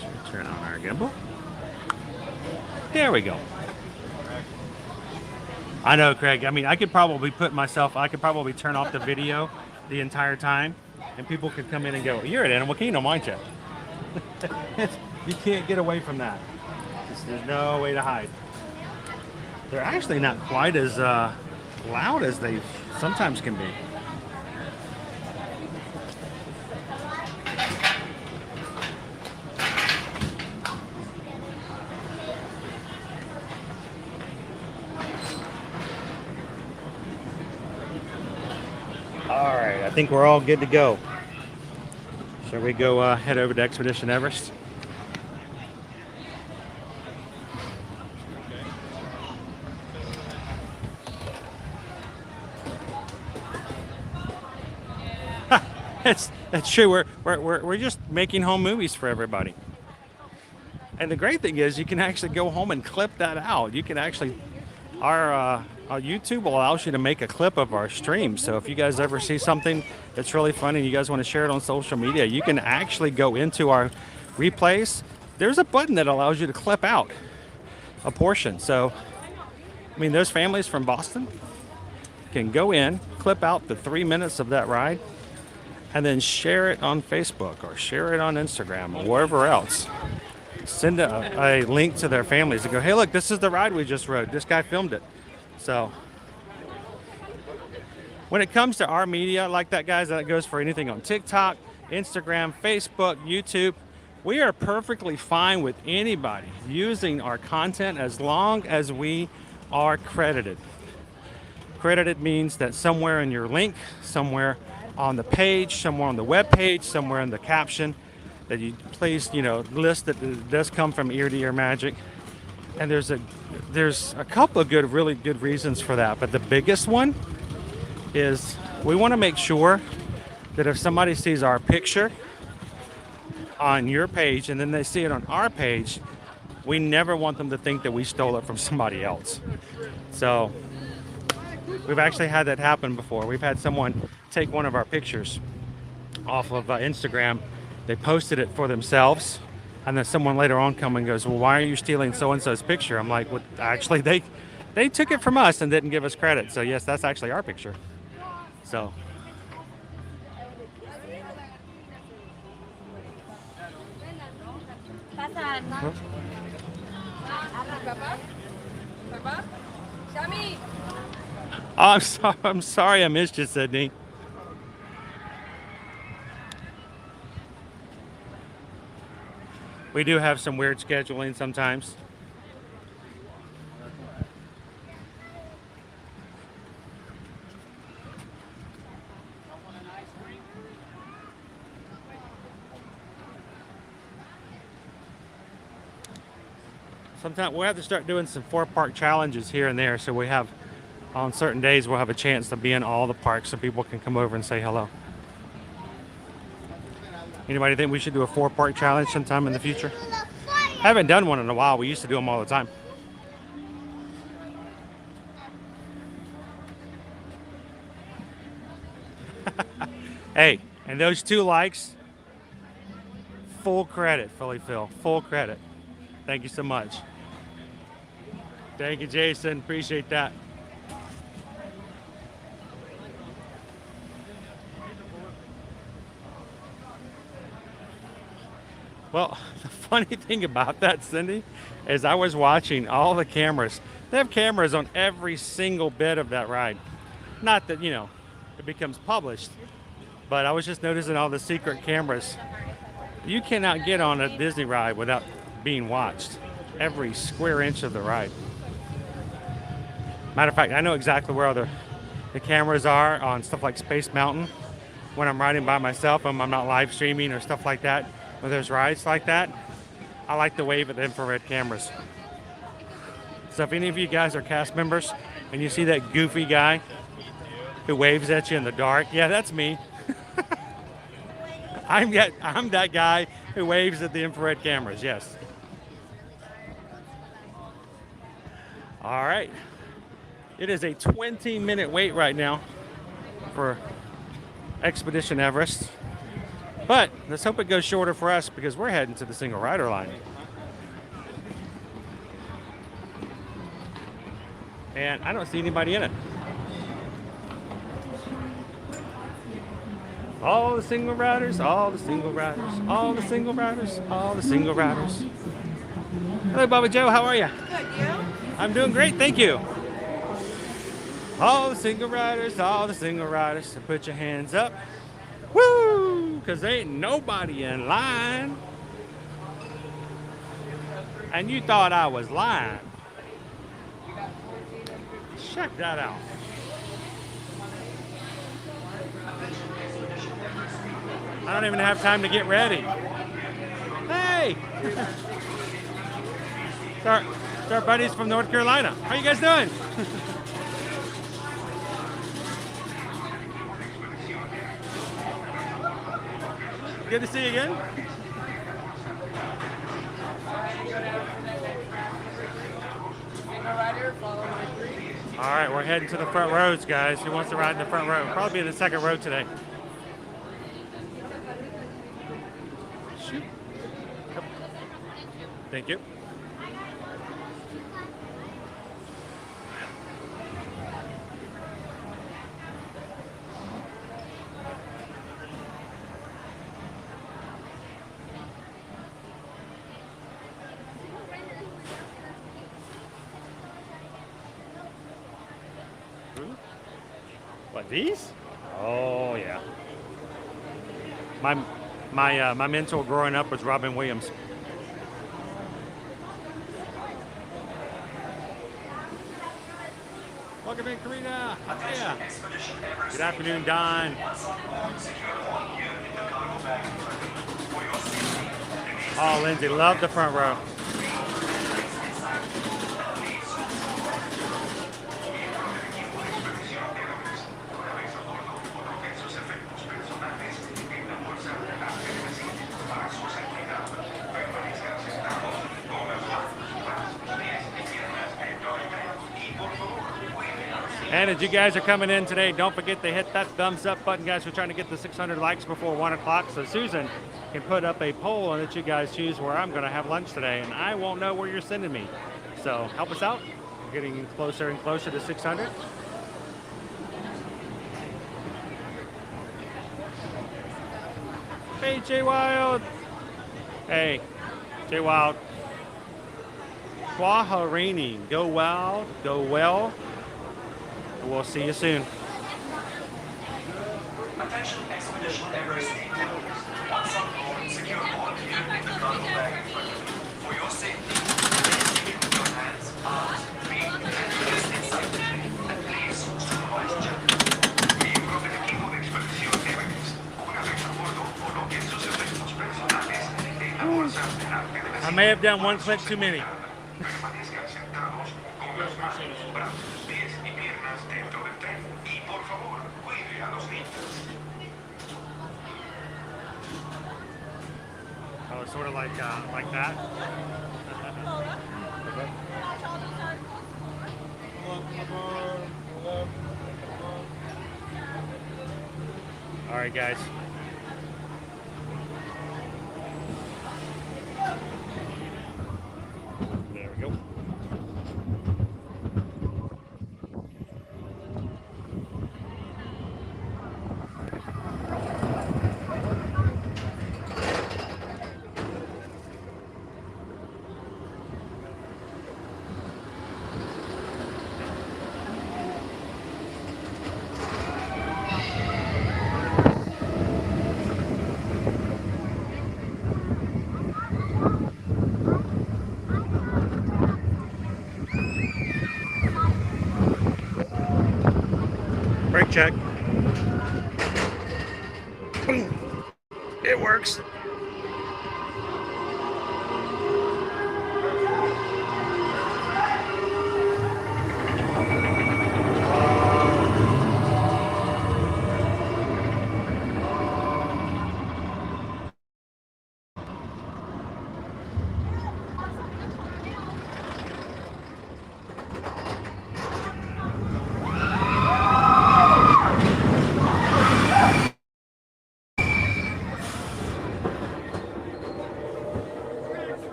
Let's turn on our gimbal. There we go. I know, Craig. I mean, I could probably turn off the video the entire time, and people could come in and go, "You're at Animal Kingdom, aren't you?" You can't get away from that. There's no way to hide. They're actually not quite as loud as they sometimes can be. All right, I think we're all good to go. Shall we go head over to Expedition Everest? It's true. We're just making home movies for everybody. And the great thing is you can actually go home and clip that out. You can actually, our YouTube allows you to make a clip of our stream. So if you guys ever see something that's really funny and you guys want to share it on social media, you can actually go into our replays. There's a button that allows you to clip out a portion. So, I mean, those families from Boston can go in, clip out the 3 minutes of that ride, and then share it on Facebook or share it on Instagram or wherever else. Send a link to their families and go, "Hey, look, this is the ride we just rode. This guy filmed it." So when it comes to our media like that, guys, that goes for anything on TikTok, Instagram, Facebook, YouTube. We are perfectly fine with anybody using our content as long as we are credited. Credited means that somewhere in your link, somewhere on the page, somewhere on the web page, somewhere in the caption, that you please, list that it does come from Ear to Ear Magic. And there's a couple of really good reasons for that. But the biggest one is we want to make sure that if somebody sees our picture on your page and then they see it on our page, we never want them to think that we stole it from somebody else. So we've actually had that happen before. We've had someone take one of our pictures off of Instagram. They posted it for themselves, and then someone later on come and goes, "Well, why are you stealing so-and-so's picture?" I'm like, "Well, actually, they took it from us and didn't give us credit. So yes, that's actually our picture." So I'm sorry I missed you, Sydney. We do have some weird scheduling sometimes. Sometimes we'll have to start doing some 4-park challenges here and there, so we have, on certain days, we'll have a chance to be in all the parks so people can come over and say hello. Anybody think we should do a 4-park challenge sometime in the future? I haven't done one in a while. We used to do them all the time. Hey, and those 2 likes, full credit, Philly Phil. Full credit. Thank you so much. Thank you, Jason. Appreciate that. Well, the funny thing about that, Cindy, is I was watching all the cameras. They have cameras on every single bit of that ride. Not that, it becomes published, but I was just noticing all the secret cameras. You cannot get on a Disney ride without being watched. Every square inch of the ride. Matter of fact, I know exactly where all the cameras are on stuff like Space Mountain when I'm riding by myself and I'm not live streaming or stuff like that. When there's rides like that, I like to wave at the infrared cameras. So if any of you guys are cast members and you see that goofy guy who waves at you in the dark, yeah, that's me. I'm that guy who waves at the infrared cameras, yes. All right. It is a 20-minute wait right now for Expedition Everest. But let's hope it goes shorter for us because we're heading to the single rider line. And I don't see anybody in it. All the single riders, all the single riders, all the single riders, all the single riders. Hello, Baba Joe, how are you? Good, you? I'm doing great, thank you. All the single riders, all the single riders, so put your hands up. Woo! Because there ain't nobody in line. And you thought I was lying. Check that out. I don't even have time to get ready. Hey! It's our buddies from North Carolina. How you guys doing? Good to see you again. All right, we're heading to the front rows, guys. Who wants to ride in the front row? Probably be in the second row today. Shoot. Yep. Thank you. What, these? Oh yeah. My mentor growing up was Robin Williams. Welcome in, Karina. Yeah. Good afternoon, Don. Oh, Lindsay, love the front row. And as you guys are coming in today, don't forget to hit that thumbs up button, guys. We're trying to get the 600 likes before 1 o'clock so Susan can put up a poll and let you guys choose where I'm going to have lunch today. And I won't know where you're sending me. So help us out. We're getting closer and closer to 600. Hey, Jay Wild. Hey, Jay Wild. Quaharini. Go wild, go well. We'll see you soon. Attention Expedition Everest stakeholders. Once on board, secure all gear in the cargo bag in front of you. For your safety, please keep your hands, arms, feet, and legs inside the plane. And please supervise gently. Miembros del equipo de expedición Everest. Una vez a bordo, coloquen sus efectos personales en la bolsa delante de la I may have done one clip too many. Permanezcan sentados con las manos, brazos, pies y piernas dentro del tren. Y por favor, cuide a los niños. Oh, sort of like that. All Sorry, guys. There we go. Brake check. It works.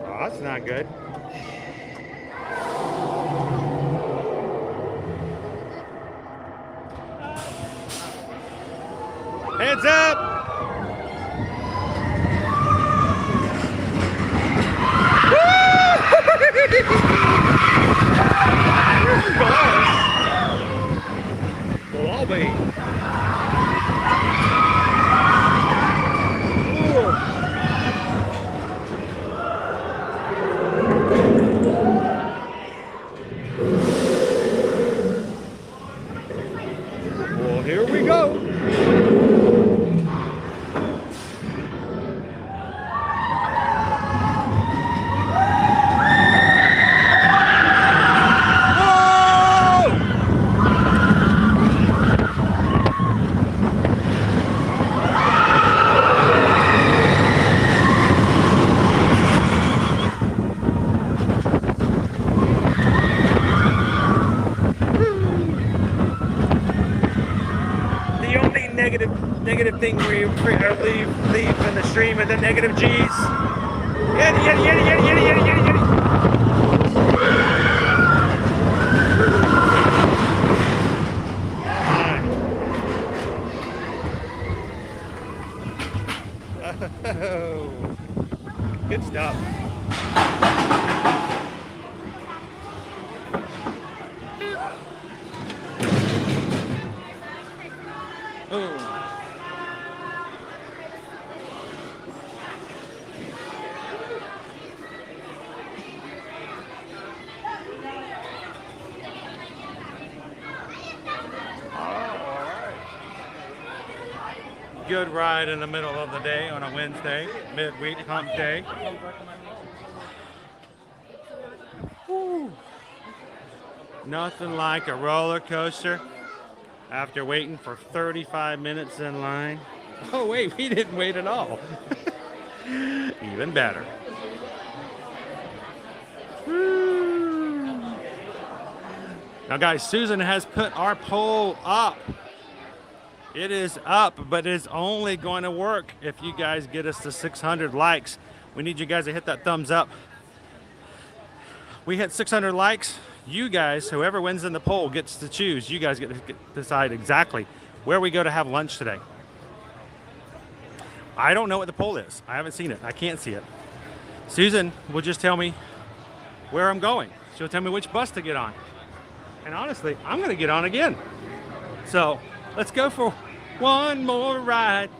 Oh, that's not good. Heads up! Lobby. Well, here we go. Negative thing where you leave in the stream and the negative G's. Yeti, yeti, yeti, yeti, yeti, yeti, yeti, yeti. Oh, good stuff. Oh. Good ride in the middle of the day on a Wednesday, midweek hump day. Woo. Nothing like a roller coaster after waiting for 35 minutes in line. Oh wait, we didn't wait at all. Even better. Woo. Now guys, Susan has put our poll up. It is up, but it's only going to work if you guys get us to 600 likes. We need you guys to hit that thumbs up. We hit 600 likes. You guys, whoever wins in the poll gets to choose. You guys get to decide exactly where we go to have lunch today. I don't know what the poll is. I haven't seen it. I can't see it. Susan will just tell me where I'm going. She'll tell me which bus to get on. And honestly, I'm going to get on again. So let's go for one more ride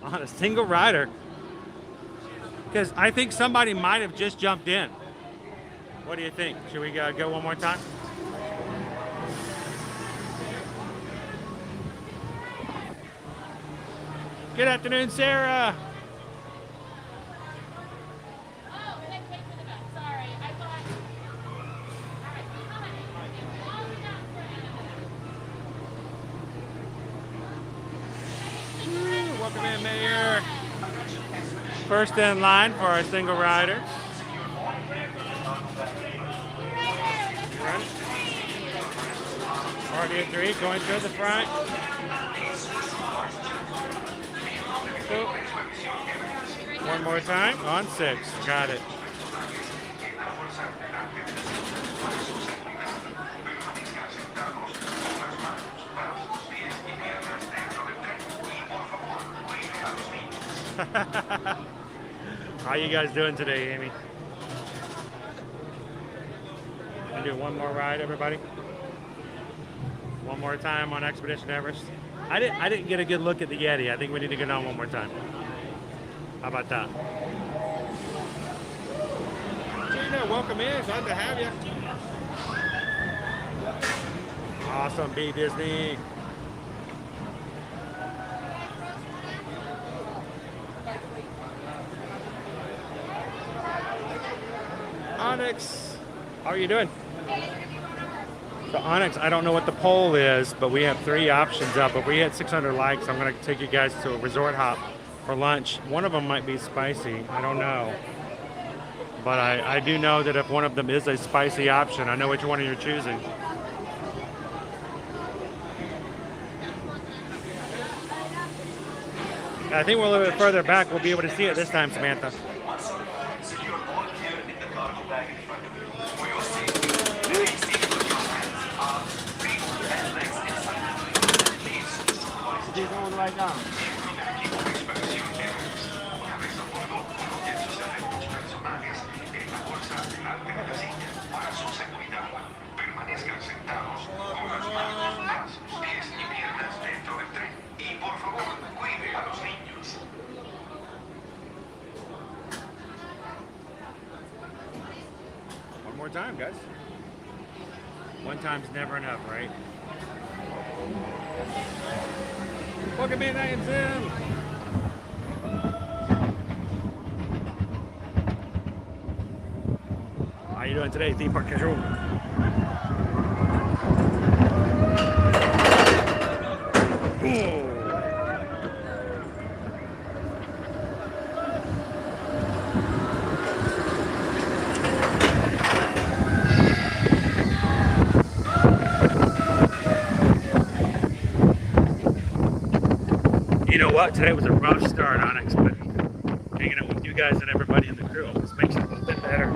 on a single rider. Because I think somebody might have just jumped in. What do you think? Should we go one more time? Good afternoon, Sarah. Welcome in, Mayor. First in line for our single rider. Already 2, 3, going through the front. 2. One more time, on 6, got it. How you guys doing today, Amy? Gonna do one more ride, everybody. One more time on Expedition Everest. I didn't get a good look at the Yeti. I think we need to go down one more time. How about that? Gina, welcome in. Glad to have you. Awesome, B Disney. Onyx, how are you doing? So Onyx, I don't know what the poll is, but we have 3 options up. If we hit 600 likes, I'm going to take you guys to a resort hop for lunch. One of them might be spicy. I don't know. But I do know that if one of them is a spicy option, I know which one you're choosing. I think we're a little bit further back. We'll be able to see it this time, Samantha. Keep going right down. One more time, guys. One time's never enough, right? Welcome in, I am Zim. How you doing today, theme park casual? You know what? Today was a rough start, Onyx, but hanging out with you guys and everybody in the crew just makes it a little bit better.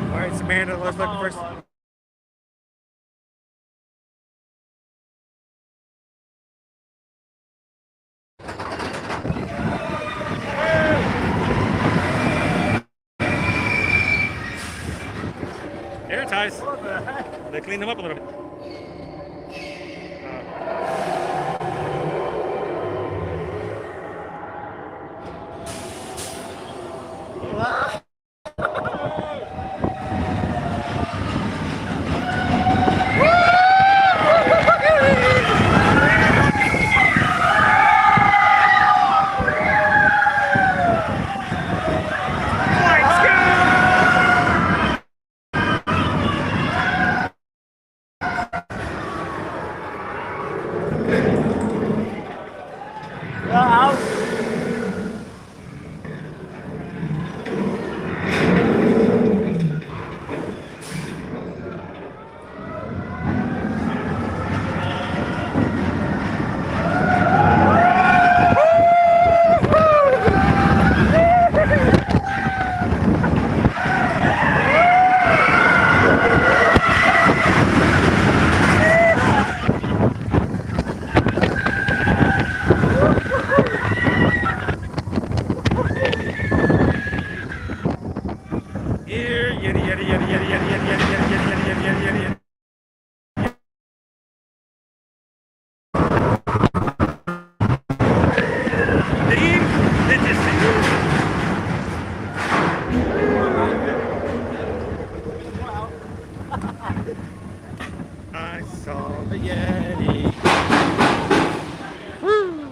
All right, Samantha, let's look first. Air ties. They cleaned them up a little bit. I saw the Yeti. Woo!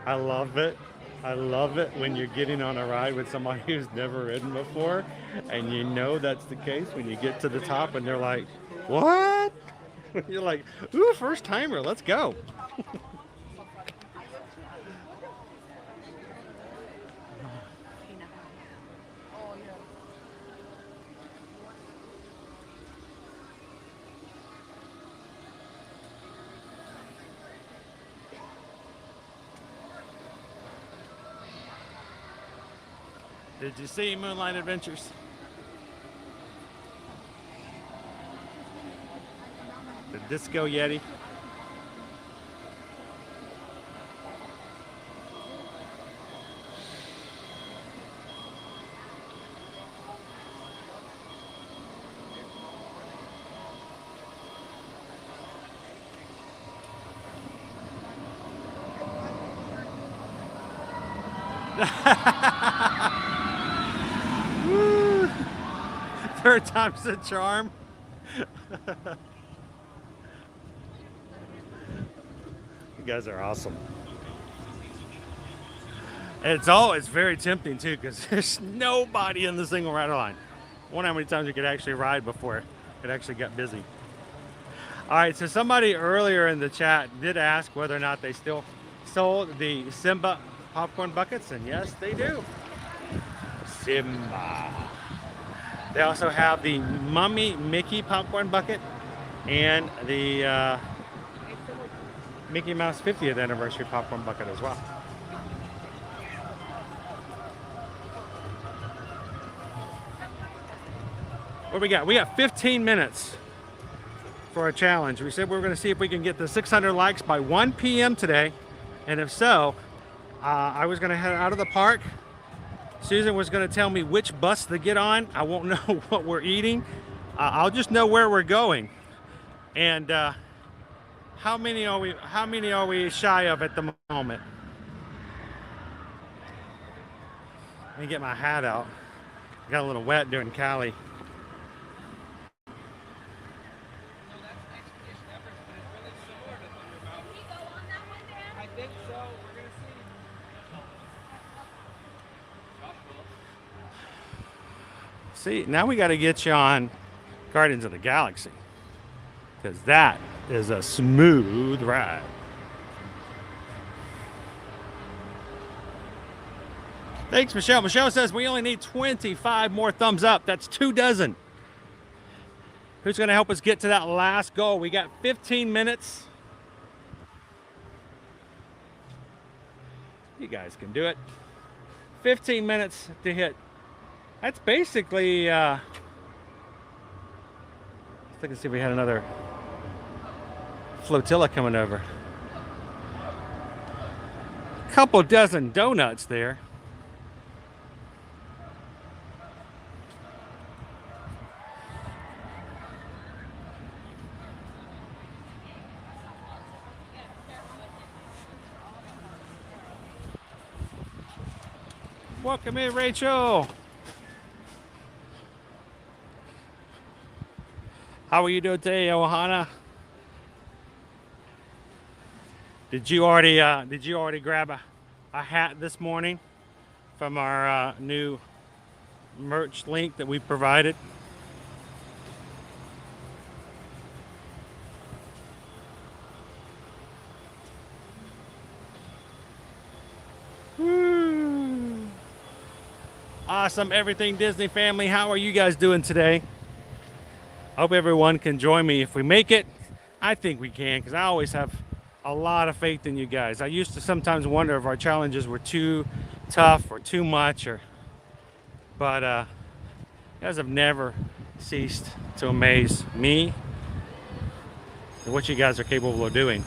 I love it. I love it when you're getting on a ride with somebody who's never ridden before, and you know that's the case when you get to the top and they're like, what? You're like, ooh, first timer, let's go. Did you see Moonlight Adventures? The Disco Yeti. Woo. Third time's the charm. You guys are awesome. And it's very tempting too, because there's nobody in the single rider line. I wonder how many times you could actually ride before it actually got busy. All right, so somebody earlier in the chat did ask whether or not they still sold the Simba popcorn buckets, and yes, they do. Simba. They also have the Mummy Mickey popcorn bucket and the Mickey Mouse 50th anniversary popcorn bucket as well. What do we got? We got 15 minutes for a challenge. We said we were going to see if we can get the 600 likes by 1 p.m. today, and if so, I was going to head out of the park. Susan was going to tell me which bus to get on. I won't know what we're eating. I'll just know where we're going. And how many are we shy of at the moment? Let me get my hat out. I got a little wet doing Cali. See, now we got to get you on Guardians of the Galaxy, because that is a smooth ride. Thanks, Michelle. Michelle says we only need 25 more thumbs up. That's 2 dozen. Who's going to help us get to that last goal? We got 15 minutes. You guys can do it. 15 minutes to hit. That's basically, let's look and see if we had another flotilla coming over. Couple dozen donuts there. Welcome in, Rachel. How are you doing today, Ohana? Did you already grab a hat this morning from our new merch link that we provided? Woo. Awesome, Everything Disney family. How are you guys doing today? Hope everyone can join me if we make it. I think we can, because I always have a lot of faith in you guys. I used to sometimes wonder if our challenges were too tough or too much, but you guys have never ceased to amaze me and what you guys are capable of doing.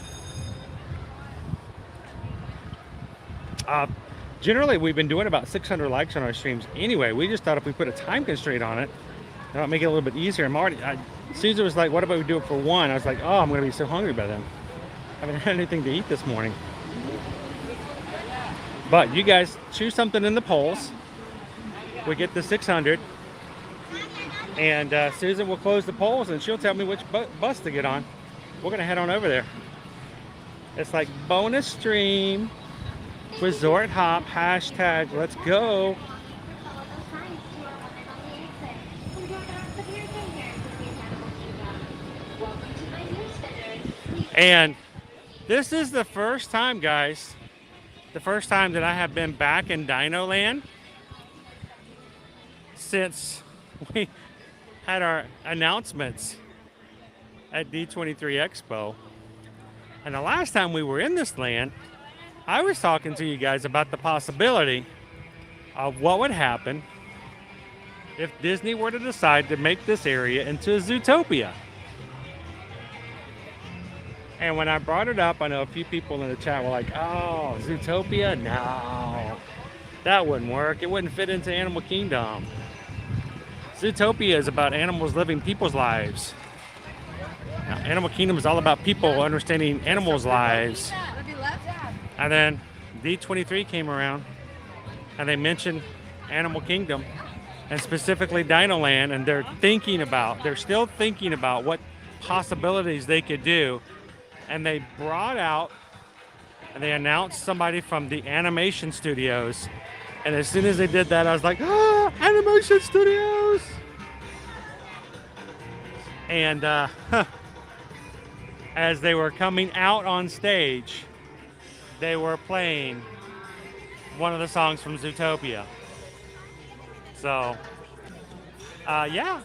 Generally, we've been doing about 600 likes on our streams anyway. We just thought if we put a time constraint on it, that'll make it a little bit easier. Susan was like, what about we do it for 1? I was like, oh, I'm going to be so hungry by then. I haven't had anything to eat this morning. But you guys choose something in the polls. We get the 600. And Susan will close the polls and she'll tell me which bus to get on. We're going to head on over there. It's like bonus stream, resort hop, hashtag let's go. And this is the first time, guys, the first time that I have been back in Dino Land since we had our announcements at D23 Expo. And the last time we were in this land, I was talking to you guys about the possibility of what would happen if Disney were to decide to make this area into a Zootopia. And when I brought it up, I know a few people in the chat were like, oh, Zootopia? No, that wouldn't work. It wouldn't fit into Animal Kingdom. Zootopia is about animals living people's lives. Now, Animal Kingdom is all about people understanding animals' lives. And then D23 came around and they mentioned Animal Kingdom and specifically Dino Land, and they're still thinking about what possibilities they could do. And they brought out and they announced somebody from the animation studios. And as soon as they did that, I was like, ah, animation studios! And as they were coming out on stage, they were playing one of the songs from Zootopia. So, yeah.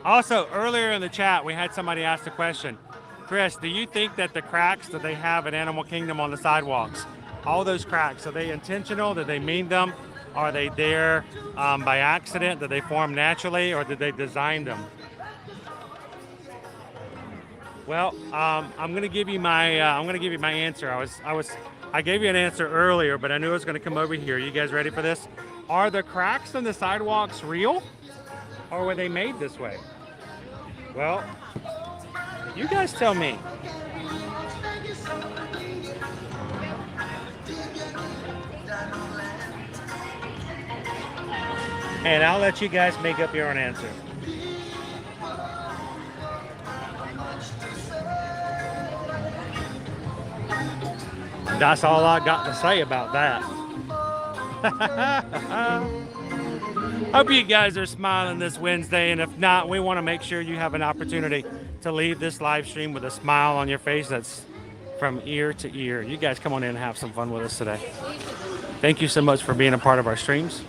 Also, earlier in the chat, we had somebody ask the question, Chris, do you think that the cracks that they have at Animal Kingdom on the sidewalks, all those cracks, are they intentional? Did they mean them? Are they there by accident? Did they form naturally, or did they design them? Well, I'm going to give you my answer. I gave you an answer earlier, but I knew it was going to come over here. You guys ready for this? Are the cracks in the sidewalks real, or were they made this way? Well, you guys tell me. And I'll let you guys make up your own answer. That's all I got to say about that. Hope you guys are smiling this Wednesday, and if not, we want to make sure you have an opportunity to leave this live stream with a smile on your face that's from ear to ear. You guys come on in and have some fun with us today. Thank you so much for being a part of our streams.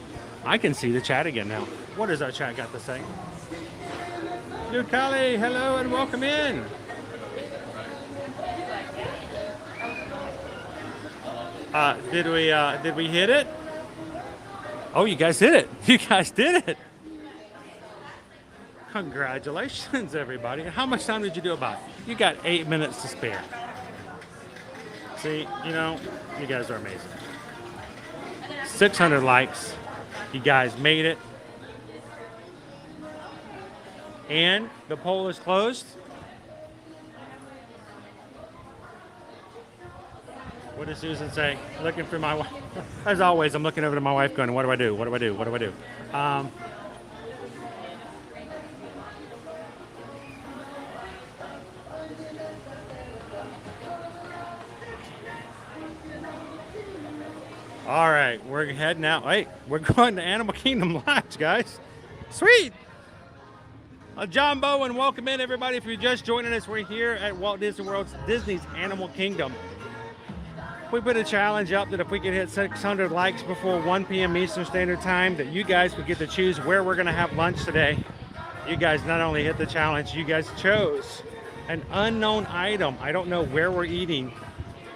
I can see the chat again now. What does our chat got to say? Lucali, hello and welcome in. Did we hit it? Oh, you guys did it. You guys did it. Congratulations, everybody. How much time did you do about it? You got 8 minutes to spare. See, you know, you guys are amazing. 600 likes. You guys made it. And the poll is closed. What does Susan say? Looking for my wife. As always, I'm looking over to my wife going, what do I do? What do I do? What do I do? All right, we're heading out. Wait, we're going to Animal Kingdom Lodge, guys. Sweet. John Bowen, welcome in, everybody. If you're just joining us, we're here at Walt Disney World's Disney's Animal Kingdom. We put a challenge up that if we could hit 600 likes before 1 p.m. Eastern Standard Time, that you guys would get to choose where we're going to have lunch today. You guys not only hit the challenge, you guys chose an unknown item. I don't know where we're eating,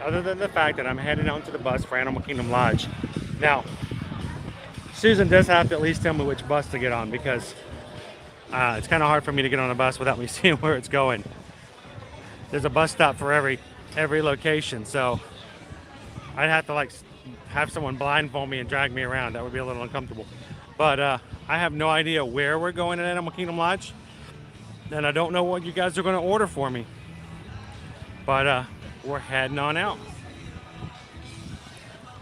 other than the fact that I'm heading out to the bus for Animal Kingdom Lodge. Now, Susan does have to at least tell me which bus to get on, because it's kind of hard for me to get on a bus without me seeing where it's going. There's a bus stop for every location, so I'd have to like have someone blindfold me and drag me around. That would be a little uncomfortable. But I have no idea where we're going at Animal Kingdom Lodge, and I don't know what you guys are going to order for me. But we're heading on out.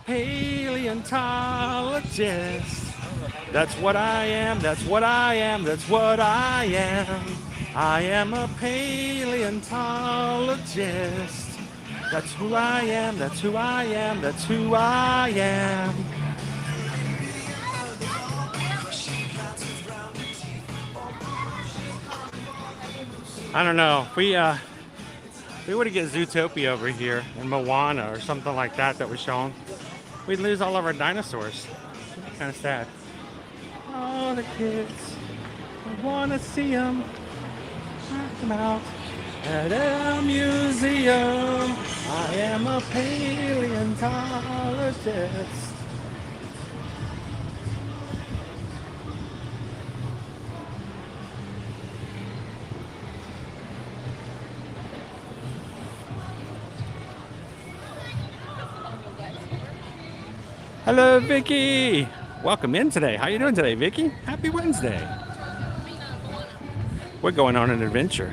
Paleontologist. That's what I am. That's what I am. That's what I am. I am a paleontologist. That's who I am, that's who I am, that's who I am. I don't know. If we were to get Zootopia over here and Moana or something like that was shown, we'd lose all of our dinosaurs. Kind of sad. Oh, the kids. I want to see them. Knock them out at a museum. I am a paleontologist. Hello, Vicky. Welcome in today. How you doing today, Vicky? Happy Wednesday. We're going on an adventure.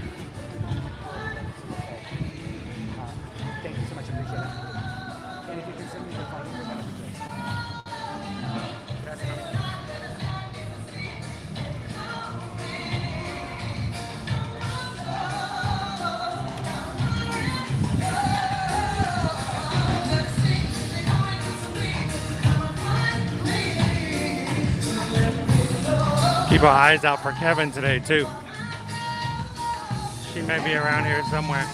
Thank you so much. Appreciate it. And if you can send me the phone number, that would be Keep our eyes out for Kevin today, too. She may be around here somewhere.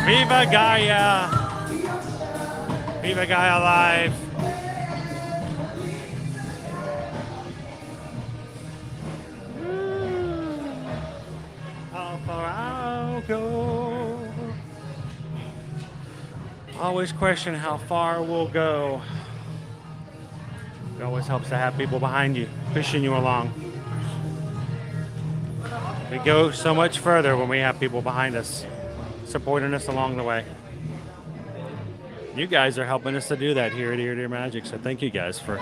Viva Gaia! Viva Gaia Live! How far I'll go. Always question how far we'll go. It always helps to have people behind you, pushing you along. We go so much further when we have people behind us, supporting us along the way. You guys are helping us to do that here at Ear to Ear Magic, so thank you guys for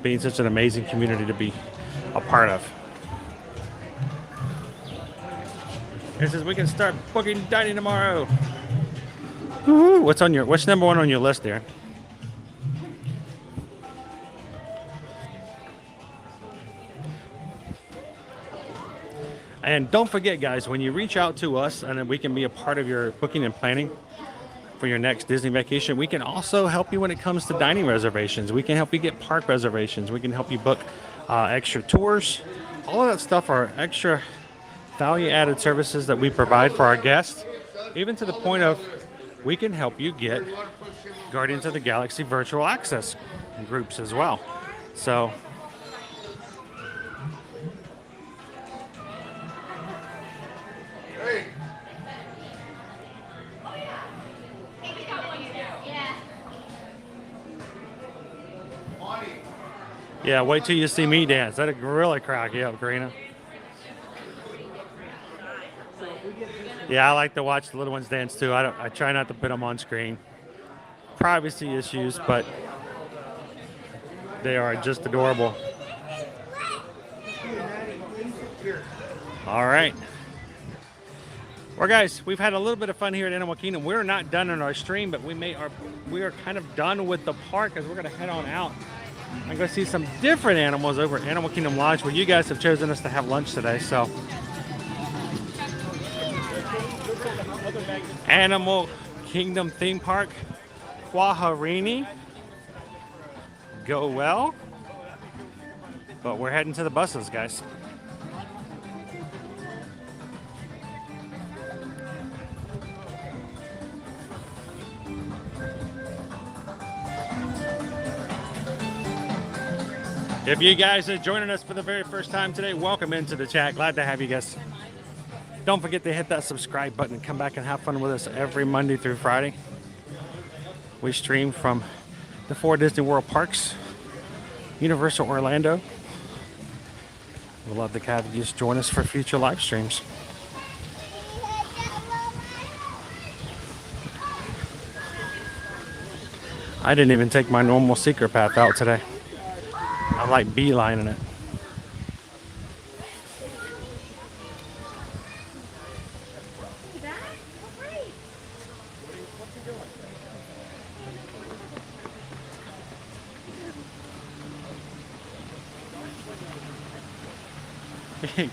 being such an amazing community to be a part of. It says we can start booking dining tomorrow. Woo-hoo. What's number one on your list there? And don't forget, guys, when you reach out to us and we can be a part of your booking and planning for your next Disney vacation, we can also help you when it comes to dining reservations. We can help you get park reservations. We can help you book extra tours. All of that stuff are extra value-added services that we provide for our guests, even to the point of we can help you get Guardians of the Galaxy virtual access groups as well. So yeah, wait till you see me dance. That'll really crack you up, Karina. Yeah, I like to watch the little ones dance too. I try not to put them on screen. Privacy issues, but they are just adorable. All right. Well, guys, we've had a little bit of fun here at Animal Kingdom. We're not done in our stream, but we are kind of done with the park as we're going to head on out. I'm going to see some different animals over at Animal Kingdom Lodge, where you guys have chosen us to have lunch today. So, Animal Kingdom Theme Park, Quaharini, go well. But we're heading to the buses, guys. If you guys are joining us for the very first time today, welcome into the chat. Glad to have you guys. Don't forget to hit that subscribe button and come back and have fun with us every Monday through Friday. We stream from the 4 Disney World parks, Universal Orlando, We'd love to have you just join us for future live streams. I didn't even take my normal secret path out today. I'm like beelining it.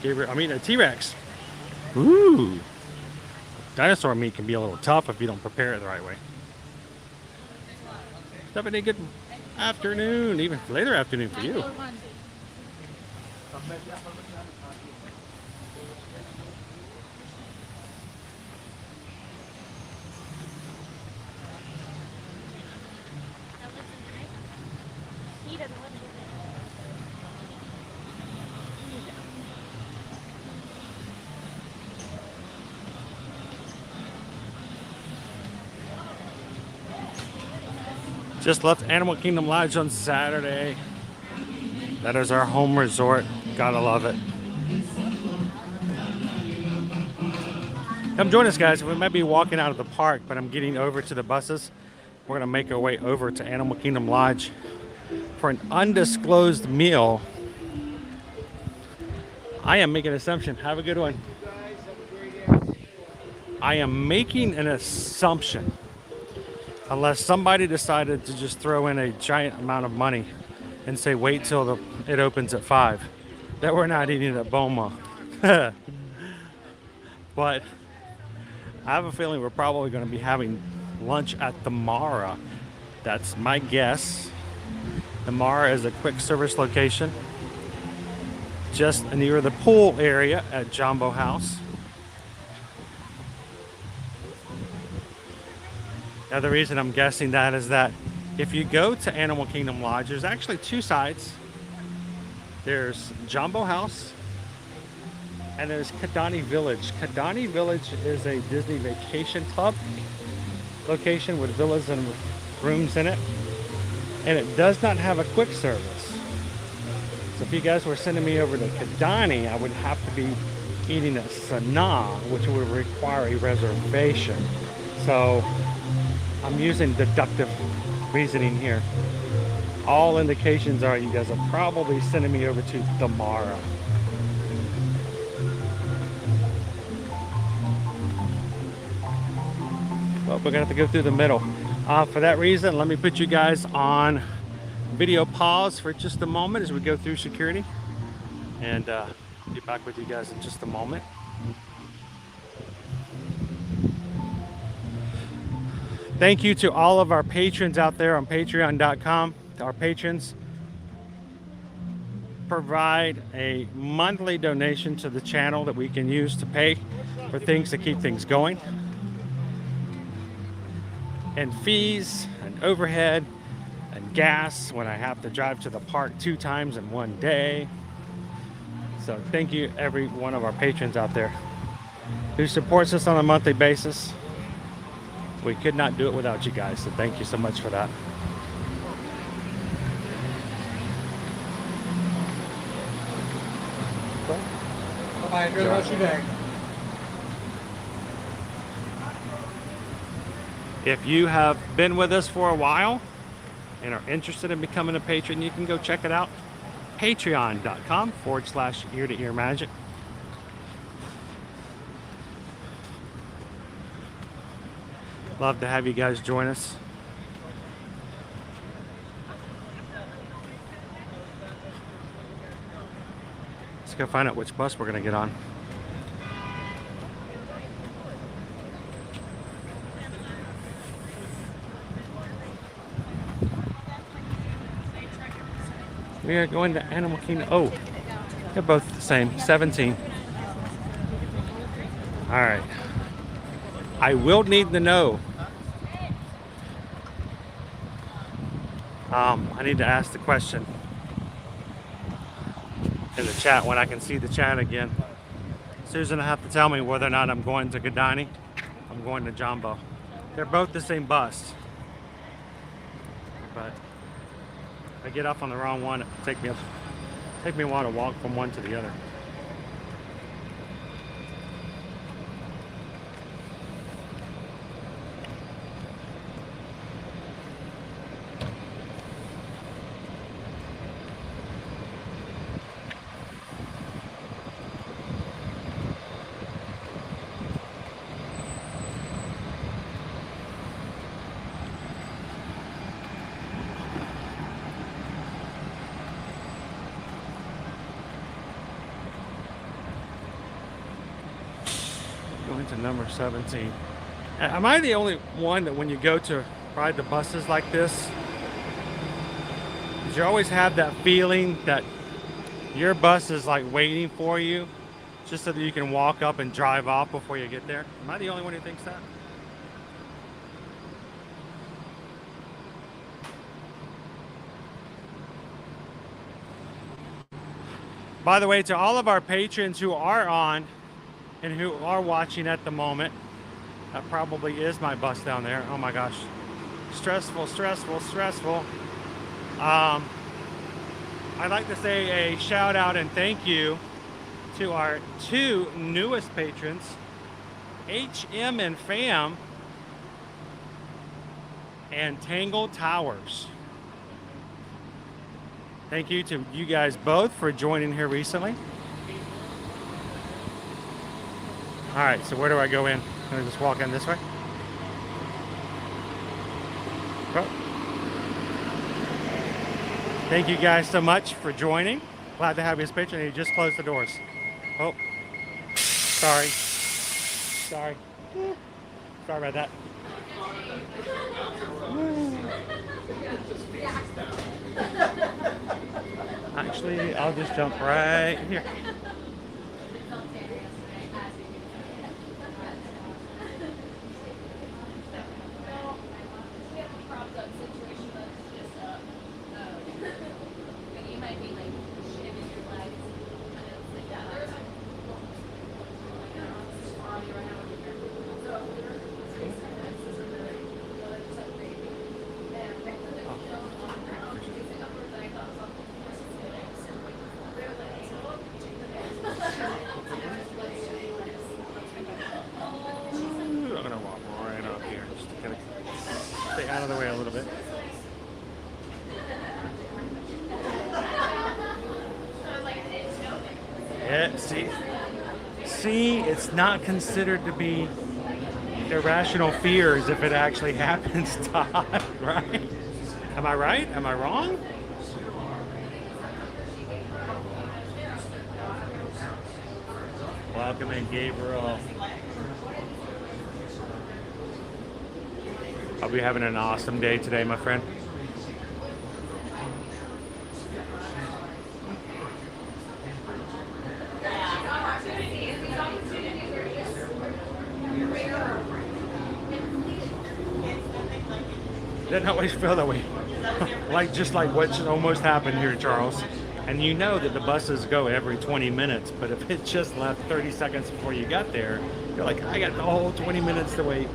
Gabriel, I mean a T-Rex. Ooh. Dinosaur meat can be a little tough if you don't prepare it the right way. Stephanie, good afternoon, even later afternoon for you. Just left Animal Kingdom Lodge on Saturday. That is our home resort. Gotta love it. Come join us, guys. We might be walking out of the park, but I'm getting over to the buses. We're gonna make our way over to Animal Kingdom Lodge for an undisclosed meal. I am making an assumption. Have a good one. I am making an assumption. Unless somebody decided to just throw in a giant amount of money and say wait till it opens at 5, that we're not eating at Boma. But I have a feeling we're probably going to be having lunch at the Mara. That's my guess. The Mara is a quick service location just near the pool area at Jumbo House. Now, the reason I'm guessing that is that if you go to Animal Kingdom Lodge, there's actually two sides. There's Jumbo House and there's Kadani Village. Kadani Village is a Disney vacation club location with villas and rooms in it. And it does not have a quick service. So if you guys were sending me over to Kadani, I would have to be eating at Sanaa, which would require a reservation. So I'm using deductive reasoning here. All indications are you guys are probably sending me over to the Mara. Well, we're gonna have to go through the middle. For that reason, let me put you guys on video pause for just a moment as we go through security, and be back with you guys in just a moment. Thank you to all of our patrons out there on patreon.com. Our patrons provide a monthly donation to the channel that we can use to pay for things to keep things going. And fees and overhead and gas when I have to drive to the park 2 times in one day. So thank you every one of our patrons out there who supports us on a monthly basis. We could not do it without you guys, so thank you so much for that. Bye-bye, enjoy the rest of your day. If you have been with us for a while and are interested in becoming a patron, you can go check it out. Patreon.com/ear-to-ear-magic. Love to have you guys join us. Let's go find out which bus we're going to get on. We are going to Animal Kingdom. Oh, they're both the same. 17. All right. I will need to know. I need to ask the question in the chat when I can see the chat again. Susan will have to tell me whether or not I'm going to Kadani. I'm going to Jumbo. They're both the same bus. But if I get off on the wrong one, it'll take me Take me a while to walk from one to the other. Going to number 17. Am I the only one that when you go to ride the buses like this, you always have that feeling that your bus is like waiting for you just so that you can walk up and drive off before you get there? Am I the only one who thinks that? By the way, to all of our patrons who are on and who are watching at the moment, that probably is my bus down there. Oh my gosh. Stressful, stressful, stressful. I'd like to say a shout out and thank you to our two newest patrons, HM and Fam and Tangle Towers. Thank you to you guys both for joining here recently. All right, so where do I go in? Can I just walk in this way? Oh. Thank you guys so much for joining. Glad to have you as patron. And you just closed the doors. Oh, sorry. Sorry. Sorry about that. Actually, I'll just jump right here. Out of the way a little bit. Yeah, see, it's not considered to be irrational fears if it actually happens, Todd, right? Am I right? Am I wrong? Welcome in, Gabriel. I'll be having an awesome day today, my friend. Doesn't always feel that way. just like what almost happened here, Charles. And you know that the buses go every 20 minutes, but if it just left 30 seconds before you got there, you're like, I got the whole 20 minutes to wait.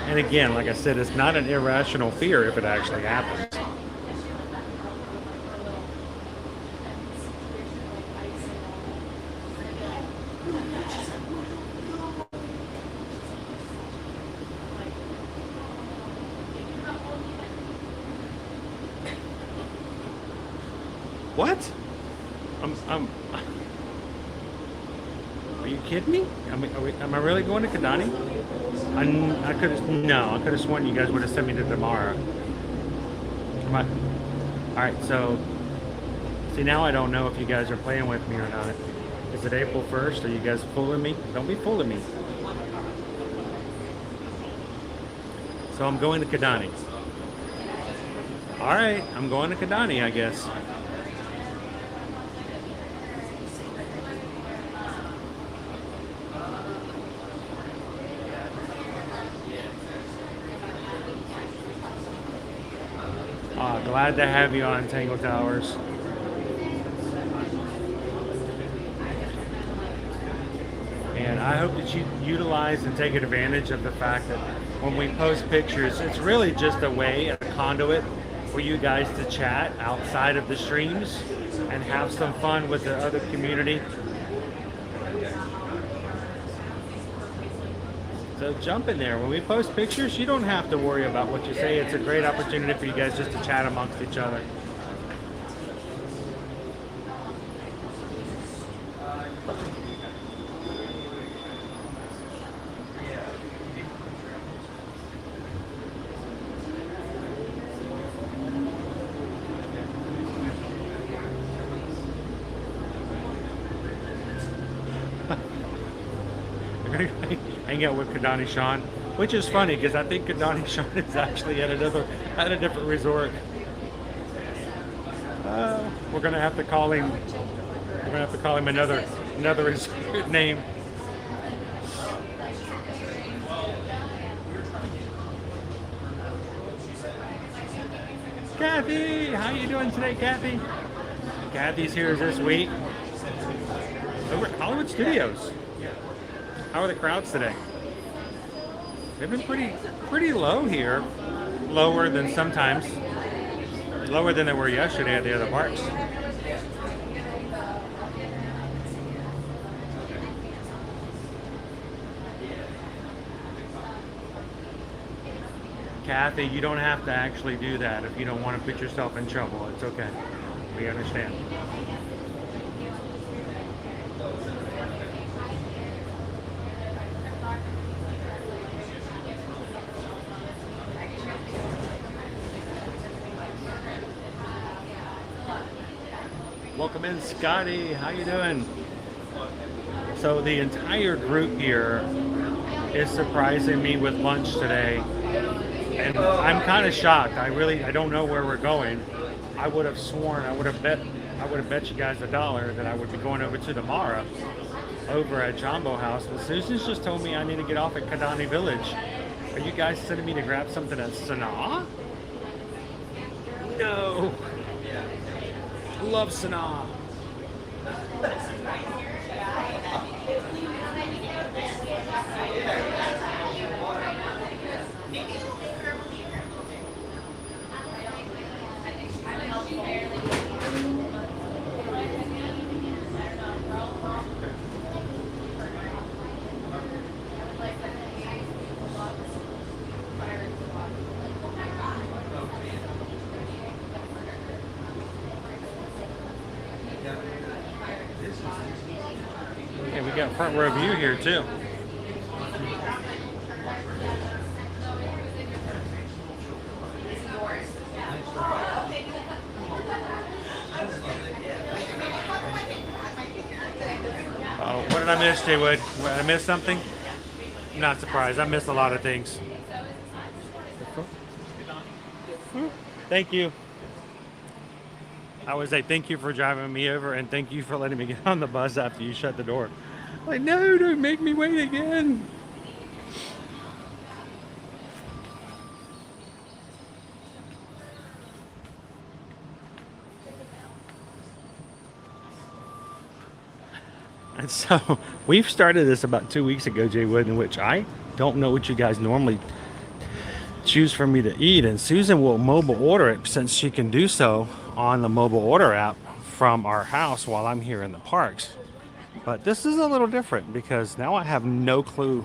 And again, like I said, it's not an irrational fear if it actually happens. What? Are you kidding me? Am I really going to Kadani? I could have sworn you guys would have sent me to tomorrow. Come on. All right, so see, now I don't know if you guys are playing with me or not. Is it April 1st? Are you guys fooling me? Don't be fooling me. So I'm going to Kadani. All right, I'm going to Kadani, I guess. Glad to have you on Tangle Towers. And I hope that you utilize and take advantage of the fact that when we post pictures, it's really just a way, a conduit for you guys to chat outside of the streams and have some fun with the other community. So jump in there. When we post pictures, you don't have to worry about what you say. It's a great opportunity for you guys just to chat amongst each other. Hang out with Kadani Sean, which is funny because I think Kadani Sean is actually at a different resort. We're gonna have to call him. We're gonna have to call him another resort name. Kathy, how you doing today, Kathy? Kathy's here this week over at Hollywood Studios. How are the crowds today? They've been pretty low here. Lower than sometimes. Lower than they were yesterday at the other parks. Kathy, you don't have to actually do that if you don't want to put yourself in trouble. It's okay. We understand. Welcome in, Scotty. How you doing? So the entire group here is surprising me with lunch today, and I'm kind of shocked. I don't know where we're going. I would have sworn, I would have bet you guys $1 that I would be going over to the Mara over at Jumbo House. But Susan's just told me I need to get off at Kadani Village. Are you guys sending me to grab something at Sanaa? No. Love Sanaa. Okay, we got front row view here too. Oh, what did I miss, Jay Wood? Did I miss something? I'm not surprised. I missed a lot of things. Thank you. I would say thank you for driving me over and thank you for letting me get on the bus after you shut the door. Like, no, don't make me wait again. And so we've started this about 2 weeks ago, Jay Wood, in which I don't know what you guys normally choose for me to eat, and Susan will mobile order it since she can do so on the mobile order app from our house while I'm here in the parks. But this is a little different because now I have no clue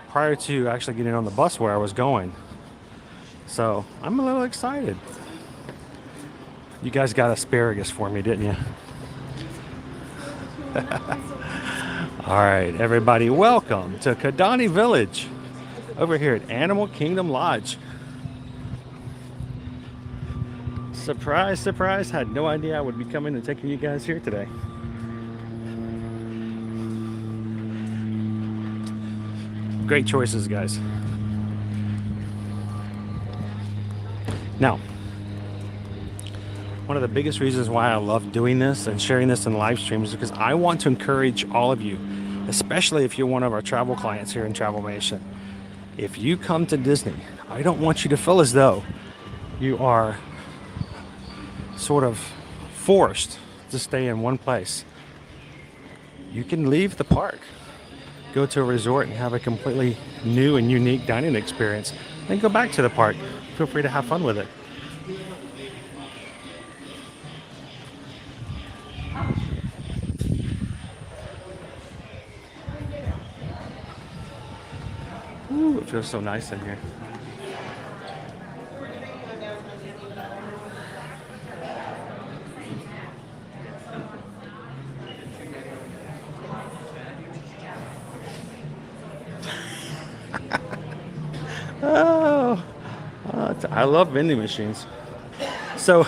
prior to actually getting on the bus where I was going. So I'm a little excited. You guys got asparagus for me, didn't you? All right, everybody, welcome to Kadani Village over here at Animal Kingdom Lodge. Surprise, surprise, had no idea I would be coming and taking you guys here today. Great choices, guys. Now, one of the biggest reasons why I love doing this and sharing this in live streams is because I want to encourage all of you, especially if you're one of our travel clients here in Travelmation. If you come to Disney, I don't want you to feel as though you are sort of forced to stay in one place. You can leave the park, go to a resort and have a completely new and unique dining experience, then go back to the park. Feel free to have fun with it. Ooh, it feels so nice in here. I love vending machines. So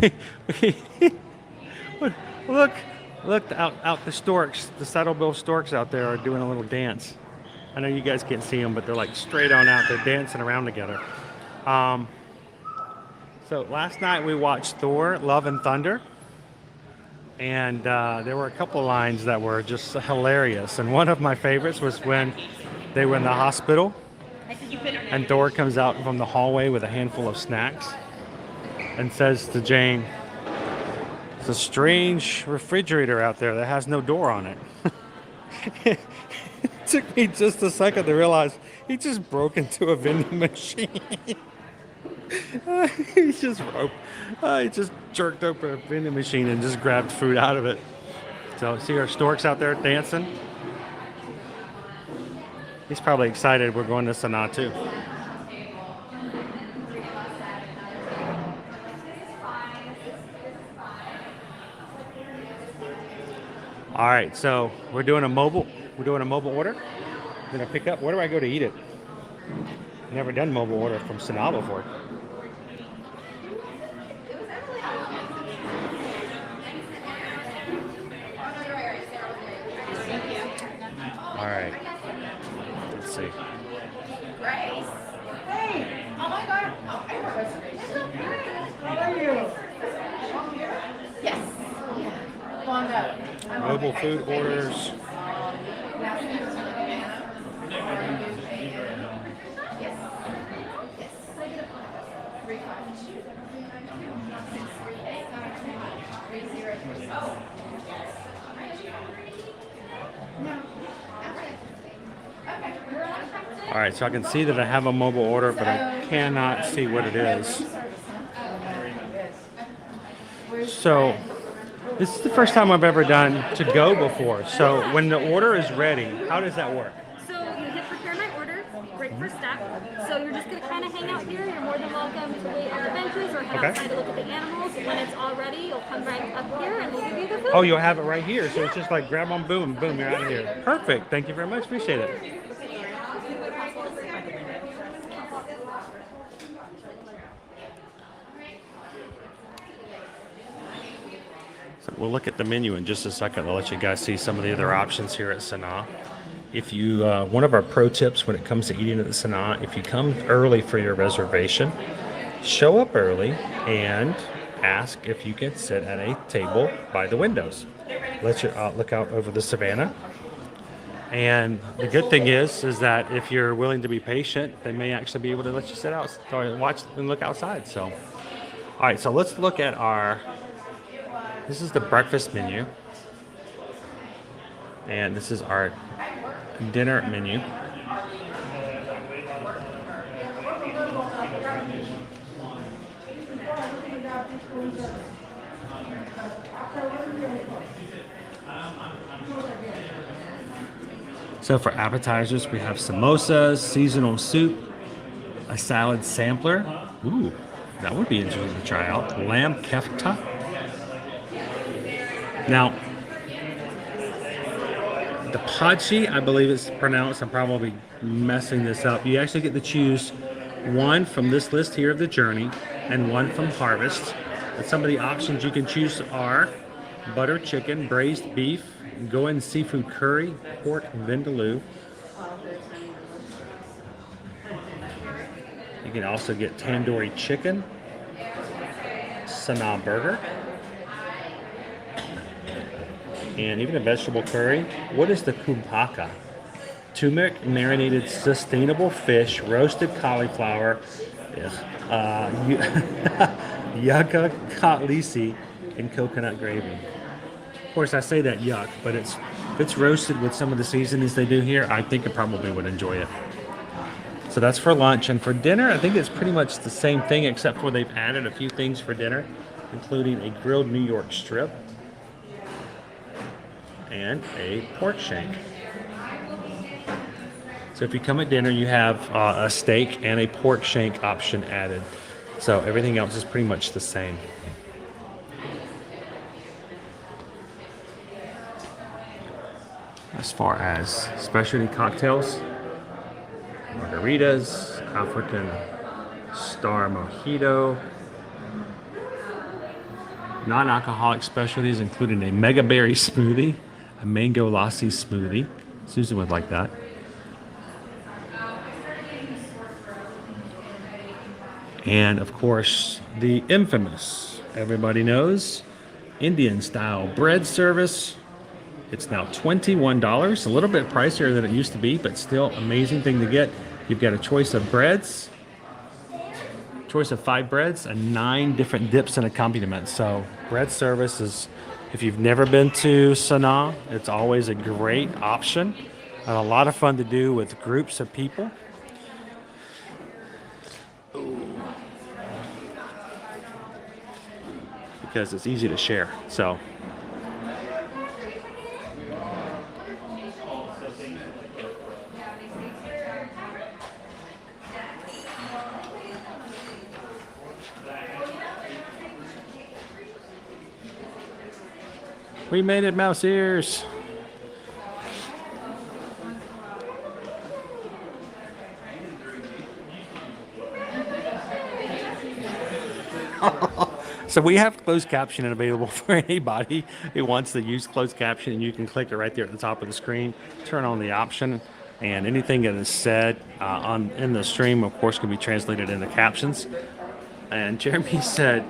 we look out the storks, the saddlebill storks out there are doing a little dance. I know you guys can't see them, but they're like straight on out. They're dancing around together. So last night we watched Thor: Love and Thunder, and there were a couple lines that were just hilarious. And one of my favorites was when they were in the hospital and Thor comes out from the hallway with a handful of snacks and says to Jane, "It's a strange refrigerator out there that has no door on it." It took me just a second to realize he just broke into a vending machine. He just jerked open a vending machine and just grabbed food out of it. So see our storks out there dancing. He's probably excited we're going to Sanaa too. All right, so we're doing a mobile order. I'm gonna pick up. Where do I go to eat it? Never done mobile order from Sanaa before. All right. Let's see. Grace. Hey. Oh my God. Oh, I have a reservation. How are you? Yes. Come on up. Mobile food orders. All right, so I can see that I have a mobile order, but I cannot see what it is. So this is the first time I've ever done to go before. So when the order is ready, how does that work? So you hit prepare my order, great first step. So you're just going to kind of hang out here. You're more than welcome to wait on the benches or head outside to look at the animals. When it's all ready, you'll come right up here and we'll give you the food. Oh, you'll have it right here. So it's just like grab on, boom, boom, you're out of here. Perfect. Thank you very much. Appreciate it. So we'll look at the menu in just a second. I'll let you guys see some of the other options here at Sanaa. If you, one of our pro tips when it comes to eating at the Sanaa, if you come early for your reservation, show up early and ask if you can sit at a table by the windows. Let you look out over the savannah. And the good thing is that if you're willing to be patient, they may actually be able to let you sit out or watch and look outside. So, all right, so let's look at this is the breakfast menu. And this is our dinner menu. So for appetizers, we have samosas, seasonal soup, a salad sampler. Ooh, that would be interesting to try out. Lamb kefta. Now, the pachi, I believe it's pronounced, I'm probably messing this up. You actually get to choose one from this list here of the journey and one from Harvest. And some of the options you can choose are butter chicken, braised beef, Goan seafood curry, pork vindaloo. You can also get tandoori chicken, Sanaa burger, and even a vegetable curry. What is the kumpaka? Turmeric marinated sustainable fish, roasted cauliflower, yucca cotlisi and coconut gravy. Of course, I say that yuck, but if it's roasted with some of the seasonings they do here, I think I probably would enjoy it. So that's for lunch. And for dinner, I think it's pretty much the same thing, except for they've added a few things for dinner, including a grilled New York strip and a pork shank. So if you come at dinner, you have a steak and a pork shank option added. So everything else is pretty much the same. As far as specialty cocktails, margaritas, African Star Mojito, non-alcoholic specialties including a mega berry smoothie, a mango lassi smoothie. Susan would like that. And of course, the infamous, everybody knows, Indian style bread service. It's now $21, a little bit pricier than it used to be, but still amazing thing to get. You've got a choice of breads, choice of 5 breads, and 9 different dips and accompaniments. So bread service is, if you've never been to Sanaa, it's always a great option and a lot of fun to do with groups of people. Because it's easy to share. So we made it, mouse ears. So we have closed captioning available for anybody who wants to use closed captioning. You can click it right there at the top of the screen, turn on the option, and anything that is said in the stream, of course, can be translated into captions. And Jeremy said,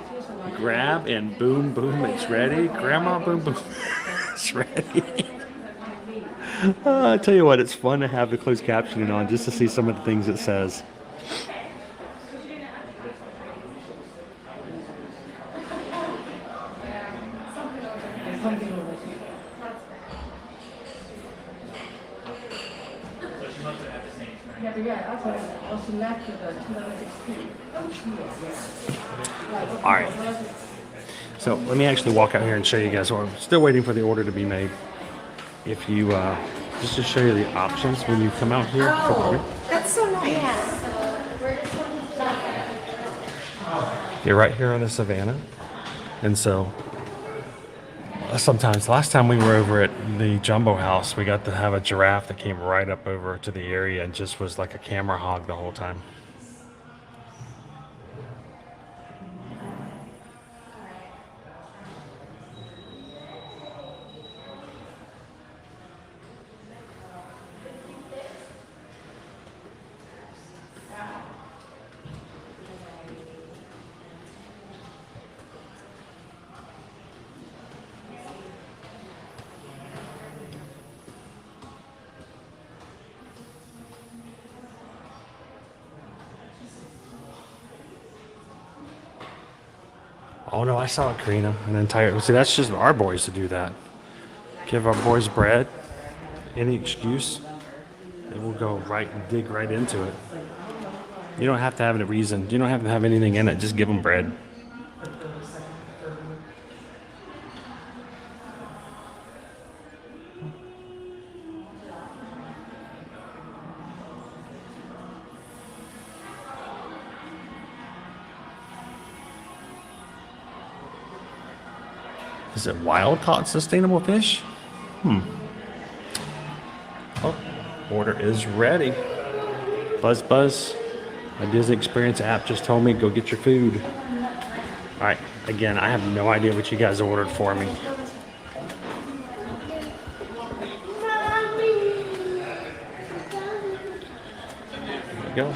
grab and boom, boom, it's ready. Grandma, boom, boom, it's ready. I tell you what, it's fun to have the closed captioning on just to see some of the things it says. All right. So let me actually walk out here and show you guys. I'm still waiting for the order to be made. If you just to show you the options when you come out here. That's so nice. You're right here on the savannah, and so sometimes last time we were over at the Jumbo House, we got to have a giraffe that came right up over to the area and just was like a camera hog the whole time. Oh no, I saw it, Karina. An entire, see, that's just our boys to do that. Give our boys bread, any excuse, and we'll go right and dig right into it. You don't have to have a reason. You don't have to have anything in it. Just give them bread. Is it wild caught sustainable fish? Oh, order is ready. Buzz Buzz, my Disney Experience app just told me go get your food. All right, again, I have no idea what you guys ordered for me. There you go.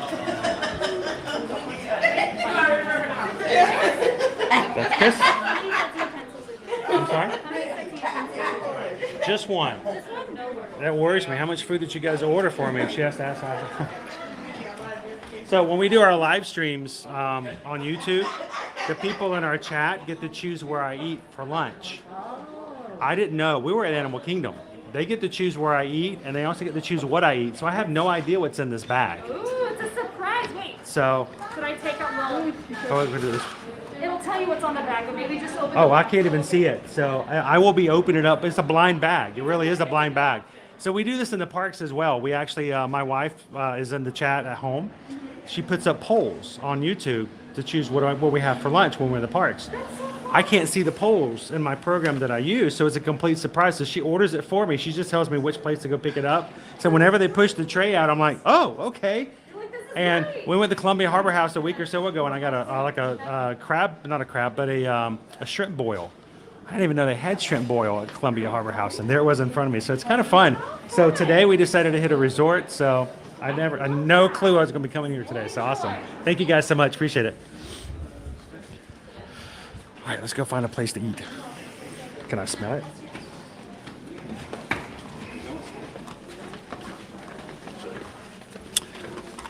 That's Chris. I'm sorry? Just one. That worries me. How much food did you guys order for me? If she has to ask. So when we do our live streams on YouTube, the people in our chat get to choose where I eat for lunch. I didn't know. We were at Animal Kingdom. They get to choose where I eat, and they also get to choose what I eat. So I have no idea what's in this bag. Ooh, it's a surprise. Wait. So. Could I take out Oh, we'll do this. It'll tell you what's on the bag, but maybe just open it. Oh, I can't even see it. So I will be opening it up. It's a blind bag. It really is a blind bag. So we do this in the parks as well. We actually, my wife is in the chat at home. She puts up polls on YouTube to choose what we have for lunch when we're in the parks. I can't see the polls in my program that I use, so it's a complete surprise. So she orders it for me. She just tells me which place to go pick it up. So whenever they push the tray out, I'm like, oh, okay. And we went to Columbia Harbor House a week or so ago, and I got a crab, not a crab, but a shrimp boil. I didn't even know they had shrimp boil at Columbia Harbor House, and there it was in front of me. So it's kind of fun. So today we decided to hit a resort. So I had no clue I was going to be coming here today. So awesome. Thank you guys so much. Appreciate it. All right, let's go find a place to eat. Can I smell it?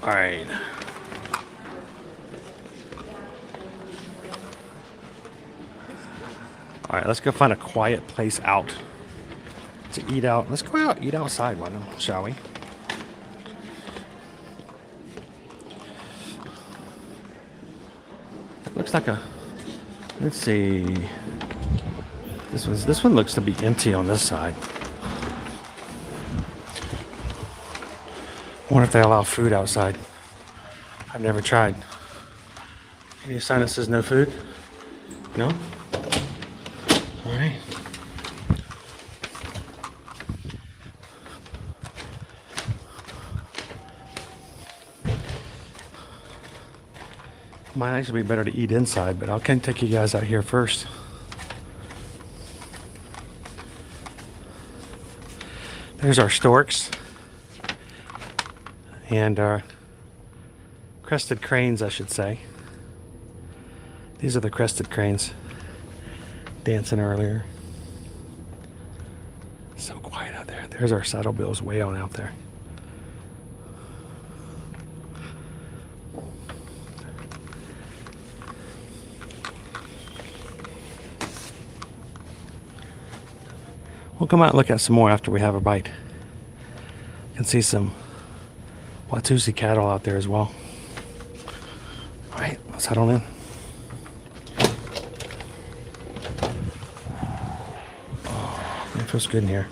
All right. All right, let's go find a quiet place out to eat out. Let's go out, eat outside, why not, shall we? It looks like a, let's see. This one looks to be empty on this side. I wonder if they allow food outside. I've never tried. Any sign that says no food? No? All right. Might actually be better to eat inside, but I can take you guys out here first. There's our storks. And our crested cranes, I should say. These are the crested cranes dancing earlier. So quiet out there. There's our saddlebills way on out there. We'll come out and look at some more after we have a bite. You can see some Watusi cattle out there as well. All right, let's head on in. Oh, it feels good in here.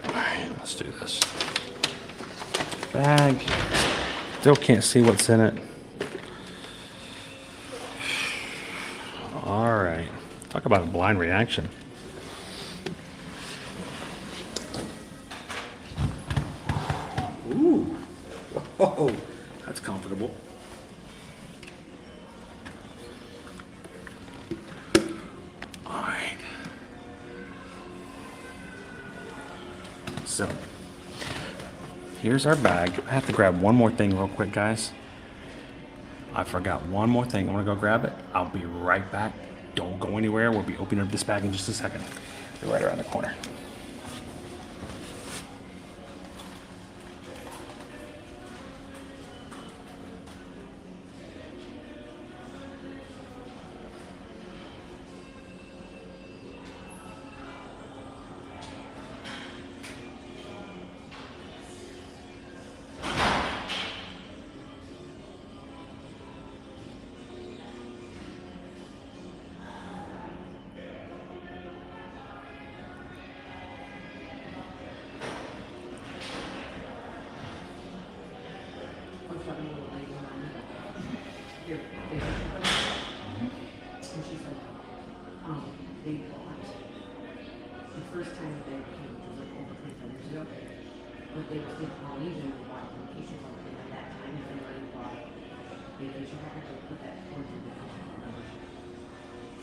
All right, let's do this. Bag. Still can't see what's in it. All right. Talk about a blind reaction. Ooh. Whoa. That's comfortable. All right. So, here's our bag. I have to grab one more thing real quick, guys. I forgot one more thing. I'm gonna go grab it. I'll be right back. Don't go anywhere. We'll be opening up this bag in just a second. Be right around the corner.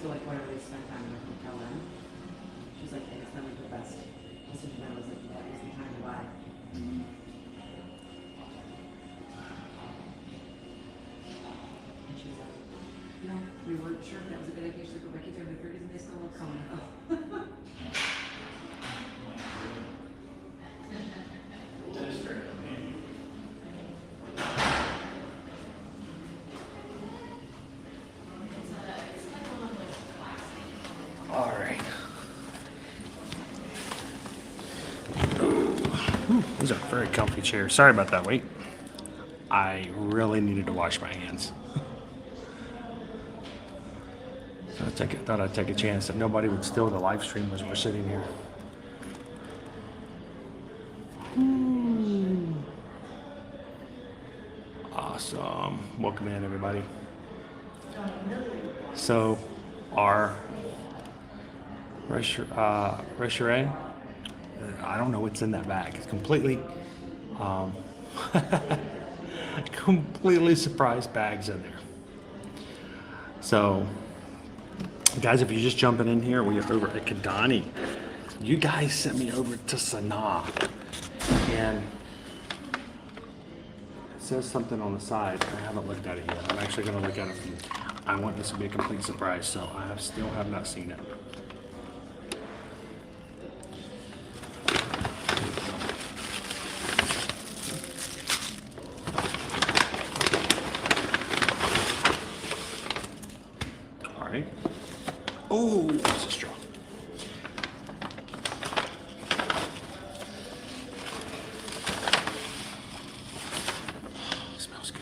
So like whatever they spent on the hotel then, she's like, it's not like the best decision. I was like, that was the time to buy. And she's like, you know, we weren't sure if that was a good idea. She's like, my kids are in their 30s and they still look coming out. very comfy chair. Sorry about that, wait. I really needed to wash my hands. So thought I'd take a chance that nobody would steal the live stream as we're sitting here. Ooh. Awesome. Welcome in, everybody. So, our restaurant, I don't know what's in that bag. It's completely, completely surprise bags in there. So, guys, if you're just jumping in here, we are over at Kadani. You guys sent me over to Sanaa, and it says something on the side. I haven't looked at it yet. I'm actually going to look at it. I want this to be a complete surprise, so I still have not seen it. All right. Oh, it's a straw. Smells good.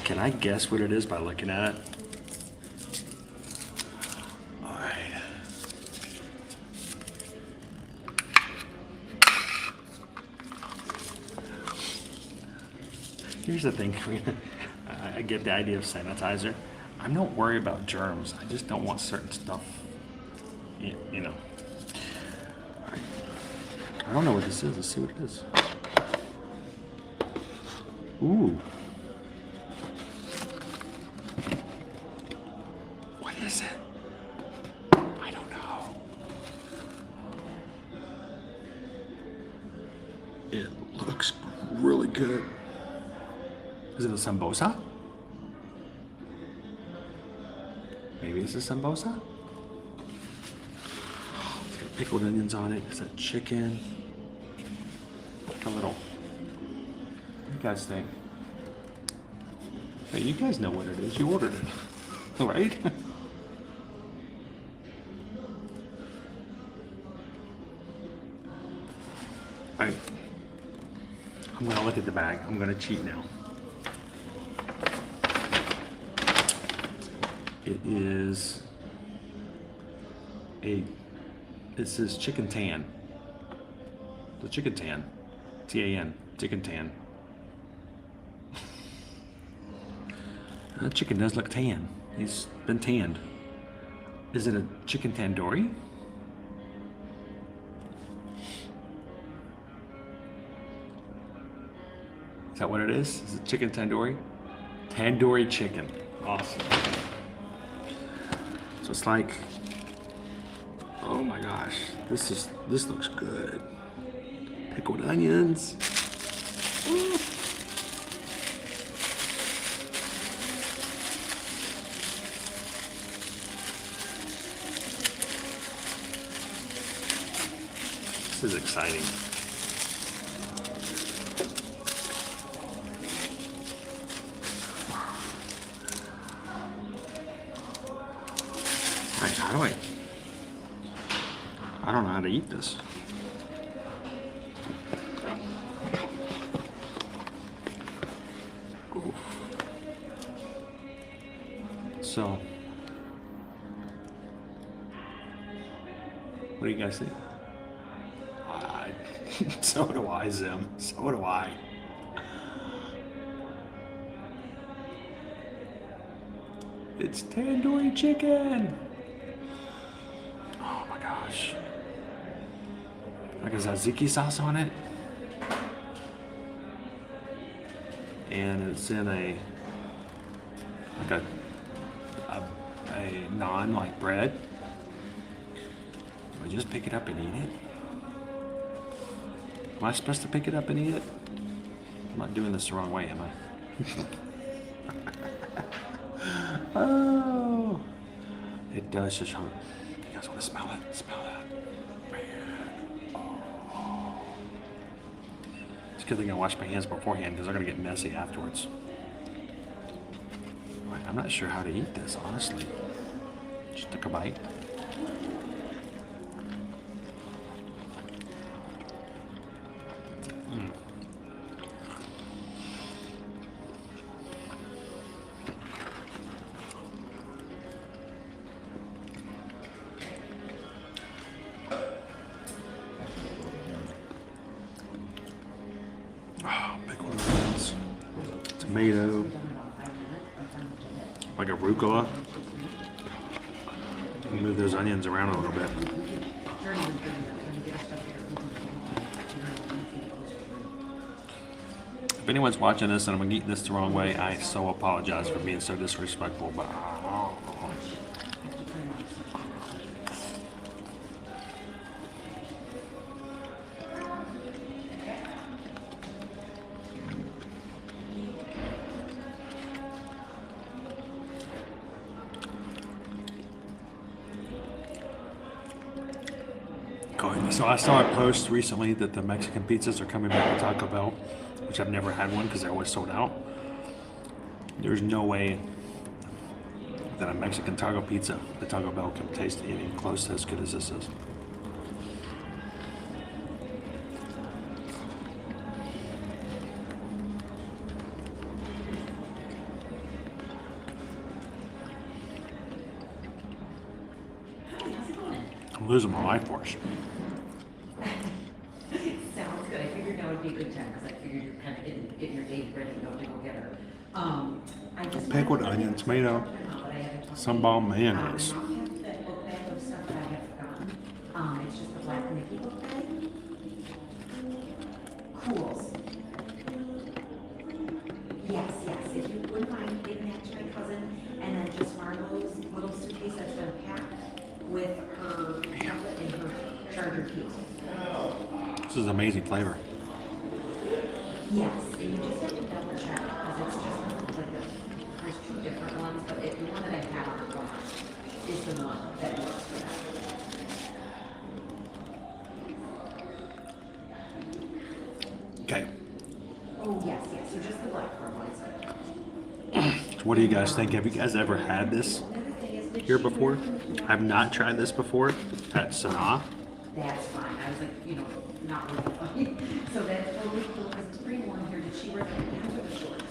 Can I guess what it is by looking at it? All right. Here's the thing. I get the idea of sanitizer. I don't worry about germs. I just don't want certain stuff, you know. All right. I don't know what this is. Let's see what it is. Ooh. What is it? I don't know. It looks really good. Is it a sambosa? Maybe it's a sambosa? It's got pickled onions on it. Is that chicken? Like a little. What do you guys think? Hey, you guys know what it is. You ordered it, right? All right. I'm gonna look at the bag. I'm gonna cheat now. It is this is chicken tan. The chicken tan. T-A-N. Chicken tan. That chicken does look tan. He's been tanned. Is it a chicken tandoori? Is that what it is? Is it chicken tandoori? Tandoori chicken. Awesome. So it's like, oh my gosh, this looks good. Pickled onions. Ooh. This is exciting. How do I don't know how to eat this. Oof. So, what do you guys think? So do I, Zim. So do I. It's tandoori chicken. Oh my gosh. Like a tzatziki sauce on it. And it's in a naan like bread. Do I just pick it up and eat it? Am I supposed to pick it up and eat it? I'm not doing this the wrong way, am I? Oh, it does just hurt. You guys want to smell it? Smell that. Man. Oh. It's a good thing I washed my hands beforehand because they're going to get messy afterwards. I'm not sure how to eat this, honestly. Just took a bite. Pickled onions, tomato, like arugula. Move those onions around a little bit. If anyone's watching this and I'm eating this the wrong way, I so apologize for being so disrespectful, but so I saw a post recently that the Mexican pizzas are coming back to Taco Bell, which I've never had one because they're always sold out. There's no way that a Mexican taco pizza at Taco Bell can taste anything close to as good as this is. I'm losing my life force. Sounds good. I figured now would be a good time because I figured you're kind of getting your day ready to go get her. I just Pickled onion, tomato, sambal mayonnaise. It's just the Black Mickey book bag. Cools. Yes. If you wouldn't mind giving that to my cousin, and then just Margot's little suitcase that's been packed with her tablet and her charger keys. This is amazing flavor. Yes, and you just have to double check because it's just like there's two different ones, but the one that I have on the box is the one that works for that. Okay. Oh yes, so just the black one is So what do you guys think? Have you guys ever had this here before? I've not tried this before at Sanaa. That's fine. I was like, not really funny. So that's totally cool because it's pretty warm here. Did she wear the pants or the shorts?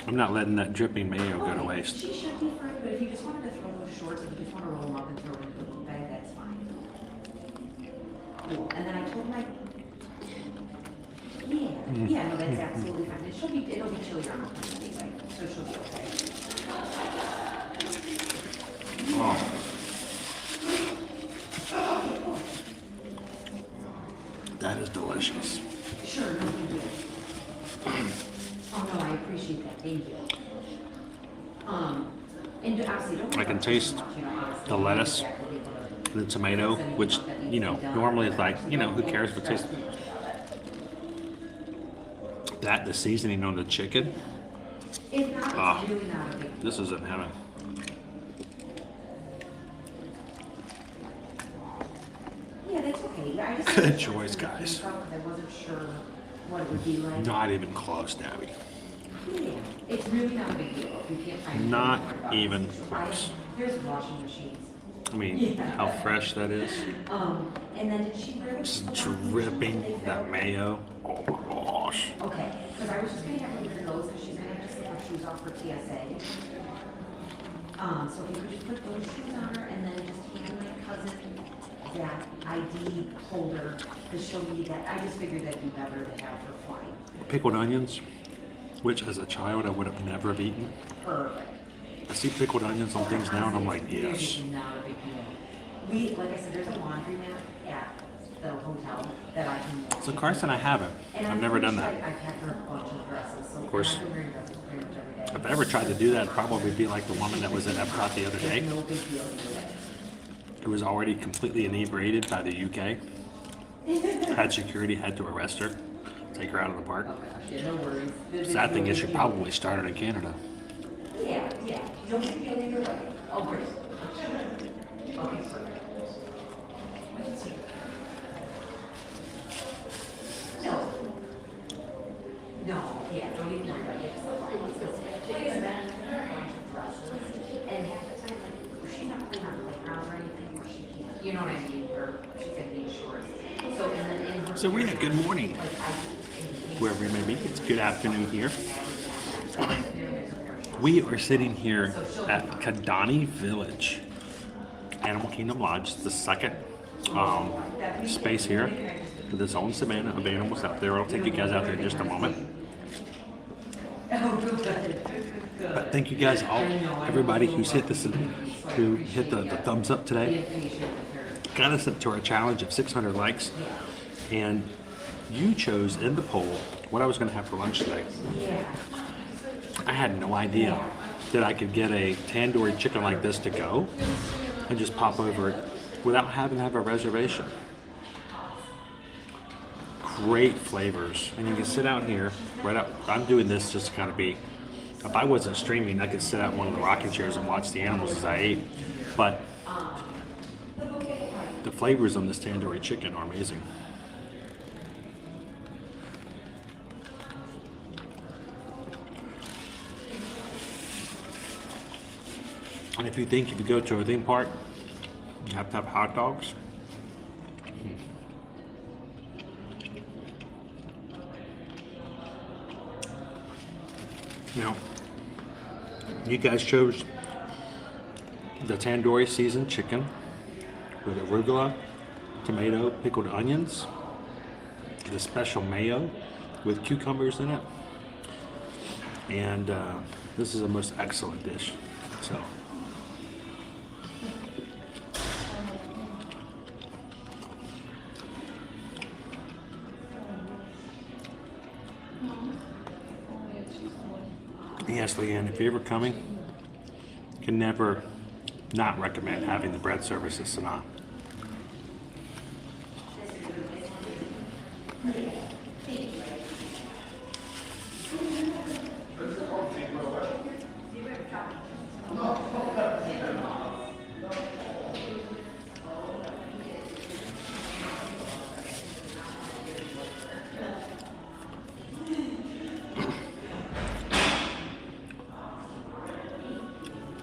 I'm not letting that dripping mayo go to waste. She should be fine, but if you just wanted to throw those shorts, if you just want to roll them up and throw them into the book bag, that's fine. Cool. And then I told my no, that's absolutely fine. It'll be chilly around anyway, so she'll be okay. Oh. That is delicious. Sure, no big deal. Oh no, I appreciate that. Thank you. And obviously don't. I can taste the lettuce, the tomato, which normally is like who cares what tastes. That the seasoning on the chicken. This is in heaven. Yeah, that's okay. I just Good choice, guys. I wasn't sure what it would be like. Not even close, Nabby. Yeah, it's really not a big deal. You can't find Not even close. There's washing machines. I mean, how fresh that is. And then did she wear Just dripping that mayo. Oh my gosh. Okay, because I was just gonna have her wear those because she's gonna have to take her shoes off for TSA. So if you could just put those shoes on her and then just hand my cousin that ID holder because she'll need that. I just figured that'd be better to have her flying. Pickled onions, which as a child I would have never have eaten. Perfect. I see pickled onions on things now and I'm like, yes. It's not a big deal. Like I said, there's a laundromat at the hotel that I can. So Carson, I haven't. I've never done that. I packed her a bunch of dresses. So Of course. I'm wearing dresses pretty much every day. If I ever tried to do that, I'd probably be like the woman that was at Epcot the other day. No big deal either way. Who was already completely inebriated by the UK. Had security, had to arrest her, take her out of the park. Yeah, no worries. Sad thing is she probably started in Canada. Yeah. No big deal either way. Oh, great. Okay, perfect. No, yeah, don't even worry about it. And half the time, like, she's not playing on the playground or anything where she can't, you know what I mean, or she's gonna be short. So, and then in her. So we had good morning, wherever you may be. It's good afternoon here. We are sitting here at Kadani Village, Animal Kingdom Lodge. It's the second space here with its own savannah of animals out there. I'll take you guys out there in just a moment. Oh, good. But thank you guys all, everybody who's hit this, who hit the thumbs up today. Got us up to our challenge of 600 likes, and you chose in the poll what I was going to have for lunch today. I had no idea that I could get a tandoori chicken like this to go and just pop over it without having to have a reservation. Great flavors, and you can sit out here right up. I'm doing this just to kind of be, if I wasn't streaming, I could sit out in one of the rocking chairs and watch the animals as I ate. But the flavors on this tandoori chicken are amazing. And if you think if you go to a theme park, you have to have hot dogs. You know, you guys chose the tandoori seasoned chicken with arugula, tomato, pickled onions, the special mayo with cucumbers in it, and this is a most excellent dish. So. Yes, Leanne, if you're ever coming, you can never not recommend having the bread service at Sanaa.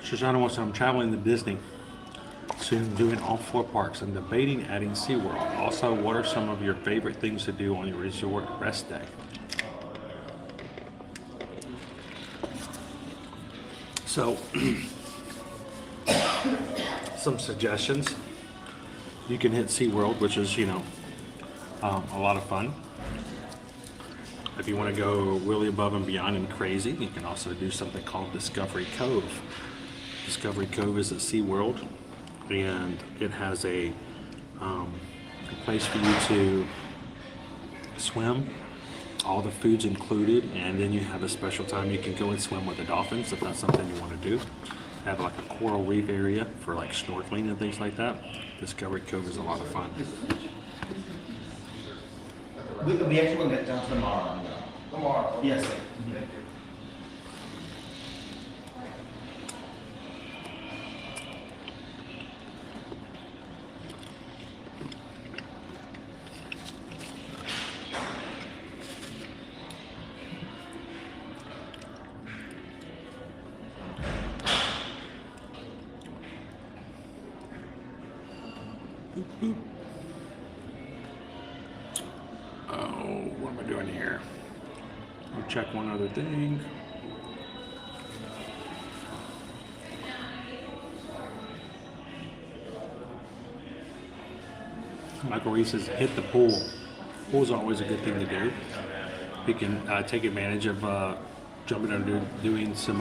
Shoshana wants to know, I'm traveling to Disney soon, doing all 4 parks and debating adding SeaWorld. Also, what are some of your favorite things to do on your resort rest day? So, some suggestions. You can hit SeaWorld, which is, you know, a lot of fun. If you want to go really above and beyond and crazy, you can also do something called Discovery Cove. Discovery Cove is at SeaWorld, and it has a place for you to swim. All the food's included, and then you have a special time you can go and swim with the dolphins if that's something you want to do. They have like a coral reef area for like snorkeling and things like that. Discovery Cove is a lot of fun. We actually will get down tomorrow. Tomorrow? Yes. Mm-hmm. Oh, what am I doing here? I'll check one other thing. Michael Reese says, hit the pool. Pool's always a good thing to do. You can take advantage of jumping and doing some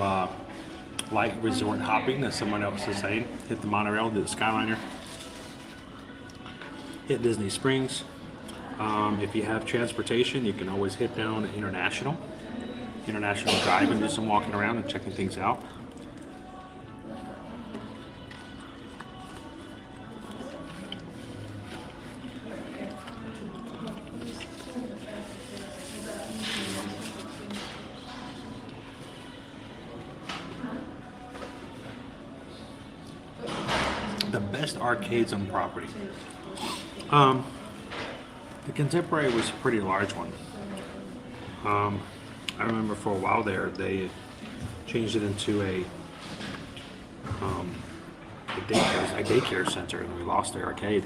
light resort hopping, as someone else is saying. Hit the monorail, do the Skyliner. Hit Disney Springs. If you have transportation, you can always hit down International Drive and do some walking around and checking things out. The best arcades on property. The Contemporary was a pretty large one. I remember for a while there, they changed it into a daycare center, and we lost the arcade.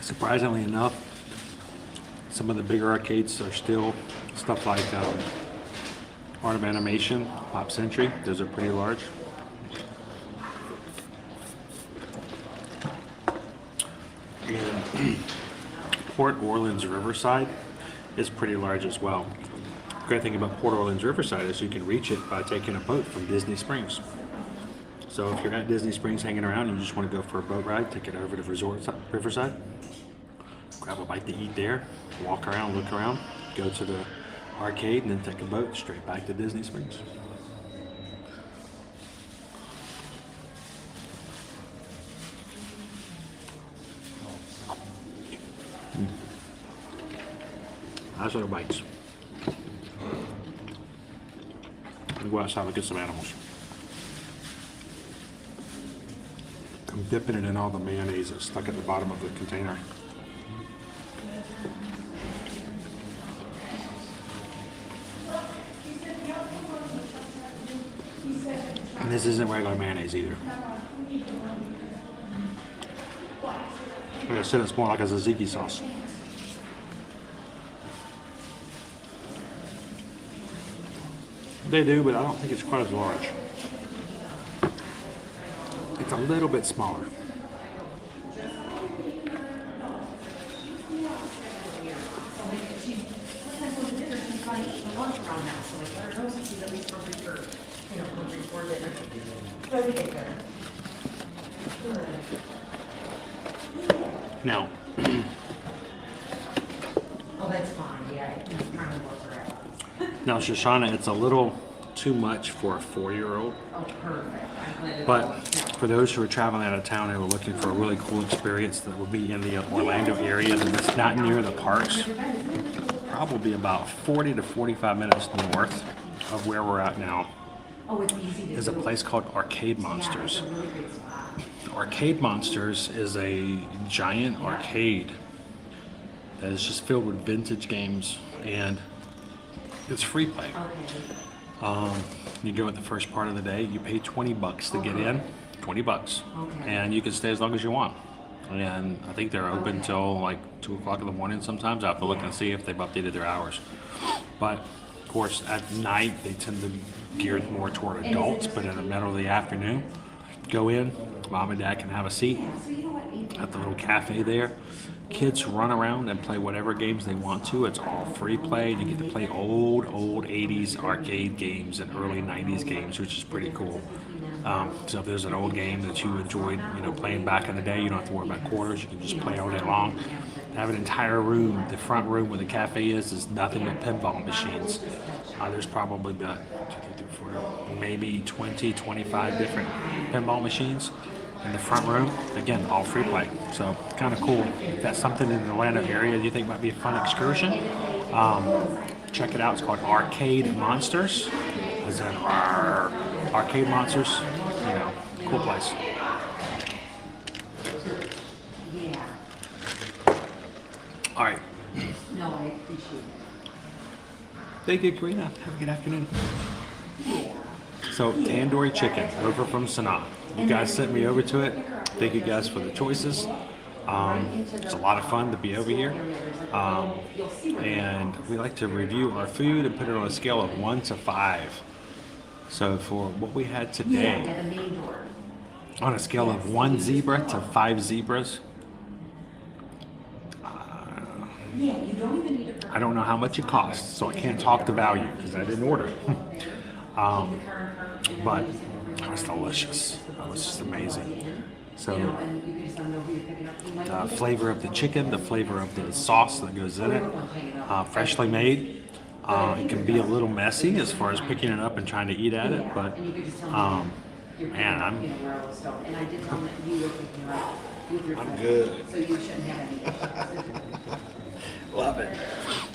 Surprisingly enough, some of the bigger arcades are still stuff like Art of Animation, Pop Century. Those are pretty large. And Port Orleans Riverside is pretty large as well. The great thing about Port Orleans Riverside is you can reach it by taking a boat from Disney Springs. So if you're at Disney Springs hanging around and you just want to go for a boat ride, take it over to Riverside, grab a bite to eat there, walk around, look around, go to the arcade, and then take a boat straight back to Disney Springs. Nice little bites. I'm go outside and get some animals. I'm dipping it in all the mayonnaise that's stuck at the bottom of the container. And this isn't regular mayonnaise either. Like I said, it's more like a tzatziki sauce. They do, but I don't think it's quite as large. It's a little bit smaller. Now, Oh, that's fine, yeah, it's trying to work her out. now Shoshana, it's a little too much for a 4-year-old. Oh, perfect. I'm glad it But all worked out. for those who are traveling out of town and are looking for a really cool experience that will be in the Orlando area that's not near the parks, probably about 40 to 45 minutes north of where we're at now, Oh, it's easy to is a do. place called Arcade Monsters. Yeah, it's a really great spot. Arcade Monsters is a giant arcade that is just filled with vintage games, and it's free play. You go at the first part of the day, you pay $20 to get in, $20, and you can stay as long as you want. And I think they're open till like 2 o'clock in the morning sometimes. I have to look and see if they've updated their hours. But of course, at night they tend to be geared more toward adults, but in the middle of the afternoon, go in, mom and dad can have a seat at the little cafe there. Kids run around and play whatever games they want to. It's all free play. You get to play old 80s arcade games and early 90s games, which is pretty cool. So if there's an old game that you enjoyed, playing back in the day, you don't have to worry about quarters. You can just play all day long. They have an entire room. The front room where the cafe is nothing but pinball machines. There's probably about maybe 20, 25 different pinball machines in the front room. Again, all free play. So kind of cool. If that's something in the Orlando area you think might be a fun excursion, check it out. It's called Arcade Monsters. As in Arcade Monsters. Cool place. Yeah. All right. No, I appreciate it. Thank you, Karina. Have a good afternoon. So, tandoori chicken over from Sanaa. You guys sent me over to it. Thank you guys for the choices. It's a lot of fun to be over here. And we like to review our food and put it on a scale of 1 to 5. So for what we had today, on a scale of 1 zebra to 5 zebras, I don't know how much it costs, so I can't talk the value because I didn't order. But it was delicious. It was just amazing. So the flavor of the chicken, the flavor of the sauce that goes in it, freshly made. It can be a little messy as far as picking it up and trying to eat at it, but man, I'm good. Love it.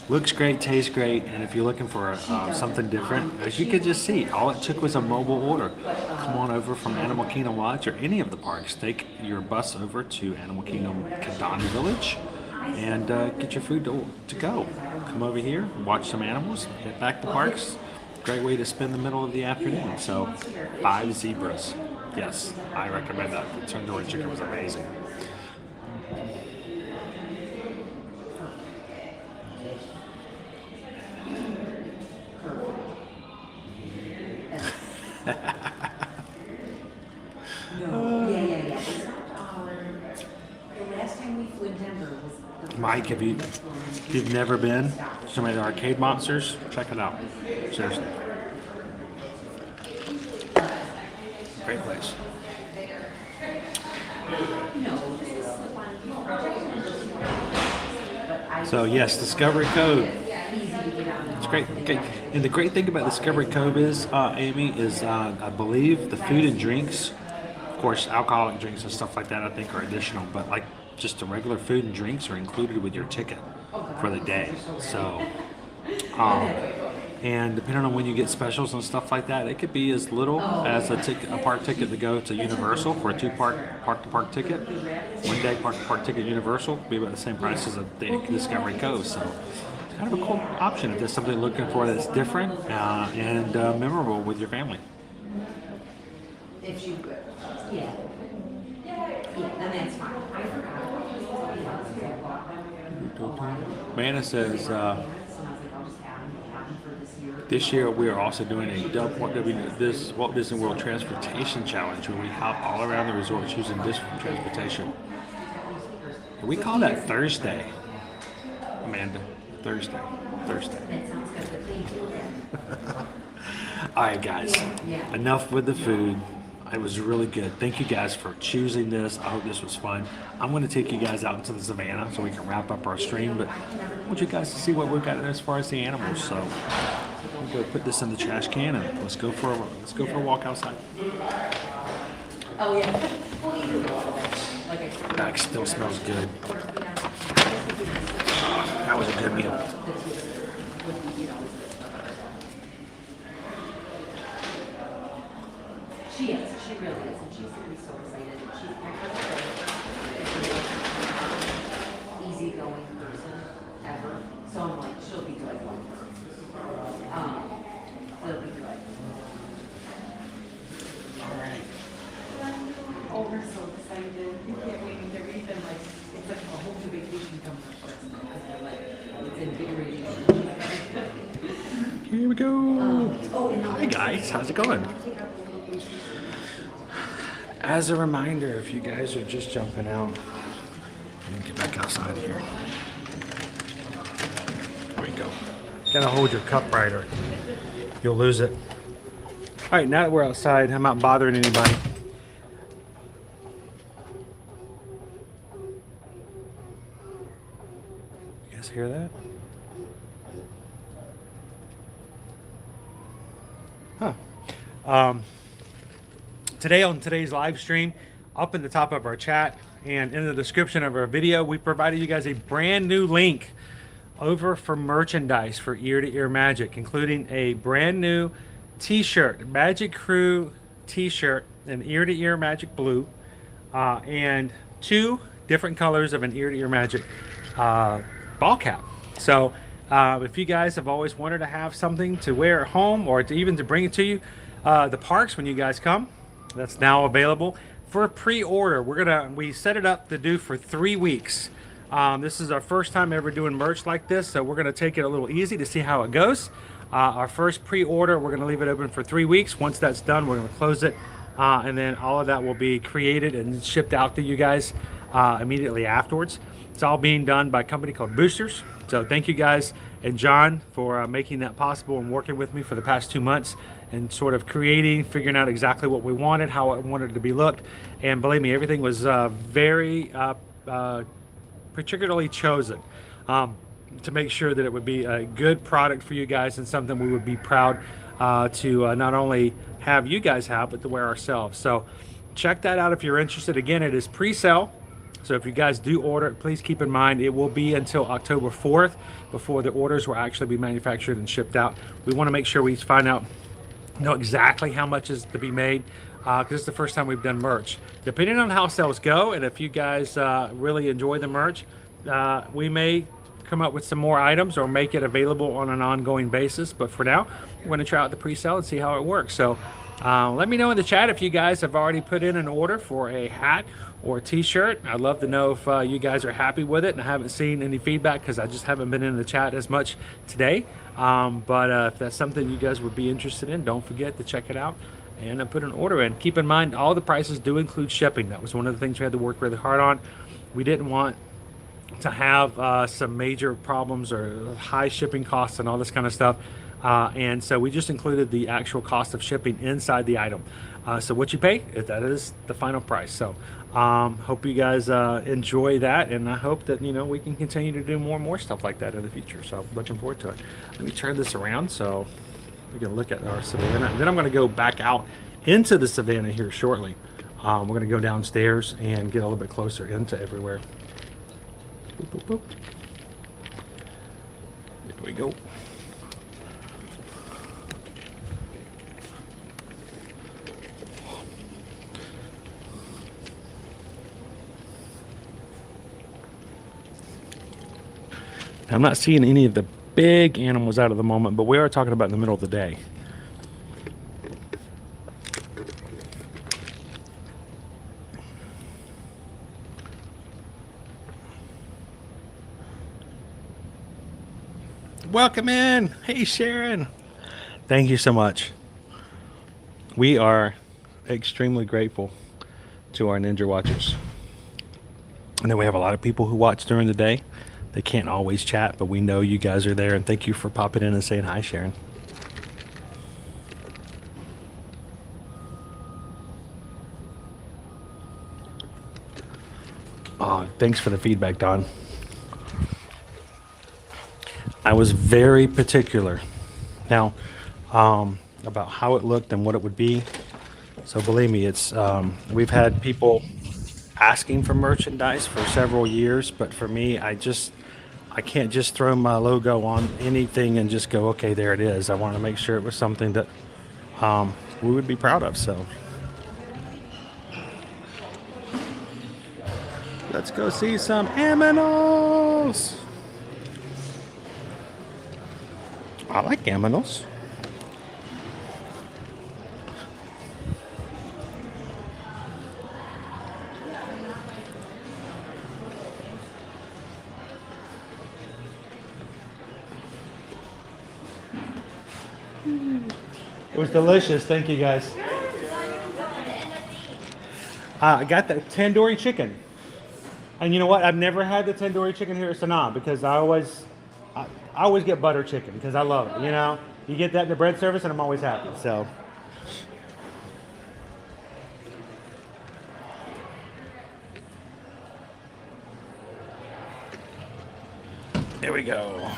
Looks great, tastes great, and if you're looking for something different, as you could just see, all it took was a mobile order. Come on over from Animal Kingdom Lodge or any of the parks. Take your bus over to Animal Kingdom Kadani Village and get your food to go. Come over here, watch some animals, get back to parks. Great way to spend the middle of the afternoon. So 5 zebras. Yes, I recommend that. The tandoori chicken was amazing. No, yeah. It's not, the last time we flew in Denver was the Mike, if you've never been to some of the arcade monsters, check it out. Seriously. Great place. So yes, Discovery Cove. It's great. Okay. And the great thing about Discovery Cove is, Amy, is I believe the food and drinks, of course, alcoholic drinks and stuff like that, I think are additional, but like just the regular food and drinks are included with your ticket for the day. So, and depending on when you get specials and stuff like that, it could be as little as a park ticket to go to Universal for a park-to-park ticket. One day park-to-park ticket at Universal would be about the same price as a day at Discovery Cove. So it's kind of a cool option if there's something you're looking for that's different and memorable with your family. If you, yeah, then that's fine. I forgot. Manna says, this year we are also doing a Walt Disney World Transportation Challenge where we hop all around the resort using different transportation. We call that Thursday, Amanda. Thursday. All right, guys. Enough with the food. It was really good. Thank you guys for choosing this. I hope this was fun. I'm going to take you guys out into the savannah so we can wrap up our stream, but I want you guys to see what we've got as far as the animals. So we'll go put this in the trash can and let's go for a walk outside. Oh yeah. That still smells good. That was a good meal. She is. She really is, and she's going to be so excited. She's an easygoing person ever. So I'm like, she'll be good. It'll be good. All right. Oh, we're so excited. We can't wait to read them. Like, it's like a whole new vacation comes for us now. Because they're like, it's invigorating. Here we go. Hi guys, how's it going? As a reminder, if you guys are just jumping out, let me get back outside here. There we go. Gotta hold your cup right or you'll lose it. All right, now that we're outside, I'm not bothering anybody. You guys hear that? Huh. Today on today's live stream, up in the top of our chat and in the description of our video, we provided you guys a brand new link over for merchandise for Ear to Ear Magic, including a brand new t-shirt, Magic Crew t-shirt in Ear to Ear Magic blue, and 2 different colors of an Ear to Ear Magic ball cap. So if you guys have always wanted to have something to wear at home or to even to bring it to you the parks when you guys come, that's now available for pre-order. We set it up to do for 3 weeks. This is our first time ever doing merch like this, so we're gonna take it a little easy to see how it goes. Our first pre-order, we're gonna leave it open for 3 weeks. Once that's done, we're gonna close it, and then all of that will be created and shipped out to you guys immediately afterwards. It's all being done by a company called Boosters. So thank you guys and John for making that possible and working with me for the past 2 months and sort of figuring out exactly what we wanted, how I wanted it to be looked. And believe me, everything was very particularly chosen to make sure that it would be a good product for you guys and something we would be proud to not only have you guys have, but to wear ourselves. So check that out if you're interested. Again, it is pre-sale. So if you guys do order it, please keep in mind it will be until October 4th before the orders will actually be manufactured and shipped out. We want to make sure we know exactly how much is to be made because it's the first time we've done merch. Depending on how sales go and if you guys really enjoy the merch, we may come up with some more items or make it available on an ongoing basis. But for now, we're going to try out the pre-sale and see how it works. So let me know in the chat if you guys have already put in an order for a hat or a t-shirt. I'd love to know if you guys are happy with it, and I haven't seen any feedback because I just haven't been in the chat as much today. But if that's something you guys would be interested in, don't forget to check it out and I put an order in. Keep in mind, all the prices do include shipping. That was one of the things we had to work really hard on. We didn't want to have some major problems or high shipping costs and all this kind of stuff. And so we just included the actual cost of shipping inside the item. So what you pay, that is the final price. So hope you guys enjoy that, and I hope that, you know, we can continue to do more and more stuff like that in the future. So looking forward to it. Let me turn this around so we can look at our savannah. And then I'm going to go back out into the savannah here shortly. We're going to go downstairs and get a little bit closer into everywhere. Boop, boop, boop. There we go. I'm not seeing any of the big animals out of the moment, but we are talking about in the middle of the day. Welcome in. Hey, Sharon. Thank you so much. We are extremely grateful to our Ninja Watchers. And then we have a lot of people who watch during the day. They can't always chat, but we know you guys are there, and thank you for popping in and saying hi, Sharon. Oh, thanks for the feedback, Don. I was very particular now about how it looked and what it would be. So believe me, it's we've had people asking for merchandise for several years, but for me, I can't just throw my logo on anything and just go, okay, there it is. I want to make sure it was something that we would be proud of. So let's go see some aminos. I like aminos. It was delicious. Thank you, guys. I got the tandoori chicken. And you know what? I've never had the tandoori chicken here at Sanaa because I always get butter chicken because I love it. You know, you get that in the bread service and I'm always happy. So. There we go.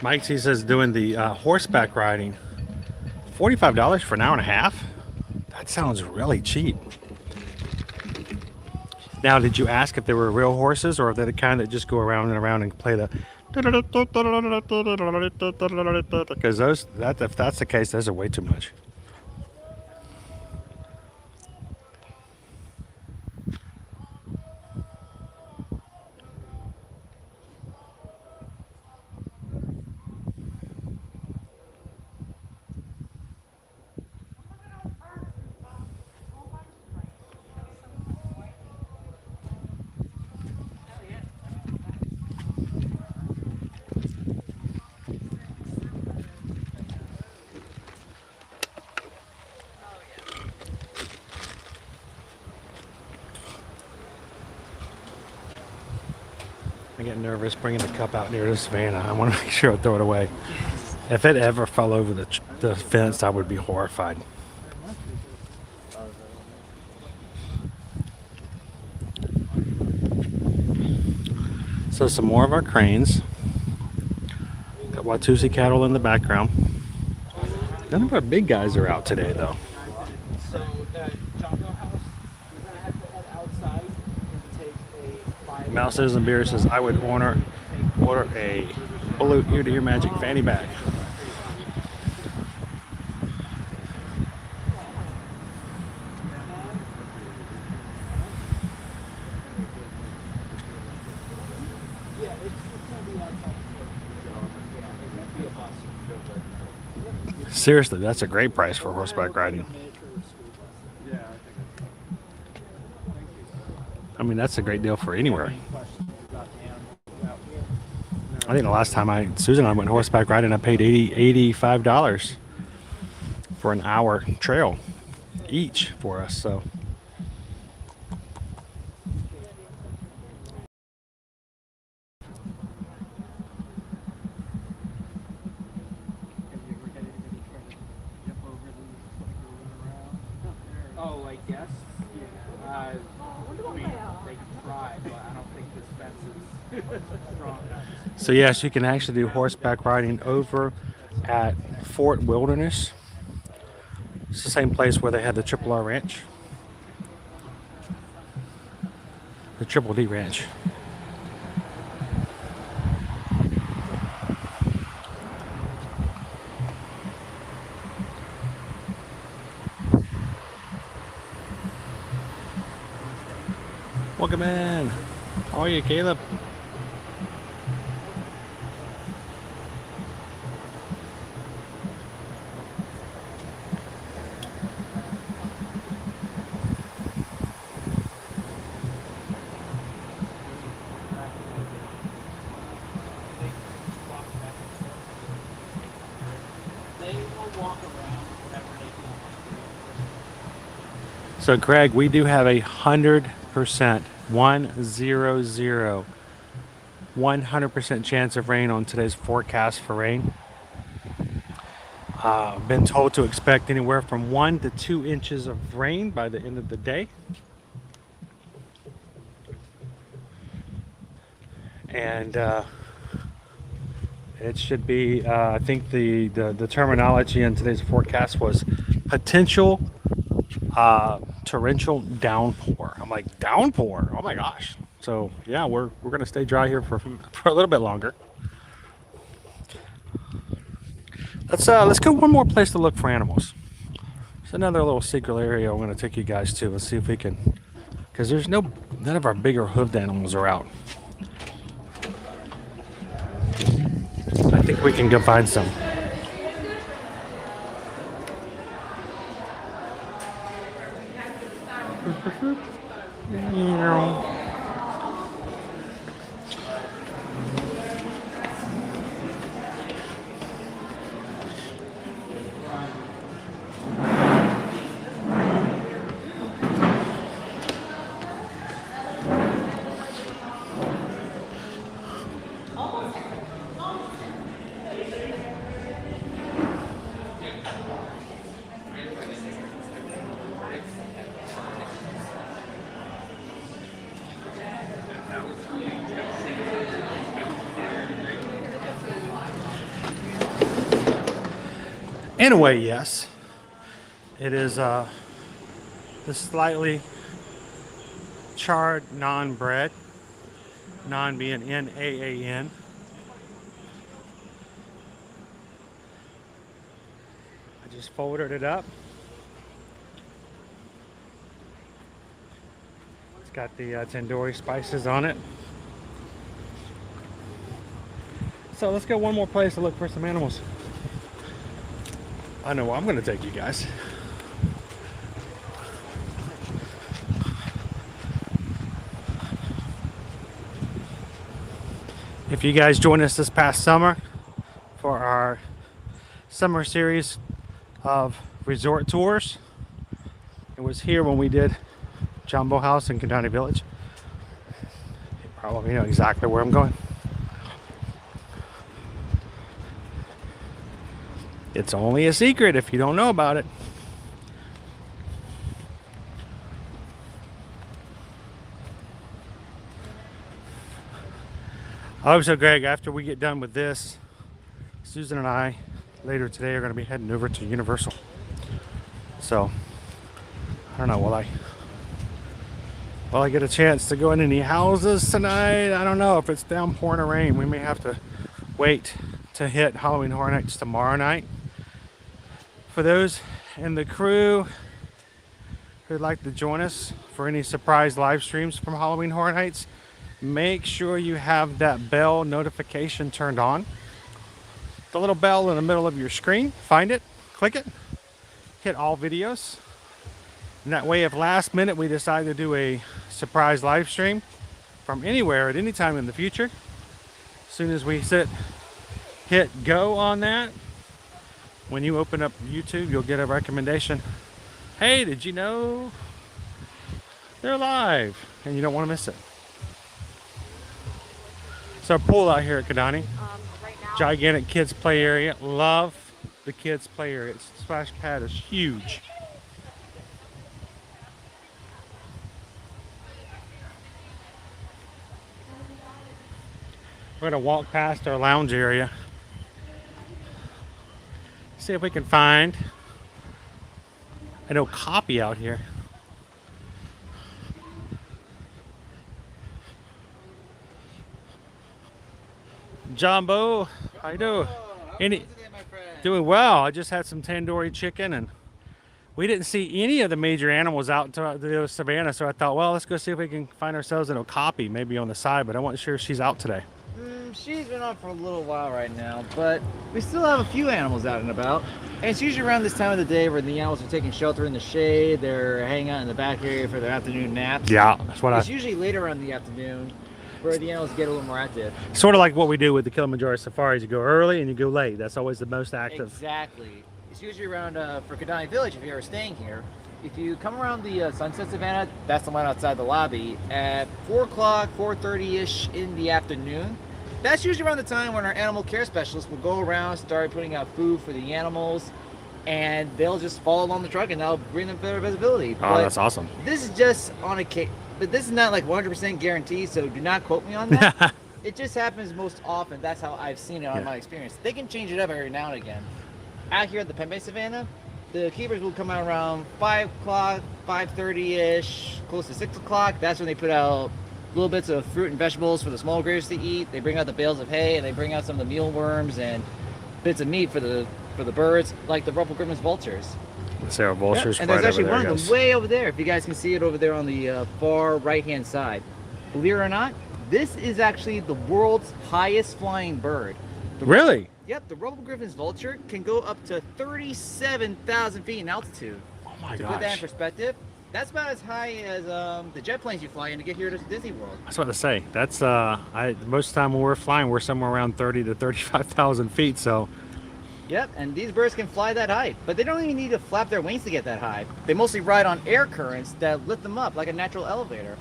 Mike, he says doing the horseback riding, $45 for an hour and a half? That sounds really cheap. Now, did you ask if they were real horses or if they're the kind that just go around and around and play the... Because if that's the case, those are way too much. I get nervous bringing the cup out near the savannah. I want to make sure I throw it away. If it ever fell over the fence, I would be horrified. So some more of our cranes. Got Watusi cattle in the background. None of our big guys are out today, though. So the Jocko House, we're gonna have to head outside and take a 5. Mouse says and Beer says I would order a blue ear-to-ear magic fanny bag. Seriously, that's a great price for horseback riding. I mean, that's a great deal for anywhere. I think the last time Susan and I went horseback riding, I paid $85 for an hour trail each for us. So. Oh, like yes? Yeah. I mean, they can try, but I don't think this fence is strong enough. So yes, you can actually do horseback riding over at Fort Wilderness. It's the same place where they had the Triple R Ranch. The Triple D Ranch. Welcome in. How are you, Caleb? So Craig, we do have 100%, 100% chance of rain on today's forecast for rain. Been told to expect anywhere from 1 to 2 inches of rain by the end of the day. And it should be, I think the terminology in today's forecast was potential torrential downpour. I'm like, downpour? Oh my gosh. So yeah, we're gonna stay dry here for a little bit longer. Let's go one more place to look for animals. It's another little secret area I'm gonna take you guys to. Let's see if we can, because there's none of our bigger hoofed animals are out. I think we can go find some. In a way, yes. It is the slightly charred non-bread. Non being N-A-A-N. I just folded it up. It's got the tandoori spices on it. So let's go one more place to look for some animals. I know where I'm going to take you guys. If you guys joined us this past summer for our summer series of resort tours, it was here when we did Jumbo House in Kadani Village. You probably know exactly where I'm going. It's only a secret if you don't know about it. I hope so, Greg. After we get done with this, Susan and I later today are going to be heading over to Universal. So, I don't know, will I get a chance to go in any houses tonight? I don't know. If it's downpouring or rain, we may have to wait to hit Halloween Horror Nights tomorrow night. For those in the crew who'd like to join us for any surprise live streams from Halloween Horror Nights, make sure you have that bell notification turned on the little bell in the middle of your screen. Find it, click it, hit all videos. And that way, if last minute we decide to do a surprise live stream from anywhere at any time in the future, as soon as we hit go on that, when you open up YouTube, you'll get a recommendation. Hey, did you know they're live? And you don't want to miss it. So pool out here at Kadani. Right now. Gigantic kids play area. Love the kids play area. Its splash pad is huge. We're gonna walk past our lounge area. See if we can find an okapi out here. Jumbo, how you doing? Doing well. I just had some tandoori chicken, and we didn't see any of the major animals out to the savannah, so I thought, well, let's go see if we can find ourselves an okapi maybe on the side, but I wasn't sure if she's out today. She's been on for a little while right now, but we still have a few animals out and about. And it's usually around this time of the day where the animals are taking shelter in the shade, they're hanging out in the back area for their afternoon naps. Yeah, that's what It's usually later on in the afternoon where the animals get a little more active. Sort of like what we do with the Kilimanjaro safaris. You go early and you go late. That's always the most active. Exactly. It's usually around, for Kadani Village, if you're ever staying here, if you come around the Sunset Savannah, that's the one outside the lobby, at 4 o'clock, 4:30-ish in the afternoon, that's usually around the time when our animal care specialists will go around, start putting out food for the animals, and they'll just follow along the truck and that'll bring them better visibility. Oh, that's awesome. This is just on a case, but this is not like 100% guaranteed, so do not quote me on that. It just happens most often. That's how I've seen it on my experience. They can change it up every now and again. Out here at the Pembe Savannah, the keepers will come out around 5 o'clock, 5:30-ish, close to 6 o'clock. That's when they put out little bits of fruit and vegetables for the small grazers to eat. They bring out the bales of hay, and they bring out some of the mealworms and bits of meat for the birds, like the ruffled griffin's vultures. Let's say our vultures. And there's actually one of them way over there, if you guys can see it over there on the far right-hand side. Believe it or not, this is actually the world's highest flying bird. Really? Yep, the ruffled griffin's vulture can go up to 37,000 feet in altitude. Oh my To gosh. put that in perspective, that's about as high as the jet planes you fly in to get here to Disney World. I was about to say, that's most of the time when we're flying, we're somewhere around 30 to 35,000 feet. So Yep, and these birds can fly that high, but they don't even need to flap their wings to get that high. They mostly ride on air currents that lift them up like a natural elevator.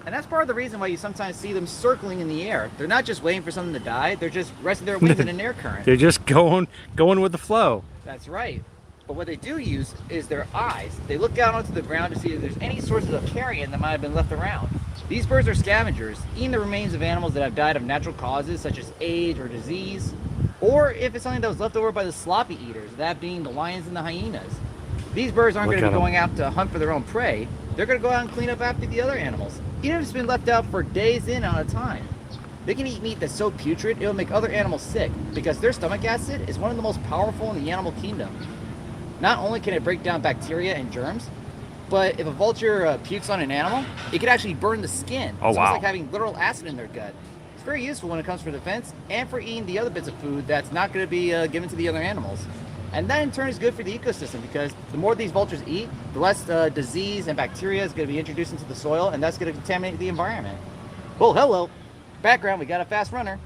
And that's part of the reason why you sometimes see them circling in the air. They're not just waiting for something to die, they're just resting their wings in an air current. they're just going with the flow. That's right. But what they do use is their eyes. They look out onto the ground to see if there's any sources of carrion that might have been left around. These birds are scavengers, eating the remains of animals that have died of natural causes such as age or disease, or if it's something that was left over by the sloppy eaters, that being the lions and the hyenas. These birds aren't going to be going out to hunt for their own prey. They're going to go out and clean up after the other animals, even if it's been left out for days in at a time. They can eat meat that's so putrid, it'll make other animals sick, because their stomach acid is one of the most powerful in the animal kingdom. Not only can it break down bacteria and germs, but if a vulture pukes on an animal, it can actually burn the skin. Oh, It's wow. almost like having literal acid in their gut. It's very useful when it comes for defense and for eating the other bits of food that's not going to be given to the other animals. And that in turn is good for the ecosystem, because the more these vultures eat, the less disease and bacteria is going to be introduced into the soil, and that's going to contaminate the environment. Oh, hello. Background, we got a fast runner.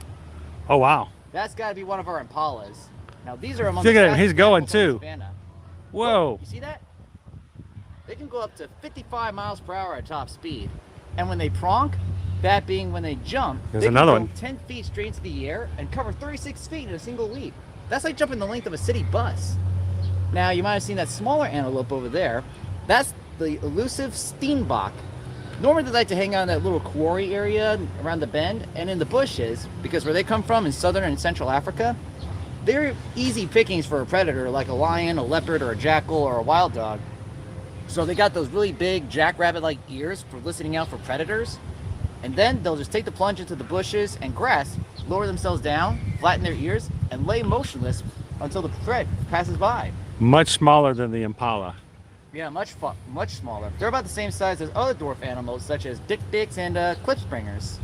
Oh wow. That's got to be one of our impalas. Now these are among Look the at him, he's fastest going animals on the too. savannah. Whoa. You see that? They can go up to 55 miles per hour at top speed. And when they pronk, that being when they jump, There's they another can go one. 10 feet straight into the air and cover 36 feet in a single leap. That's like jumping the length of a city bus. Now, you might have seen that smaller antelope over there. That's the elusive steenbok. Normally, they like to hang out in that little quarry area around the bend and in the bushes, because where they come from in southern and central Africa, they're easy pickings for a predator like a lion, a leopard, or a jackal, or a wild dog. So they got those really big jackrabbit-like ears for listening out for predators. And then they'll just take the plunge into the bushes and grass, lower themselves down, flatten their ears, and lay motionless until the threat passes by. Much smaller than the impala. Yeah, much smaller. They're about the same size as other dwarf animals such as dik-diks and klipspringers.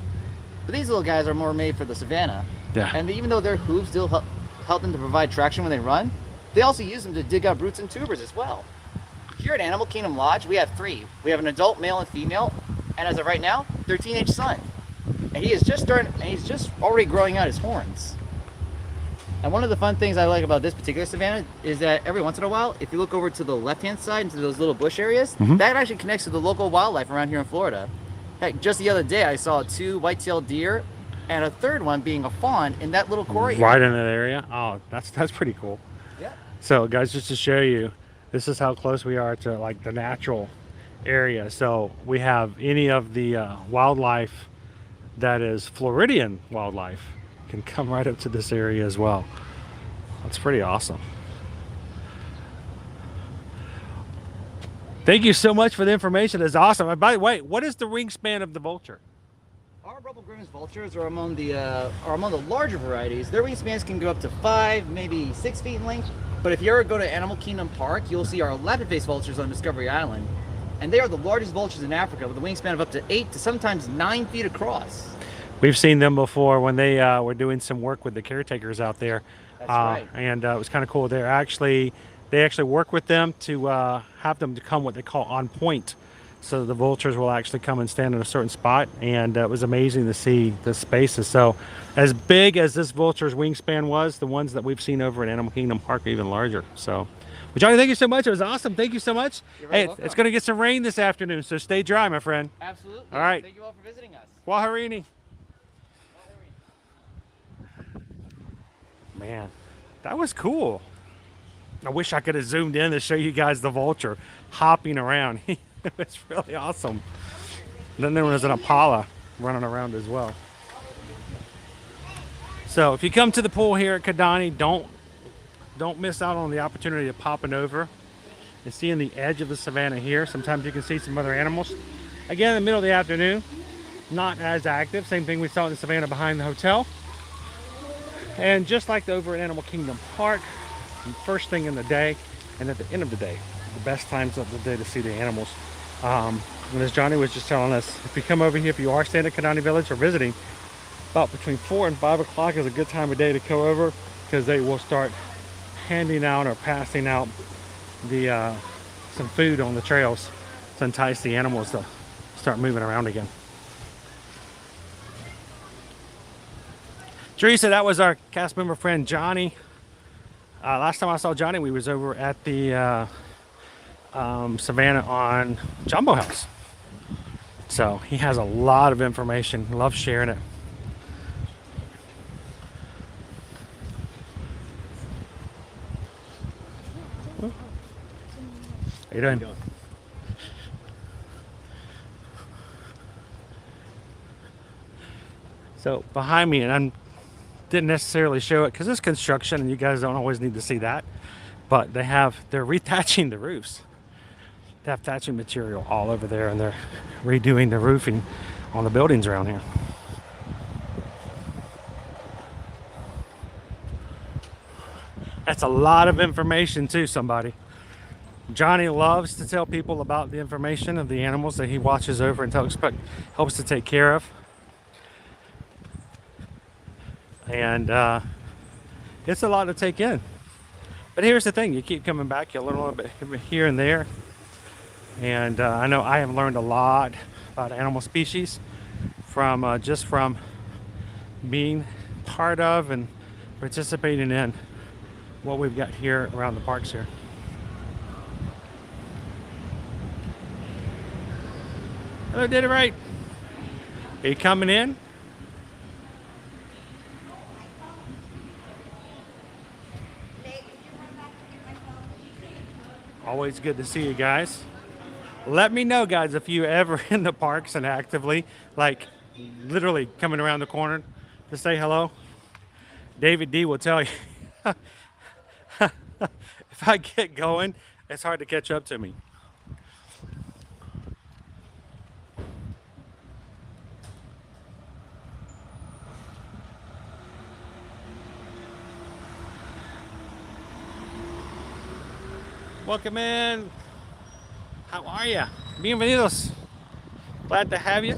But these little guys are more made for the savannah. Yeah. And even though their hooves still help them to provide traction when they run. They also use them to dig up roots and tubers as well. Here at Animal Kingdom Lodge, we have 3. We have an adult male and female, and as of right now, their teenage son. And he's just already growing out his horns. And one of the fun things I like about this particular savannah is that every once in a while, if you look over to the left-hand side into those little bush areas, that actually connects to the local wildlife around here in Florida. Heck, just the other day, I saw 2 white-tailed deer and a third one being a fawn in that little quarry right in that area. Oh, that's pretty cool. Yeah. So guys, just to show you, this is how close we are to like the natural area. So we have any of the wildlife that is Floridian wildlife can come right up to this area as well. That's pretty awesome. Thank you so much for the information. It's awesome. And by the way, what is the wingspan of the vulture? Our Rubble Grimm's vultures are among the larger varieties. Their wingspans can go up to 5, maybe 6 feet in length. But if you ever go to Animal Kingdom Park, you'll see our lapid-faced vultures on Discovery Island. And they are the largest vultures in Africa with a wingspan of up to 8 to sometimes 9 feet across. We've seen them before when they were doing some work with the caretakers out there. That's right. And it was kind of cool. They actually work with them to have them to come what they call on point. So the vultures will actually come and stand in a certain spot, and it was amazing to see the spaces. So as big as this vulture's wingspan was, the ones that we've seen over at Animal Kingdom Park are even larger. So, well, Johnny, thank you so much. It was awesome. Thank you so much. Hey, it's going to get some rain this afternoon, so stay dry, my friend. Absolutely. All right. Thank you all for visiting us. Waharini. Man, that was cool. I wish I could have zoomed in to show you guys the vulture hopping around. It's really awesome. Then there was an Impala running around as well. So if you come to the pool here at Kadani, don't miss out on the opportunity of popping over and seeing the edge of the savannah here. Sometimes you can see some other animals. Again, in the middle of the afternoon, not as active. Same thing we saw in the savannah behind the hotel. And just like over at Animal Kingdom Park, first thing in the day and at the end of the day, the best times of the day to see the animals. And as Johnny was just telling us, if you come over here, if you are staying at Kadani Village or visiting, about between 4 and 5 o'clock is a good time of day to go over, because they will start handing out or passing out the some food on the trails to entice the animals to start moving around again. Teresa, that was our cast member friend Johnny. Last time I saw Johnny, we was over at the savannah on Jumbo House. So he has a lot of information. Loves sharing it. How you doing? So behind me, and I didn't necessarily show it because it's construction and you guys don't always need to see that, but they're rethatching the roofs. They have thatching material all over there, and they're redoing the roofing on the buildings around here. That's a lot of information too, somebody. Johnny loves to tell people about the information of the animals that he watches over and helps to take care of. And it's a lot to take in. But here's the thing, you keep coming back, you learn a little bit here and there. And I know I have learned a lot about animal species from just from being part of and participating in what we've got here around the parks here. Hello, did it right. Are you coming in? Always good to see you guys. Let me know, guys, if you ever in the parks and actively, like literally coming around the corner to say hello. David D will tell you. If I get going, it's hard to catch up to me. Welcome in. How are you? Bienvenidos. Glad to have you.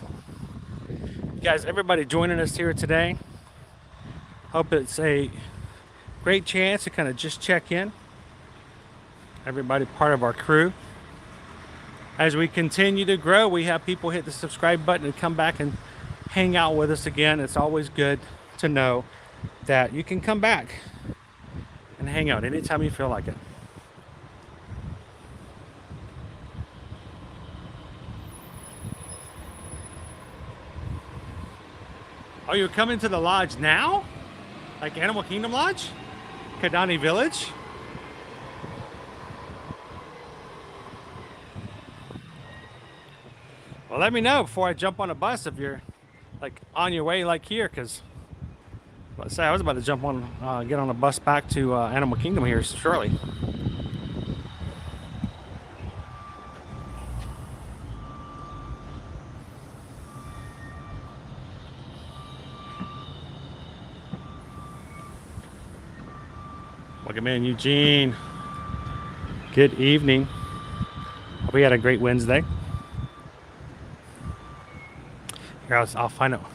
You guys, everybody joining us here today. Hope it's a great chance to kind of just check in. Everybody part of our crew. As we continue to grow, we have people hit the subscribe button and come back and hang out with us again. It's always good to know that you can come back and hang out anytime you feel like it. Oh, you're coming to the lodge now? Like Animal Kingdom Lodge? Kadani Village? Well, let me know before I jump on a bus if you're like on your way like here, because let's say I was about to jump on, get on a bus back to Animal Kingdom here shortly. Welcome in, Eugene. Good evening. Hope we had a great Wednesday. Here, I'll find out.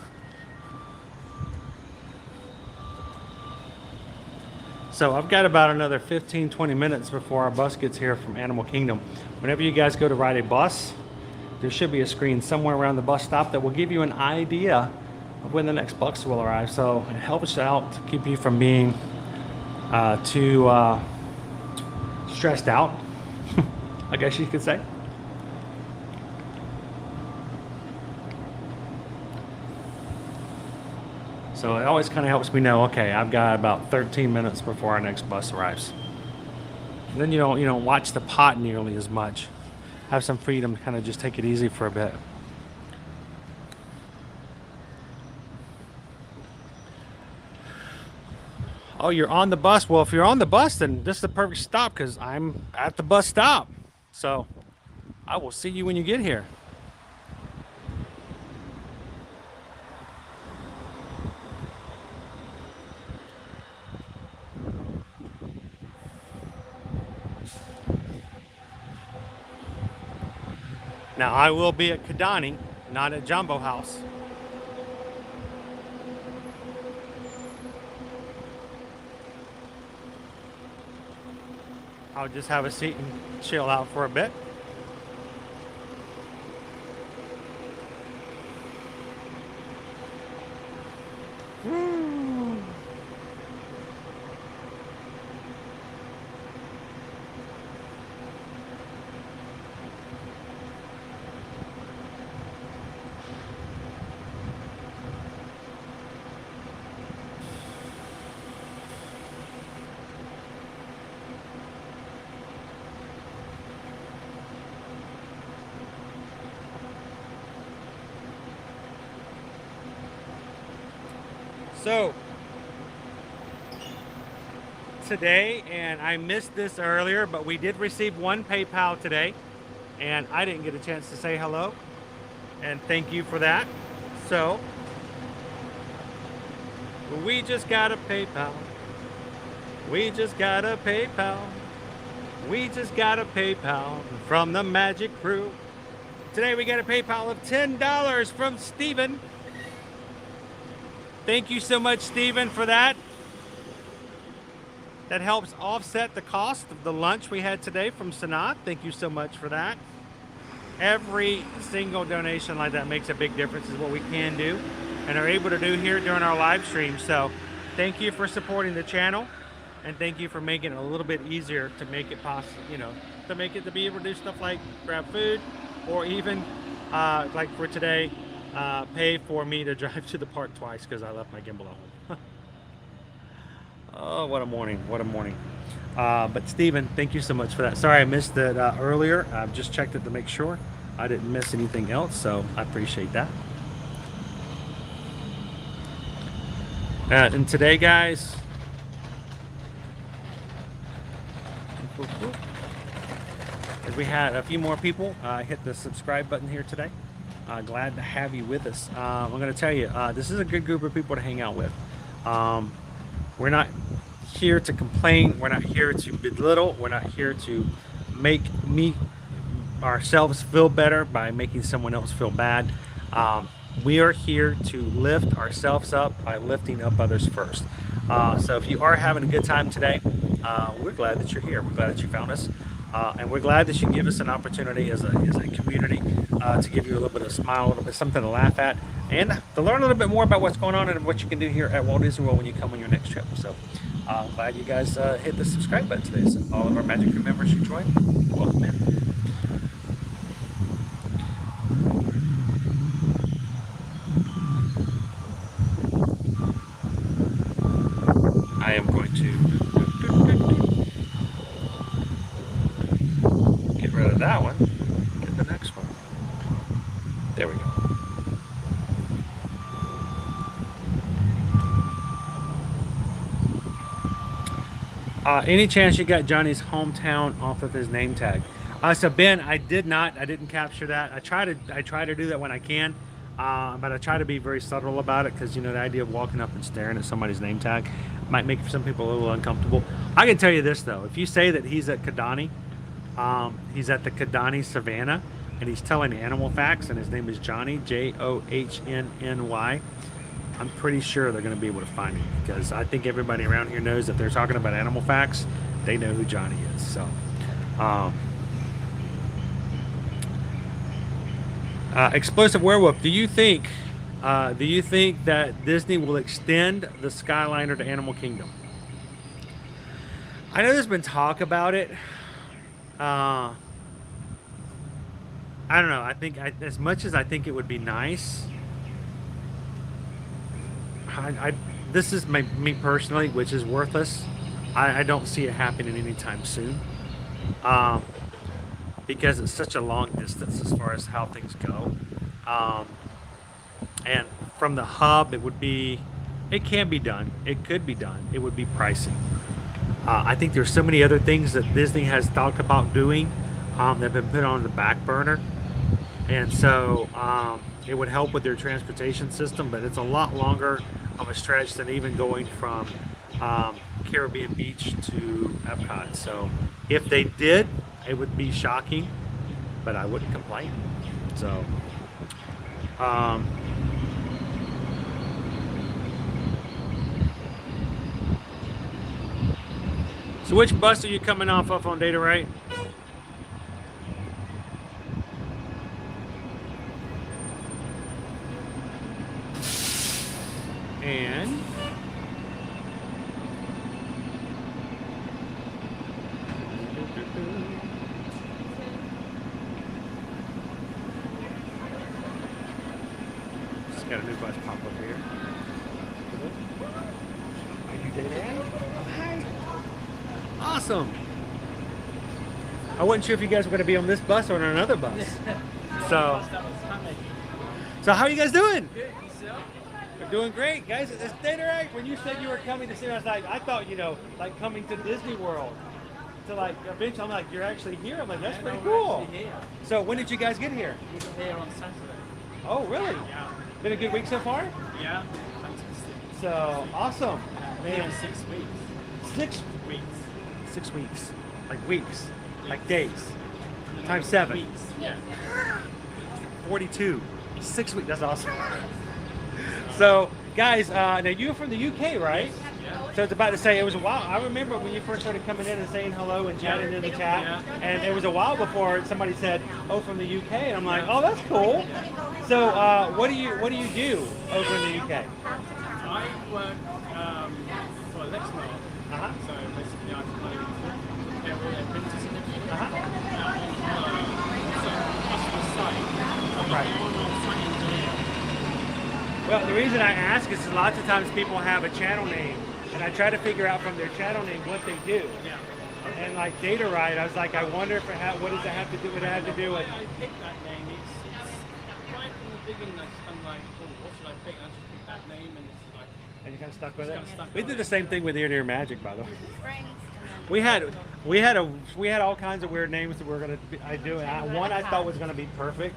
So I've got about another 15-20 minutes before our bus gets here from Animal Kingdom. Whenever you guys go to ride a bus, there should be a screen somewhere around the bus stop that will give you an idea of when the next bus will arrive. So it helps out to keep you from being too stressed out, I guess you could say. So it always kind of helps me know, okay, I've got about 13 minutes before our next bus arrives. And then you don't watch the pot nearly as much. Have some freedom to kind of just take it easy for a bit. Oh, you're on the bus. Well, if you're on the bus, then this is the perfect stop because I'm at the bus stop. So I will see you when you get here. Now, I will be at Kadani, not at Jumbo House. I'll just have a seat and chill out for a bit. Woo. So today, and I missed this earlier, but we did receive one PayPal today, and I didn't get a chance to say hello, and thank you for that. So we just got a PayPal. We just got a PayPal. We just got a PayPal from the Magic Crew. Today we got a PayPal of $10 from Steven. Thank you so much, Stephen, for that. That helps offset the cost of the lunch we had today from Sanat. Thank you so much for that. Every single donation like that makes a big difference, is what we can do and are able to do here during our live stream. So thank you for supporting the channel, and thank you for making it a little bit easier to make it possible, to make it to be able to do stuff like grab food, or even like for today, pay for me to drive to the park twice because I left my gimbal at home. Oh, what a morning, what a morning. But Stephen, thank you so much for that. Sorry I missed it earlier. I've just checked it to make sure I didn't miss anything else, so I appreciate that. And today, guys, as we had a few more people hit the subscribe button here today. Glad to have you with us. I'm going to tell you, this is a good group of people to hang out with. We're not here to complain. We're not here to belittle. We're not here to make ourselves feel better by making someone else feel bad. We are here to lift ourselves up by lifting up others first. So if you are having a good time today, we're glad that you're here. We're glad that you found us. And we're glad that you give us an opportunity as a community to give you a little bit of a smile, a little bit something to laugh at, and to learn a little bit more about what's going on and what you can do here at Walt Disney World when you come on your next trip. So glad you guys hit the subscribe button today. So all of our Magic Crew members who joined, welcome in. I am going to get rid of that one, get the next one. There we go. Any chance you got Johnny's hometown off of his name tag? So Ben, I didn't capture that. I try to do that when I can, but I try to be very subtle about it, because you know, the idea of walking up and staring at somebody's name tag might make some people a little uncomfortable. I can tell you this though, if you say that he's at Kadani, he's at the Kadani Savannah, and he's telling animal facts, and his name is Johnny, Johnnny, I'm pretty sure they're going to be able to find him, because I think everybody around here knows if they're talking about animal facts, they know who Johnny is. So Explosive Werewolf, do you think that Disney will extend the Skyliner to Animal Kingdom? I know there's been talk about it. I don't know. I think as much as I think it would be nice, this is me personally, which is worthless. I don't see it happening anytime soon, because it's such a long distance as far as how things go. And from the hub, it can be done. It could be done. It would be pricey. I think there's so many other things that Disney has talked about doing that have been put on the back burner. And so it would help with their transportation system, but it's a lot longer of a stretch than even going from Caribbean Beach to Epcot. So if they did, it would be shocking, but I wouldn't complain. So so which bus are you coming off of on Data Right? And just got a new bus pop up here. Are you Data Right? Oh, hi. Awesome. I wasn't sure if you guys were going to be on this bus or on another bus. So how are you guys doing? Good, yourself? We're doing great, guys. It's Data Right. When you said you were coming to see us, I thought, you know, like coming to Disney World. To like eventually, I'm like, you're actually here. I'm like, that's pretty cool. So when did you guys get here? We were here on Saturday. Oh, really? Yeah. Been a good week so far? Yeah, fantastic. So awesome. Man, 6 weeks. 6 weeks. 6 weeks. Like weeks. Like days. Times 7. Weeks, yeah. 42. 6 weeks. That's awesome. So, guys, now you're from the UK, right? Yeah. So it's about to say it was a while. I remember when you first started coming in and saying hello and chatting in the chat, and it was a while before somebody said, "Oh, from the UK," and I'm like, "Oh, that's cool." So, what do you do over in the UK? I work for Lexmark. So basically, I get all their printers and everything. So customer site. Right. Well, the reason I ask is lots of times people have a channel name, and I try to figure out from their channel name what they do. Yeah. And like Data Right, I was like, I wonder if what does it have to do? What it have to do with? I picked that name. It's right from the beginning. I just kind of like, oh, what should I pick? I just picked that name, and it's like. And you kind of stuck with it. Kind of stuck We with did it. the same thing with Ear to Ear Magic, by the way. We had all kinds of weird names that we're gonna do. And one I thought was gonna be perfect,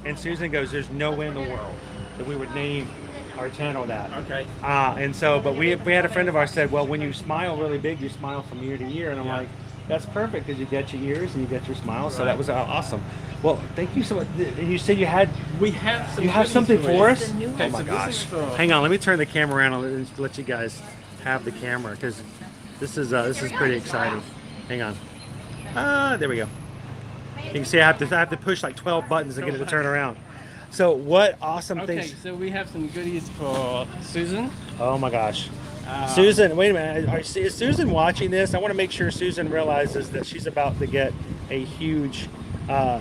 and Susan goes, "There's no way in the world that we would name our channel that." Okay. And so, but we had a friend of ours said, "Well, when you smile really big, you smile from ear to ear," and I'm like, That's perfect because you got your ears and you got your smile. So that was awesome. Well, thank you so much. And you said you had. We have some. You have something for us? Okay, Oh my so gosh! this is for- Hang on, let me turn the camera around and let you guys have the camera because this is pretty exciting. Hang on. There we go. You can see I have to push like 12 buttons to get it to turn around. So what awesome Okay, things? so we have some goodies for Susan. Oh my gosh. Susan, wait a minute. Is Susan watching this? I want to make sure Susan realizes that she's about to get a huge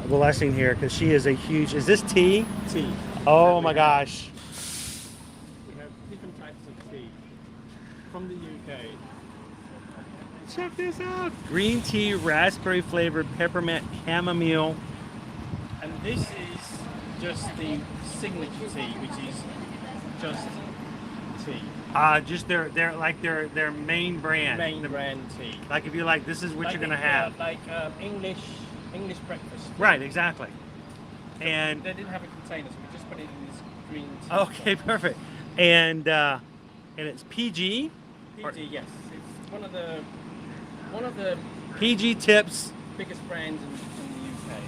blessing here because she is a huge. Is this tea? Tea. Oh my gosh. We have different types of tea from the UK. Check this out. Green tea, raspberry flavored, peppermint, chamomile. And this is just the signature tea, which is just tea. Just their main brand. Main brand tea. Like if you like, this is what you're gonna have. Like English breakfast. Right, exactly. And they didn't have a container, so we just put it in this green tea. okay, perfect. And it's PG. PG, yes. It's one of the PG Tips. biggest brands in the UK.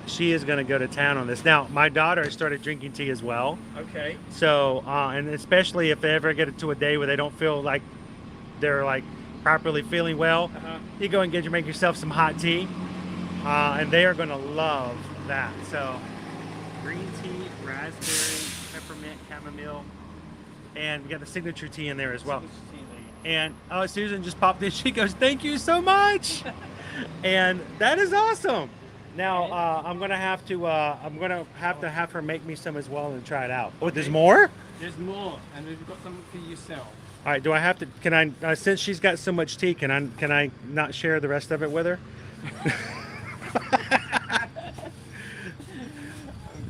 She is going to go to town on this. Now, my daughter started drinking tea as well. Okay. So, and especially if they ever get into a day where they don't feel like they're like properly feeling well, you go and make yourself some hot tea, and they are going to love that. So, green tea, raspberry, peppermint, chamomile, and we got the signature tea in there as well. And Susan just popped in. She goes, "Thank you so much," and that is awesome. Now I'm gonna have to have her make me some as well and try it out. Oh, there's more? There's more, and we've got some for yourself. All right. Do I have to? Can I? Since she's got so much tea, can I not share the rest of it with her?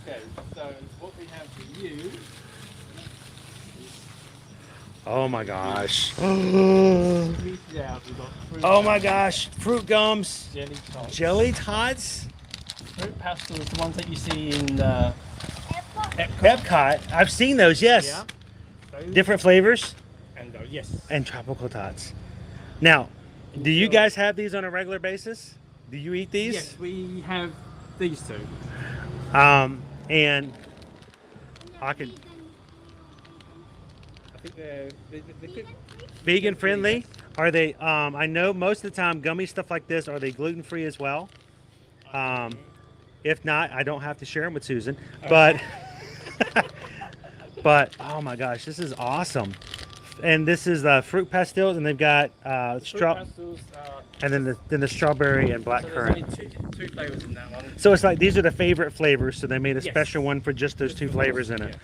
Okay. So what we have for you. Oh my gosh. We've got fruit Oh my gosh. Fruit gums. Jelly tots. Jelly tots. Fruit pastels, the ones that you see in Epcot. I've seen those. Yes. Yeah. Those. Different flavors. And yes. And tropical tots. Now, do you guys have these on a regular basis? Do you eat these? Yes, we have these two. And I could. I think they're Vegan friendly? Are they? I know most of the time gummy stuff like this, are they gluten free as well? If not, I don't have to share them with Susan. But but oh my gosh, this is awesome. And this is fruit pastels, and they've got straw, and then the strawberry and black currant. There's only two flavors in that one. So it's like these are the favorite flavors. So they made a Yes. special one for just those two flavors in it.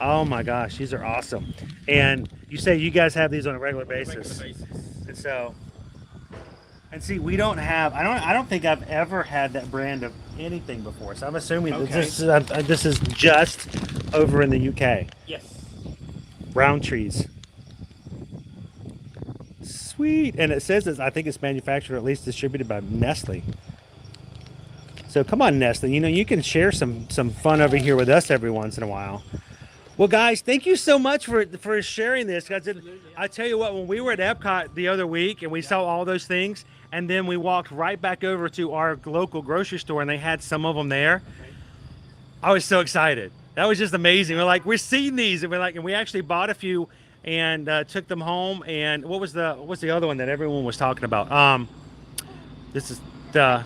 Oh my gosh, these are awesome. And you say you guys have these on a regular basis. And so, and see, we don't have. I don't think I've ever had that brand of anything before. So I'm assuming that this is just over in the UK. Yes. Roundtree's. Sweet, and it says that I think it's manufactured, or at least distributed by Nestle. So come on, Nestle. You know you can share some fun over here with us every once in a while. Well, guys, thank you so much for sharing this. I tell you what, when we were at Epcot the other week and we saw all those things, and then we walked right back over to our local grocery store and they had some of them there, I was so excited. That was just amazing. We're like, we're seeing these, and and we actually bought a few and took them home. And what's the other one that everyone was talking about? This is the.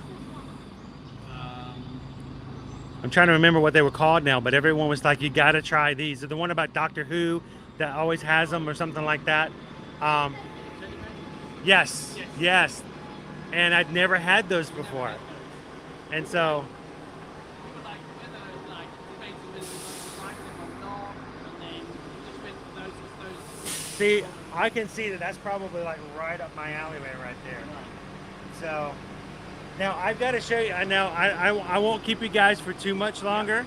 I'm trying to remember what they were called now, but everyone was like, you got to try these. The one about Doctor Who that always has them or something like that. Yes. And I'd never had those before. And so. See, I can see that's probably like right up my alleyway right there. So. Now I've got to show you. Now I won't keep you guys for too much longer,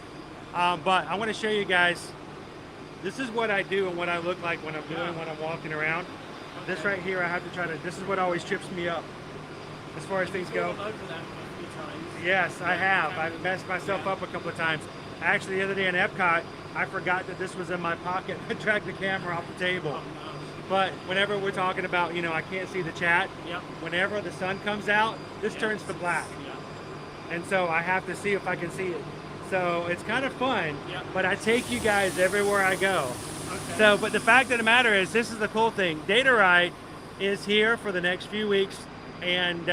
but I want to show you guys. This is what I do and what I look like when I'm walking around. This right here, I have to try to. This is what always trips me up, as far as things go. Yes, I have. I've messed myself up a couple of times. Actually, the other day in Epcot, I forgot that this was in my pocket. I dragged the camera off the table. but whenever we're talking about, you know, I can't see the chat. Yep. Whenever the sun comes out, this turns to black. And so I have to see if I can see it. So it's kind of fun, but I take you guys everywhere I go. Okay. So, but the fact of the matter is, this is the cool thing. Datarite is here for the next few weeks and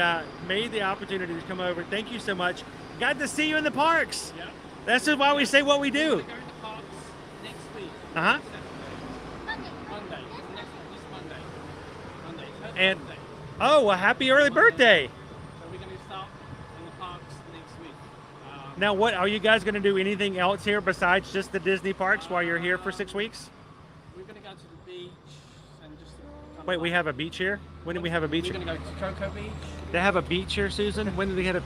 made the opportunity to come over. Thank you so much. Got to see you in the parks. Yep. That's just why we say what we do. We're going to parks next week. Uh-huh. Monday. This Monday. And, oh, well, happy early birthday. So we're going to start in the parks next week. Now, what are you guys going to do? Anything else here besides just the Disney parks while you're here for 6 weeks? We're going to go to the beach and just... Wait, we have a beach here? When did we have a beach? We're going to go to Cocoa Beach. They have a beach here, Susan? When did they get a...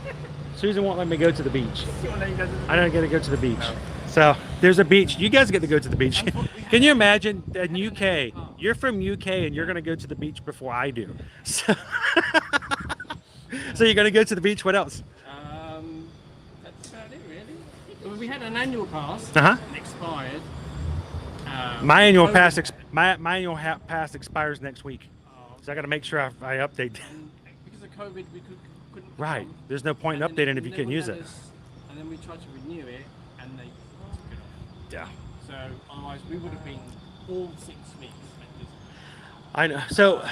Susan won't let me go to the beach. I don't get to go to the beach. So there's a beach. You guys get to go to the beach. Can you imagine in UK? You're from UK and you're going to go to the beach before I do. So, so you're going to go to the beach. What else? That's about it, really. Well, we had an annual pass. Uh-huh. Expired. My annual pass pass expires next week. So I got to make sure I update. Because of COVID, we couldn't. Right. There's no point in updating if you can't use it. And then we tried to renew it, and they took it off. Yeah. So otherwise, we would have been all 6 weeks. I know. So,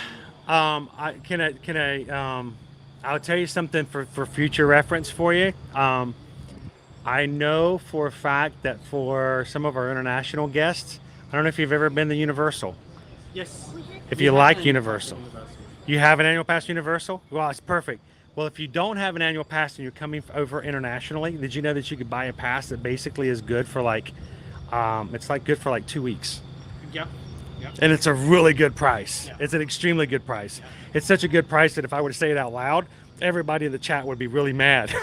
I'll tell you something for future reference for you. I know for a fact that for some of our international guests, I don't know if you've ever been to Universal. Yes. If you like Universal. You have an annual pass to Universal? Well, it's perfect. Well, if you don't have an annual pass and you're coming over internationally, did you know that you could buy a pass that basically is good for like, it's like good for like 2 weeks? Yep. And it's a really good price. It's an extremely good price. It's such a good price that if I were to say it out loud, everybody in the chat would be really mad.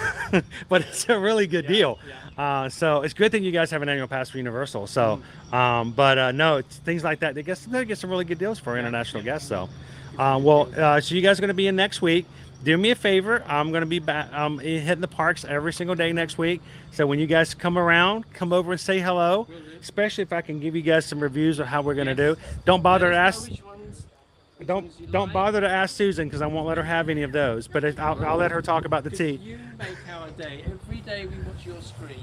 But it's a really good deal. So it's a good thing you guys have an annual pass for Universal. So, no, it's things like that. They get some really good deals for international guests. So, so you guys are going to be in next week. Do me a favor. I'm going to be back. Hitting the parks every single day next week. So when you guys come around, come over and say hello. Especially if I can give you guys some reviews of how we're going to do. Don't bother to ask. Don't bother to ask Susan because I won't let her have any of those. But I'll let her talk about the tea. You make our day. Every day we watch your stream.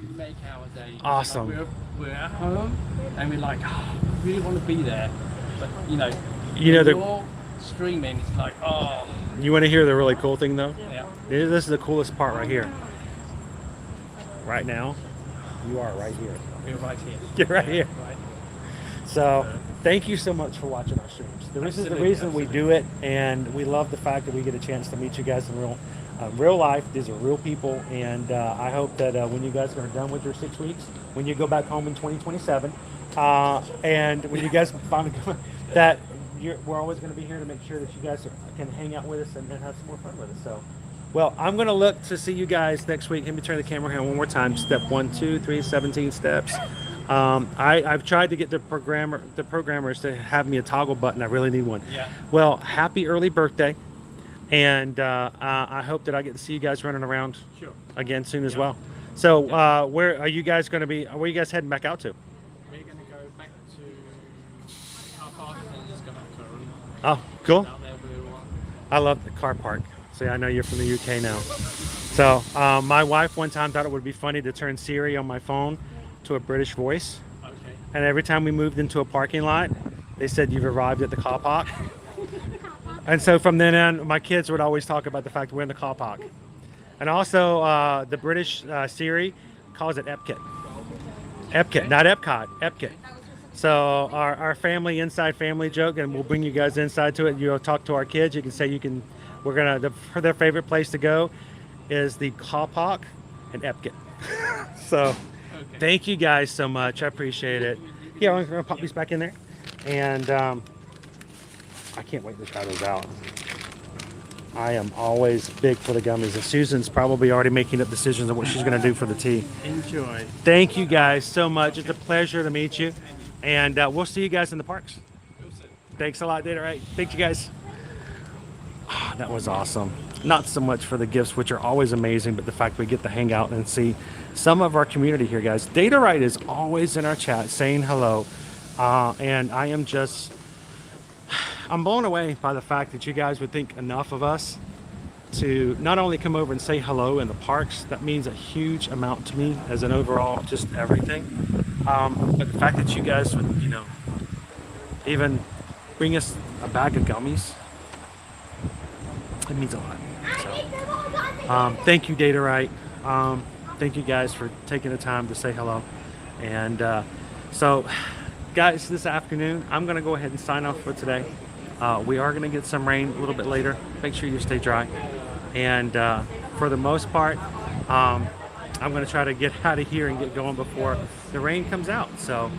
You make our day. Awesome. Like we're at home and we're like, oh, we really want to be there. But you're streaming. It's like, oh. You want to hear the really cool thing though? Yeah. This is the coolest part right here. Right now, you are right here. You're right here. You're right here. Right. So, thank you so much for watching our streams. This is the reason we do it, and we love the fact that we get a chance to meet you guys in real life. These are real people, and I hope that when you guys are done with your 6 weeks, when you go back home in 2027, and when you guys finally come, that we're always going to be here to make sure that you guys can hang out with us and have some more fun with us. So, well, I'm going to look to see you guys next week. Let me turn the camera here one more time. Step 1, 2, 3, 17 steps. I've tried to get the programmers to have me a toggle button. I really need one. Yeah. Well, happy early birthday, and I hope that I get to see you guys running around again soon as well. So, where are you guys going to be? Where are you guys heading back out to? We're going to go back to car park and just go back to our room. Oh, cool. Out there with everyone. I love the car park. See, I know you're from the UK now. So, my wife one time thought it would be funny to turn Siri on my phone to a British voice. Okay. And every time we moved into a parking lot, they said, "You've arrived at the car park." And so from then on, my kids would always talk about the fact that we're in the car park. And also, the British Siri calls it Epcot. Epcot, not Epcot, Epcot. So our family inside family joke, and we'll bring you guys inside to it. You'll talk to our kids. You can say their favorite place to go is the car park and Epcot. So thank you guys so much. I appreciate it. Yeah, I'm going to pop these back in there. And I can't wait to try those out. I am always big for the gummies. And Susan's probably already making up decisions on what she's going to do for the tea. Enjoy. Thank you guys so much. It's a pleasure to meet you. And we'll see you guys in the parks. Thanks a lot, Datarite. Thank you guys. Oh, that was awesome. Not so much for the gifts, which are always amazing, but the fact we get to hang out and see some of our community here, guys. Datarite is always in our chat saying hello. And I am just I'm blown away by the fact that you guys would think enough of us to not only come over and say hello in the parks. That means a huge amount to me as an overall just everything. But the fact that you guys would, you know, even bring us a bag of gummies, it means a lot. So, thank you, Data Right. Thank you guys for taking the time to say hello. And so, guys, this afternoon, I'm going to go ahead and sign off for today. We are going to get some rain a little bit later. Make sure you stay dry. And for the most part, I'm going to try to get out of here and get going before the rain comes out. So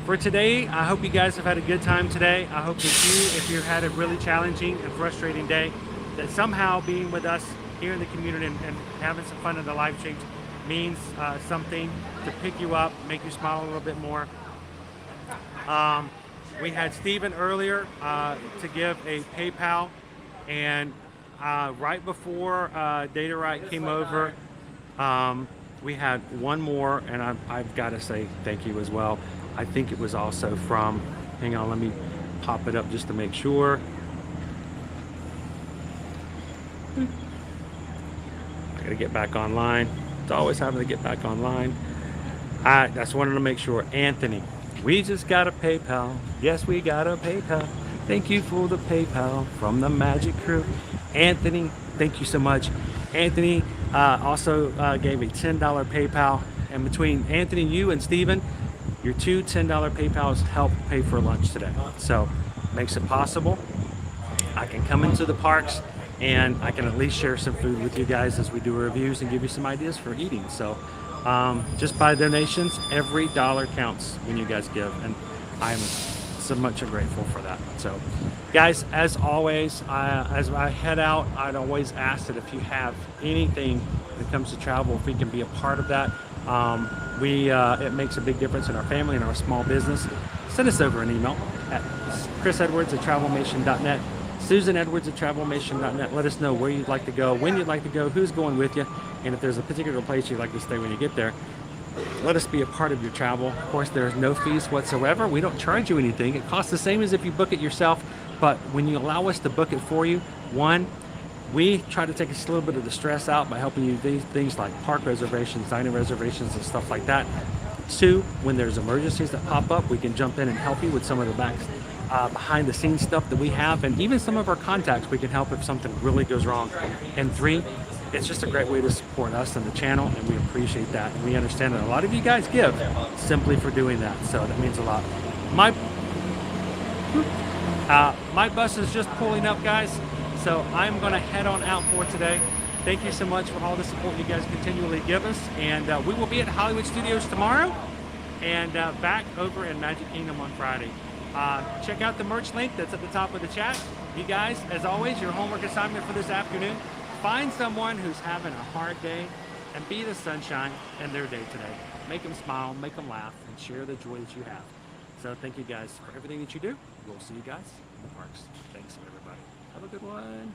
for today, I hope you guys have had a good time today. I hope that you, if you had a really challenging and frustrating day, that somehow being with us here in the community and having some fun in the live streams means something to pick you up, make you smile a little bit more. We had Steven earlier to give a PayPal, and right before Data Right came over, we had one more, and I've got to say thank you as well. I think it was also from, hang on, let me pop it up just to make sure. I gotta get back online. It's always having to get back online. I just wanted to make sure. Anthony, we just got a PayPal. Yes, we got a PayPal. Thank you for the PayPal from the Magic Crew. Anthony, thank you so much. Anthony also gave a $10 PayPal. And between Anthony, you, and Steven, your two $10 PayPals help pay for lunch today. So makes it possible. I can come into the parks and I can at least share some food with you guys as we do reviews and give you some ideas for eating. So just by donations, every dollar counts when you guys give, and I'm so much grateful for that. So guys, as always, as I head out, I'd always ask that if you have anything that comes to travel, if we can be a part of that, it makes a big difference in our family and our small business. Send us over an email at chrisedwards@travelmation.net, susanedwards@travelmation.net. Let us know where you'd like to go, when you'd like to go, who's going with you, and if there's a particular place you'd like to stay when you get there. Let us be a part of your travel. Of course, there's no fees whatsoever. We don't charge you anything. It costs the same as if you book it yourself, but when you allow us to book it for you, one, we try to take a little bit of the stress out by helping you do things like park reservations, dining reservations, and stuff like that. Two, when there's emergencies that pop up, we can jump in and help you with some of the behind the scenes stuff that we have, and even some of our contacts we can help if something really goes wrong. And three, it's just a great way to support us and the channel, and we appreciate that. And we understand that a lot of you guys give simply for doing that, so that means a lot. My bus is just pulling up, guys, so I'm going to head on out for today. Thank you so much for all the support you guys continually give us, and we will be at Hollywood Studios tomorrow and back over in Magic Kingdom on Friday. Check out the merch link that's at the top of the chat. You guys, as always, your homework assignment for this afternoon: find someone who's having a hard day and be the sunshine in their day today. Make them smile, make them laugh, and share the joy that you have. So thank you guys for everything that you do. We'll see you guys in the parks. Thanks, everybody. Have a good one.